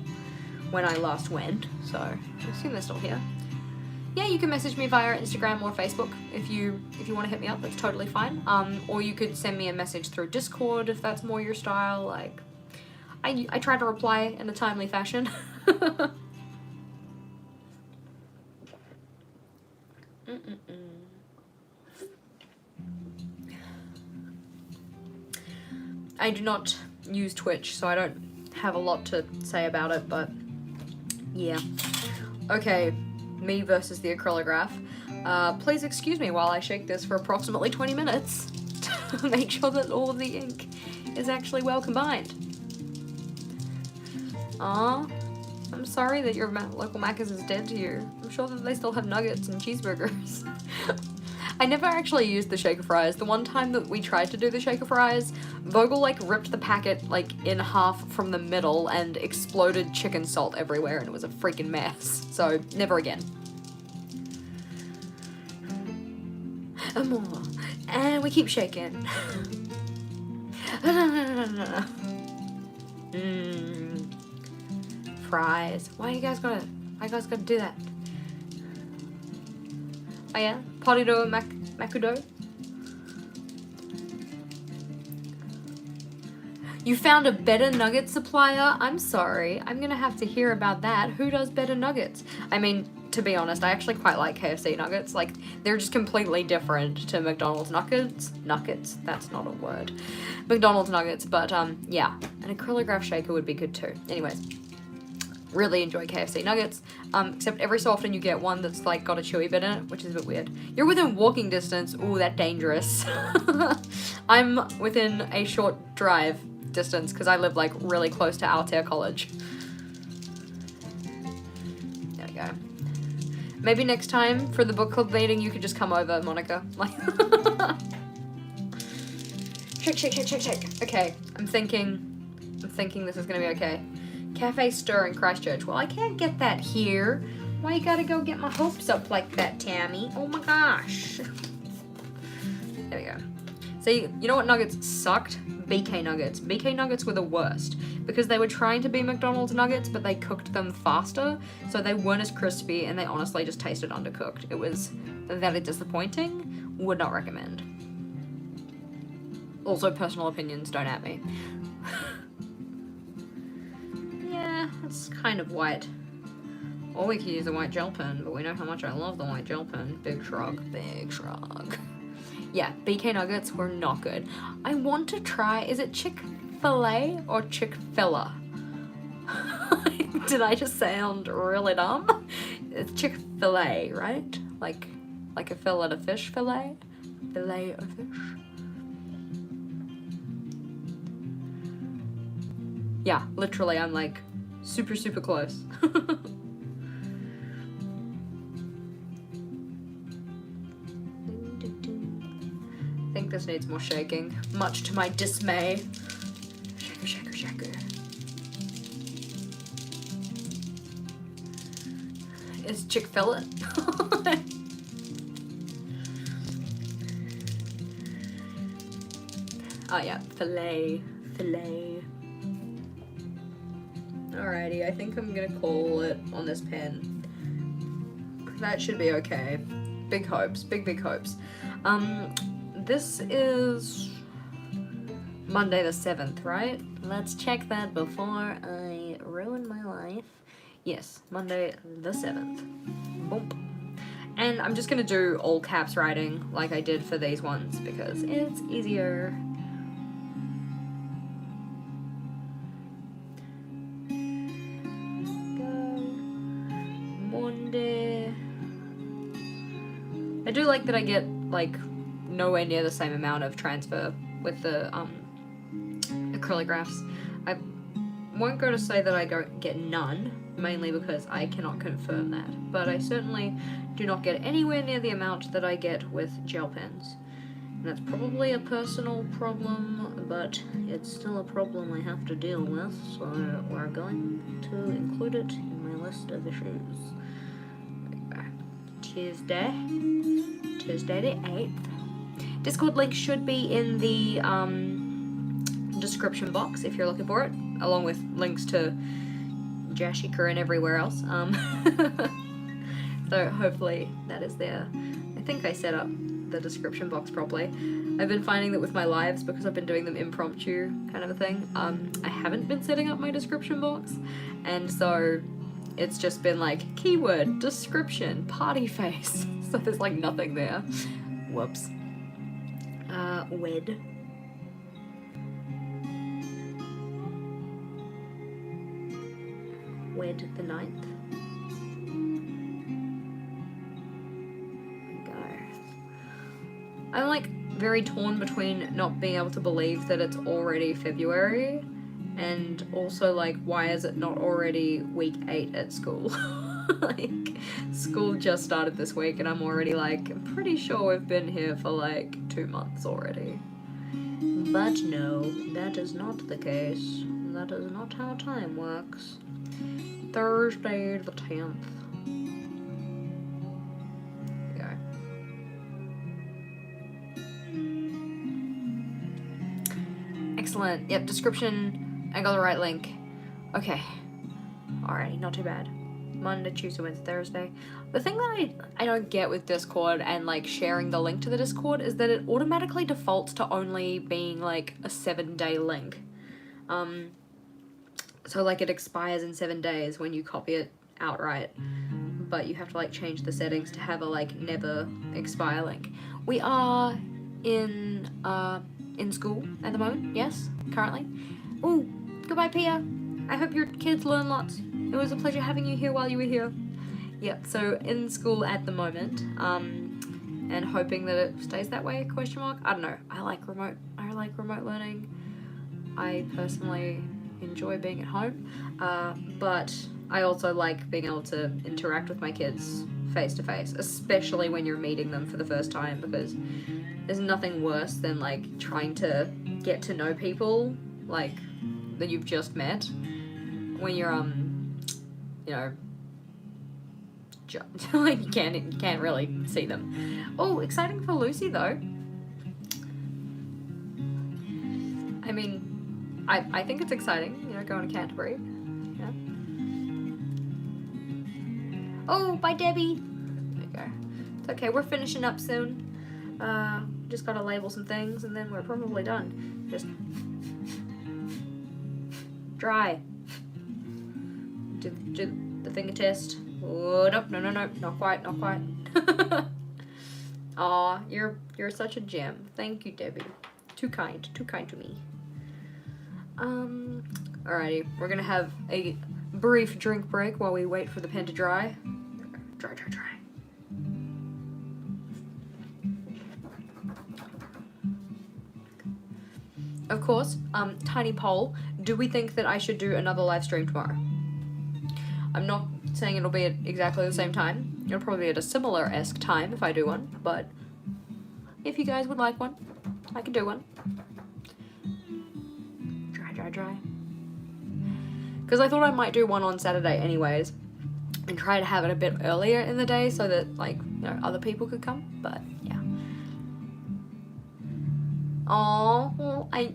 Speaker 1: when I last went, so I assume they're still here. Yeah, you can message me via Instagram or Facebook if you want to hit me up. That's totally fine. Or you could send me a message through Discord if that's more your style. Like, I try to reply in a timely fashion. I do not use Twitch, so I don't have a lot to say about it, but yeah. Okay, me versus the acrylograph. Please excuse me while I shake this for approximately 20 minutes to make sure that all of the ink is actually well combined. I'm sorry that your local Macca's is dead to you. I'm sure that they still have nuggets and cheeseburgers. I never actually used the shaker fries. The one time that we tried to do the shaker fries, Vogel like ripped the packet like in half from the middle and exploded chicken salt everywhere, and it was a freaking mess. So never again. And more. And we keep shaking. Fries. Why you guys gotta do that? Oh yeah? Potty dough makudo? You found a better nugget supplier? I'm sorry. I'm gonna have to hear about that. Who does better nuggets? I mean, to be honest, I actually quite like KFC nuggets. Like, they're just completely different to McDonald's nuggets. Nuggets? That's not a word. McDonald's nuggets, but yeah. An acrylograph shaker would be good too. Anyways. Really enjoy KFC nuggets, except every so often you get one that's like got a chewy bit in it, which is a bit weird. You're within walking distance. Ooh, that's dangerous. I'm within a short drive distance because I live like really close to Altair College. There we go. Maybe next time for the book club meeting you could just come over, Monica. Like, shake. Okay, I'm thinking this is gonna be okay. Cafe Stir in Christchurch. Well, I can't get that here. Why you gotta go get my hopes up like that, Tammy? Oh my gosh. There we go. See, you know what nuggets sucked? BK nuggets. BK nuggets were the worst because they were trying to be McDonald's nuggets, but they cooked them faster, so they weren't as crispy, and they honestly just tasted undercooked. It was very disappointing. Would not recommend. Also, personal opinions, don't at me. It's kind of white. Or we could use a white gel pen, but we know how much I love the white gel pen. Big shrug. Yeah, BK nuggets were not good. I want to try, is it Chick-fil-A or Chick-fil-A? Did I just sound really dumb? It's Chick-fil-A, right? Like a fillet of fish fillet? Fillet of fish? Yeah, literally, I'm like super close. I think this needs more shaking, much to my dismay. Shaker. Is Chick-fil-A? Oh yeah, filet. Alrighty, I think I'm gonna call it on this pen. That should be okay. Big hopes, big hopes. This is Monday the 7th, right? Let's check that before I ruin my life. Yes, Monday the 7th. Boom. And I'm just gonna do all caps writing like I did for these ones because it's easier. I do like that I get like nowhere near the same amount of transfer with the acrylographs. I won't go to say that I get none, mainly because I cannot confirm that, but I certainly do not get anywhere near the amount that I get with gel pens. And that's probably a personal problem, but it's still a problem I have to deal with, so we're going to include it in my list of issues. Tuesday the 8th. Discord link should be in the description box if you're looking for it, along with links to JashiiCorrin everywhere else. So hopefully that is there. I think I set up the description box properly. I've been finding that with my lives, because I've been doing them impromptu kind of a thing, I haven't been setting up my description box, and so it's just been like keyword, description, party face. So there's like nothing there. Whoops. Wed. Wed the 9th. I'm like very torn between not being able to believe that it's already February And also, like, why is it not already week 8 at school? Like, school just started this week and I'm already like, I'm pretty sure we've been here for like 2 months already. But no, that is not the case. That is not how time works. Thursday the 10th. There we go. Excellent. Yep, description. I got the right link. Okay. Alrighty, not too bad. Monday, Tuesday, Wednesday, Thursday. The thing that I don't get with Discord and like sharing the link to the Discord is that it automatically defaults to only being like a 7-day link. So like it expires in 7 days when you copy it outright, but you have to like change the settings to have a like never expire link. We are in school at the moment, yes, currently. Ooh, goodbye Pia. I hope your kids learn lots. It was a pleasure having you here while you were here. Yep, so in school at the moment, and hoping that it stays that way, question mark. I don't know, I like remote learning. I personally enjoy being at home, but I also like being able to interact with my kids face to face, especially when you're meeting them for the first time, because there's nothing worse than like trying to get to know people like that you've just met when you're you know, like you can't really see them. Oh, exciting for Lucy though. I mean, I think it's exciting, you know, going to Canterbury. Yeah. Oh, bye Debbie. There you go. It's okay, we're finishing up soon. Just gotta label some things and then we're probably done. Just dry. Do the finger test. Oh, nope, no, not quite. Aw, you're such a gem. Thank you, Debbie. Too kind to me. Alrighty, we're gonna have a brief drink break while we wait for the pen to dry. Dry. Of course, tiny poll. Do we think that I should do another live stream tomorrow? I'm not saying it'll be at exactly the same time. It'll probably be at a similar-esque time if I do one, but if you guys would like one, I can do one. Dry. Because I thought I might do one on Saturday anyways, and try to have it a bit earlier in the day so that, like, you know, other people could come, but yeah. Oh, well, I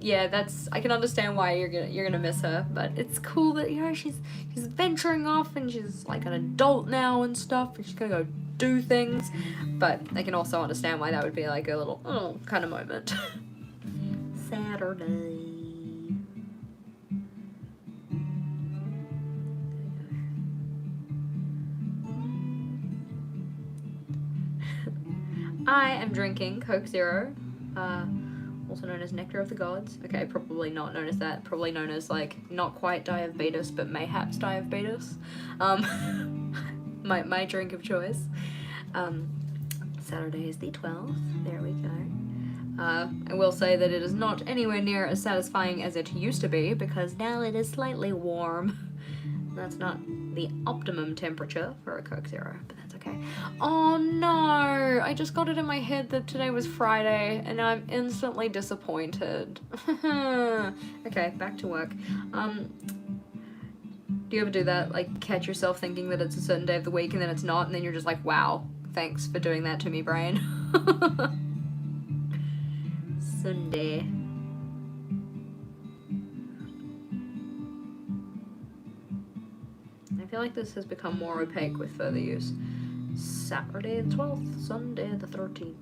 Speaker 1: can understand why you're gonna miss her, but it's cool that, you know, she's venturing off and she's like an adult now and stuff, and she's gonna go do things, but I can also understand why that would be like a little kind of moment. Saturday. I am drinking Coke Zero, also known as Nectar of the Gods. Okay, probably not known as that. Probably known as, like, not quite diabetes, but mayhaps diabetes. My drink of choice. Saturday is the 12th. There we go. I will say that it is not anywhere near as satisfying as it used to be, because now it is slightly warm. That's not the optimum temperature for a Coke Zero, but that's okay. Oh no! I just got it in my head that today was Friday, and I'm instantly disappointed. Okay, back to work. Do you ever do that? Like, catch yourself thinking that it's a certain day of the week, and then it's not, and then you're just like, wow, thanks for doing that to me, brain. Sunday. I feel like this has become more opaque with further use. Saturday the 12th, Sunday the 13th.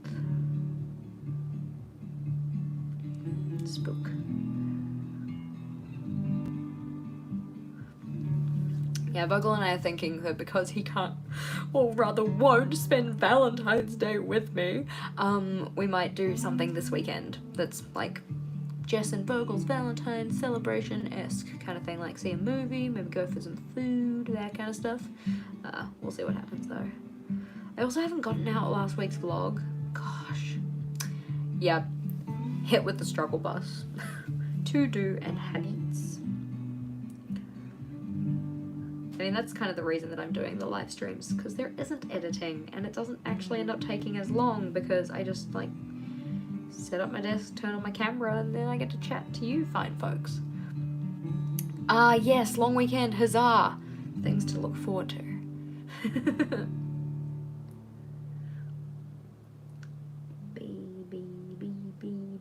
Speaker 1: Spook. Yeah, Vogel and I are thinking that because he can't, or rather won't, spend Valentine's Day with me, we might do something this weekend that's like Jess and Vogel's Valentine's celebration-esque kind of thing, like see a movie, maybe go for some food, that kind of stuff. We'll see what happens though. I also haven't gotten out last week's vlog. Gosh. Yeah, hit with the struggle bus. To do and have eats. I mean, that's kind of the reason that I'm doing the live streams, because there isn't editing, and it doesn't actually end up taking as long, because I just, like, set up my desk, turn on my camera, and then I get to chat to you fine folks. Ah, yes, long weekend, huzzah! Things to look forward to.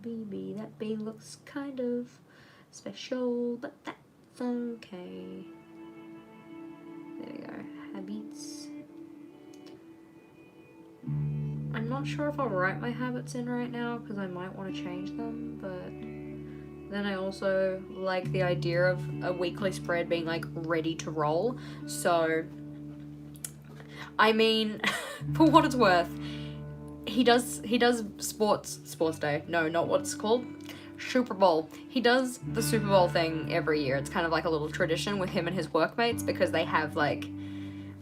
Speaker 1: Baby, that bee looks kind of special, but that's okay. There we go, habits. I'm not sure if I'll write my habits in right now, because I might want to change them, but then I also like the idea of a weekly spread being, like, ready to roll. So, I mean, for what it's worth, he does sports day. No, not what it's called. Super Bowl. He does the Super Bowl thing every year. It's kind of like a little tradition with him and his workmates, because they have, like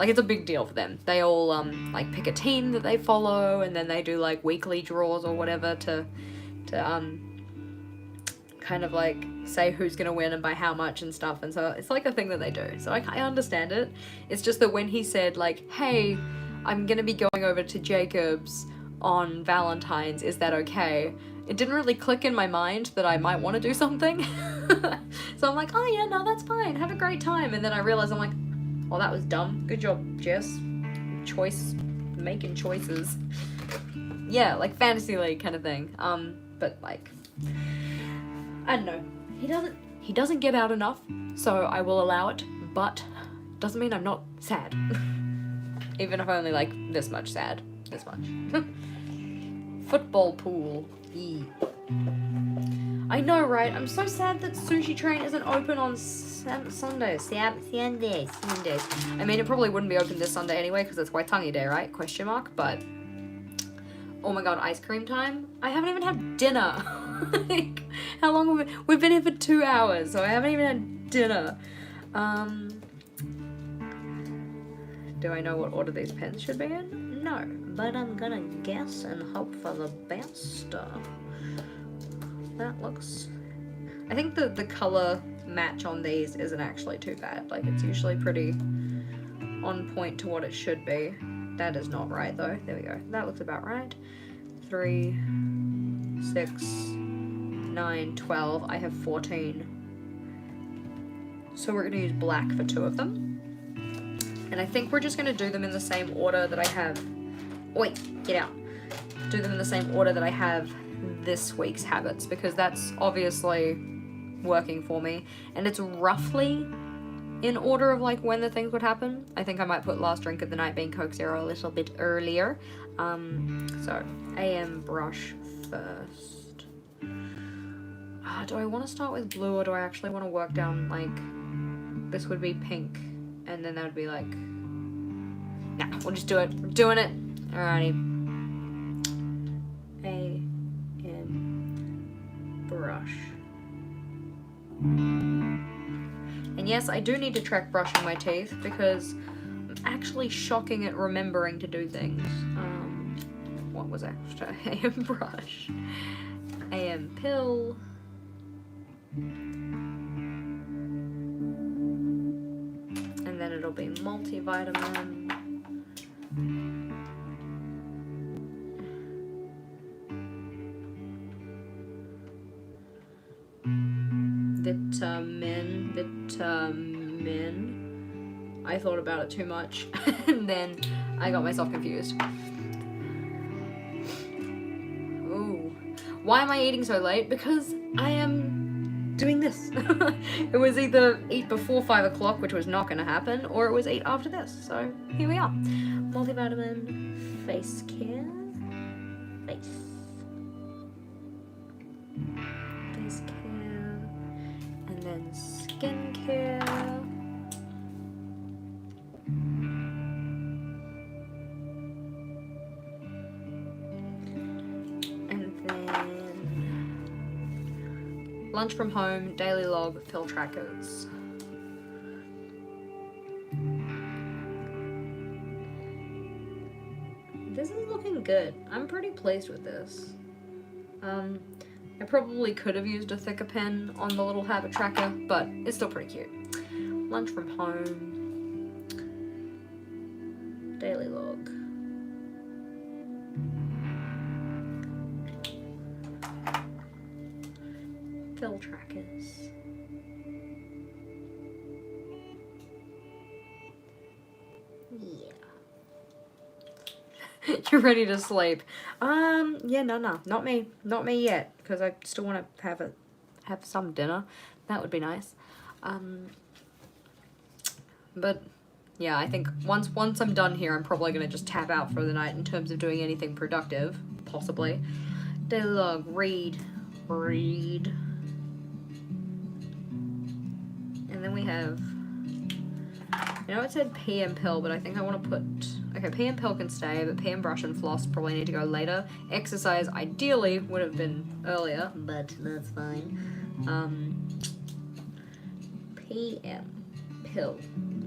Speaker 1: it's a big deal for them. They all, like, pick a team that they follow, and then they do, like, weekly draws or whatever to kind of, like, say who's gonna win and by how much and stuff, and so it's, like, a thing that they do. So I understand it. It's just that when he said, like, hey, I'm gonna be going over to Jacob's on Valentine's, is that okay? It didn't really click in my mind that I might want to do something. So I'm like, oh yeah, no, that's fine, have a great time. And then I realized, I'm like, well, that was dumb. Good job, Jess. Making choices. Yeah, like Fantasy League kind of thing. But, like, I don't know. He doesn't get out enough, so I will allow it, but doesn't mean I'm not sad. Even if only, like, this much sad. This much. Football pool. Yeah. I know, right? I'm so sad that Sushi Train isn't open on Sundays. Sundays. I mean, it probably wouldn't be open this Sunday anyway, because it's Waitangi Day, right? Question mark. But, oh my god, ice cream time? I haven't even had dinner. Like, how long have we've been here for 2 hours, so I haven't even had dinner. Do I know what order these pens should be in? No, but I'm gonna guess and hope for the best. That looks... I think the color match on these isn't actually too bad. Like, it's usually pretty on point to what it should be. That is not right, though. There we go. That looks about right. 3, 6, 9, 12. I have 14. So we're going to use black for 2 of them. And I think we're just going to do them in the same order that I have... Wait, get out. Do them in the same order that I have this week's habits, because that's obviously working for me. And it's roughly in order of, like, when the things would happen. I think I might put last drink of the night being Coke Zero a little bit earlier. So, AM brush first. Do I want to start with blue, or do I actually want to work down, like, this would be pink, and then that would be, like... Nah, we'll just do it. We're doing it. Alrighty. AM brush. And yes, I do need to track brushing my teeth, because I'm actually shocking at remembering to do things. What was extra? AM brush. AM pill. And then it'll be multivitamin. Vitamin. I thought about it too much, and then I got myself confused. Ooh. Why am I eating so late? Because I am doing this. It was either eat before 5 o'clock, which was not going to happen, or it was eat after this. So here we are. Multivitamin, face care, face care, and then skin care. Lunch from home, daily log, fill trackers. This is looking good. I'm pretty pleased with this. I probably could have used a thicker pen on the little habit tracker, but it's still pretty cute. Lunch from home. Daily log. Fill trackers. Yeah. You're ready to sleep. Yeah, no, not me. Not me yet, because I still want to have some dinner. That would be nice. But yeah, I think once I'm done here, I'm probably going to just tap out for the night in terms of doing anything productive, possibly. Daily log, read. And then we have, you know, it said PM pill, but I think I want to put, okay, PM pill can stay, but PM brush and floss probably need to go later. Exercise ideally would have been earlier, but that's fine. PM pill.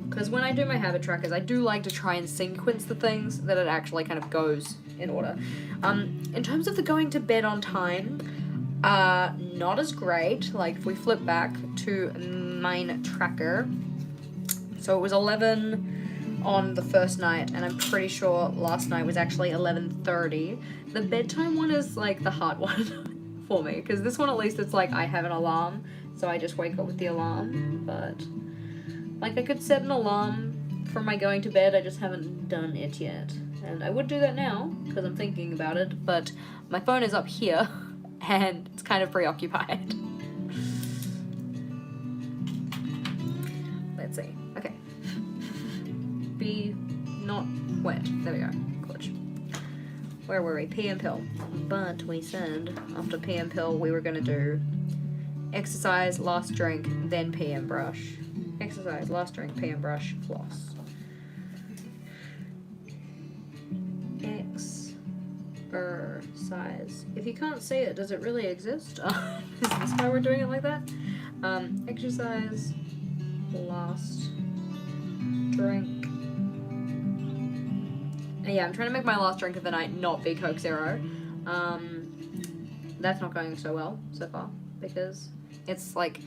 Speaker 1: Because when I do my habit trackers, I do like to try and sequence the things that it actually kind of goes in order. In terms of the going to bed on time, not as great. Like if we flip back to mine tracker, so it was 11 on the first night, and I'm pretty sure last night was actually 11:30. The bedtime one is like the hard one for me, because this one at least it's like I have an alarm, so I just wake up with the alarm. But like I could set an alarm for my going to bed, I just haven't done it yet. And I would do that now, because I'm thinking about it, but my phone is up here, and it's kind of preoccupied. Let's see. Okay. Be not wet. There we go. Clutch. Where were we? PM pill. But we said after PM pill we were going to do exercise, last drink, then PM brush. Exercise, last drink, PM brush, floss. Exercise. If you can't see it, does it really exist? Is this why we're doing it like that? Exercise, last drink. Yeah, I'm trying to make my last drink of the night not be Coke Zero. That's not going so well so far, because it's like,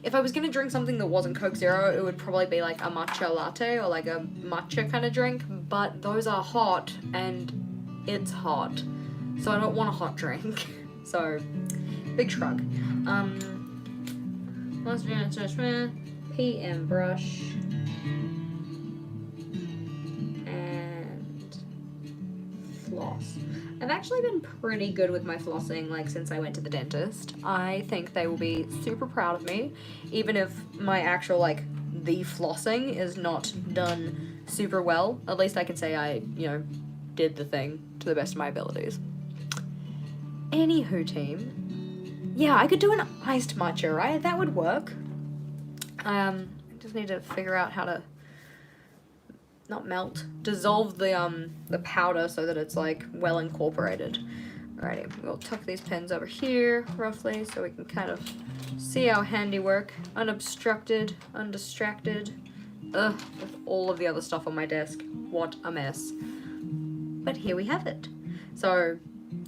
Speaker 1: if I was going to drink something that wasn't Coke Zero, it would probably be like a matcha latte or like a matcha kind of drink, but those are hot and it's hot, so I don't want a hot drink. So, big shrug. Last PM brush and floss. I've actually been pretty good with my flossing, like, since I went to the dentist. I think they will be super proud of me, even if my actual, like, the flossing is not done super well. At least I can say I, you know, did the thing to the best of my abilities. Anywho, team. Yeah, I could do an iced matcha, right? That would work. I just need to figure out how to not melt, dissolve the powder so that it's like well incorporated. Alrighty, we'll tuck these pens over here roughly so we can kind of see our handiwork, unobstructed, undistracted. Ugh, with all of the other stuff on my desk. What a mess. But here we have it. So,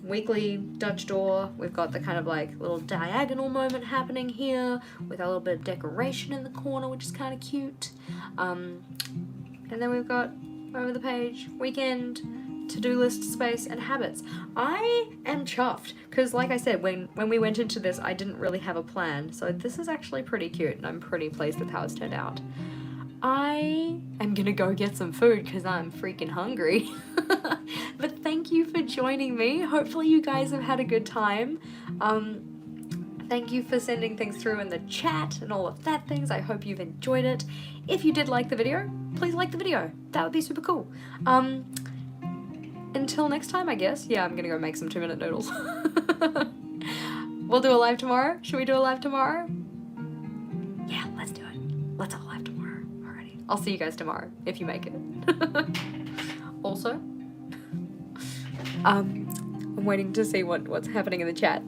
Speaker 1: weekly Dutch door. We've got the kind of like little diagonal moment happening here with a little bit of decoration in the corner, which is kind of cute. And then we've got over the page, weekend, to-do list, space, and habits. I am chuffed, because like I said, when we went into this, I didn't really have a plan. So this is actually pretty cute, and I'm pretty pleased with how it's turned out. I am gonna go get some food, because I'm freaking hungry. But thank you for joining me. Hopefully you guys have had a good time. Thank you for sending things through in the chat and all of that things. I hope you've enjoyed it. If you did like the video, please like the video. That would be super cool. Until next time, I guess. Yeah, I'm gonna go make some 2-minute noodles. We'll do a live tomorrow. Should we do a live tomorrow? Yeah, let's do it. Let's have a live tomorrow. Alrighty. I'll see you guys tomorrow, if you make it. Also, I'm waiting to see what's happening in the chat.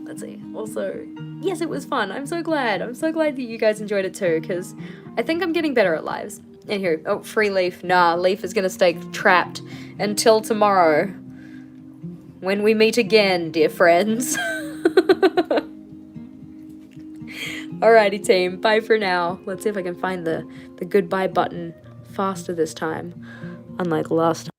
Speaker 1: Let's see. Also, yes, it was fun. I'm so glad. I'm so glad that you guys enjoyed it too, because I think I'm getting better at lives. And here, oh, free Leaf. Nah, Leaf is gonna stay trapped until tomorrow, when we meet again, dear friends. Alrighty, team. Bye for now. Let's see if I can find the goodbye button faster this time. unlike last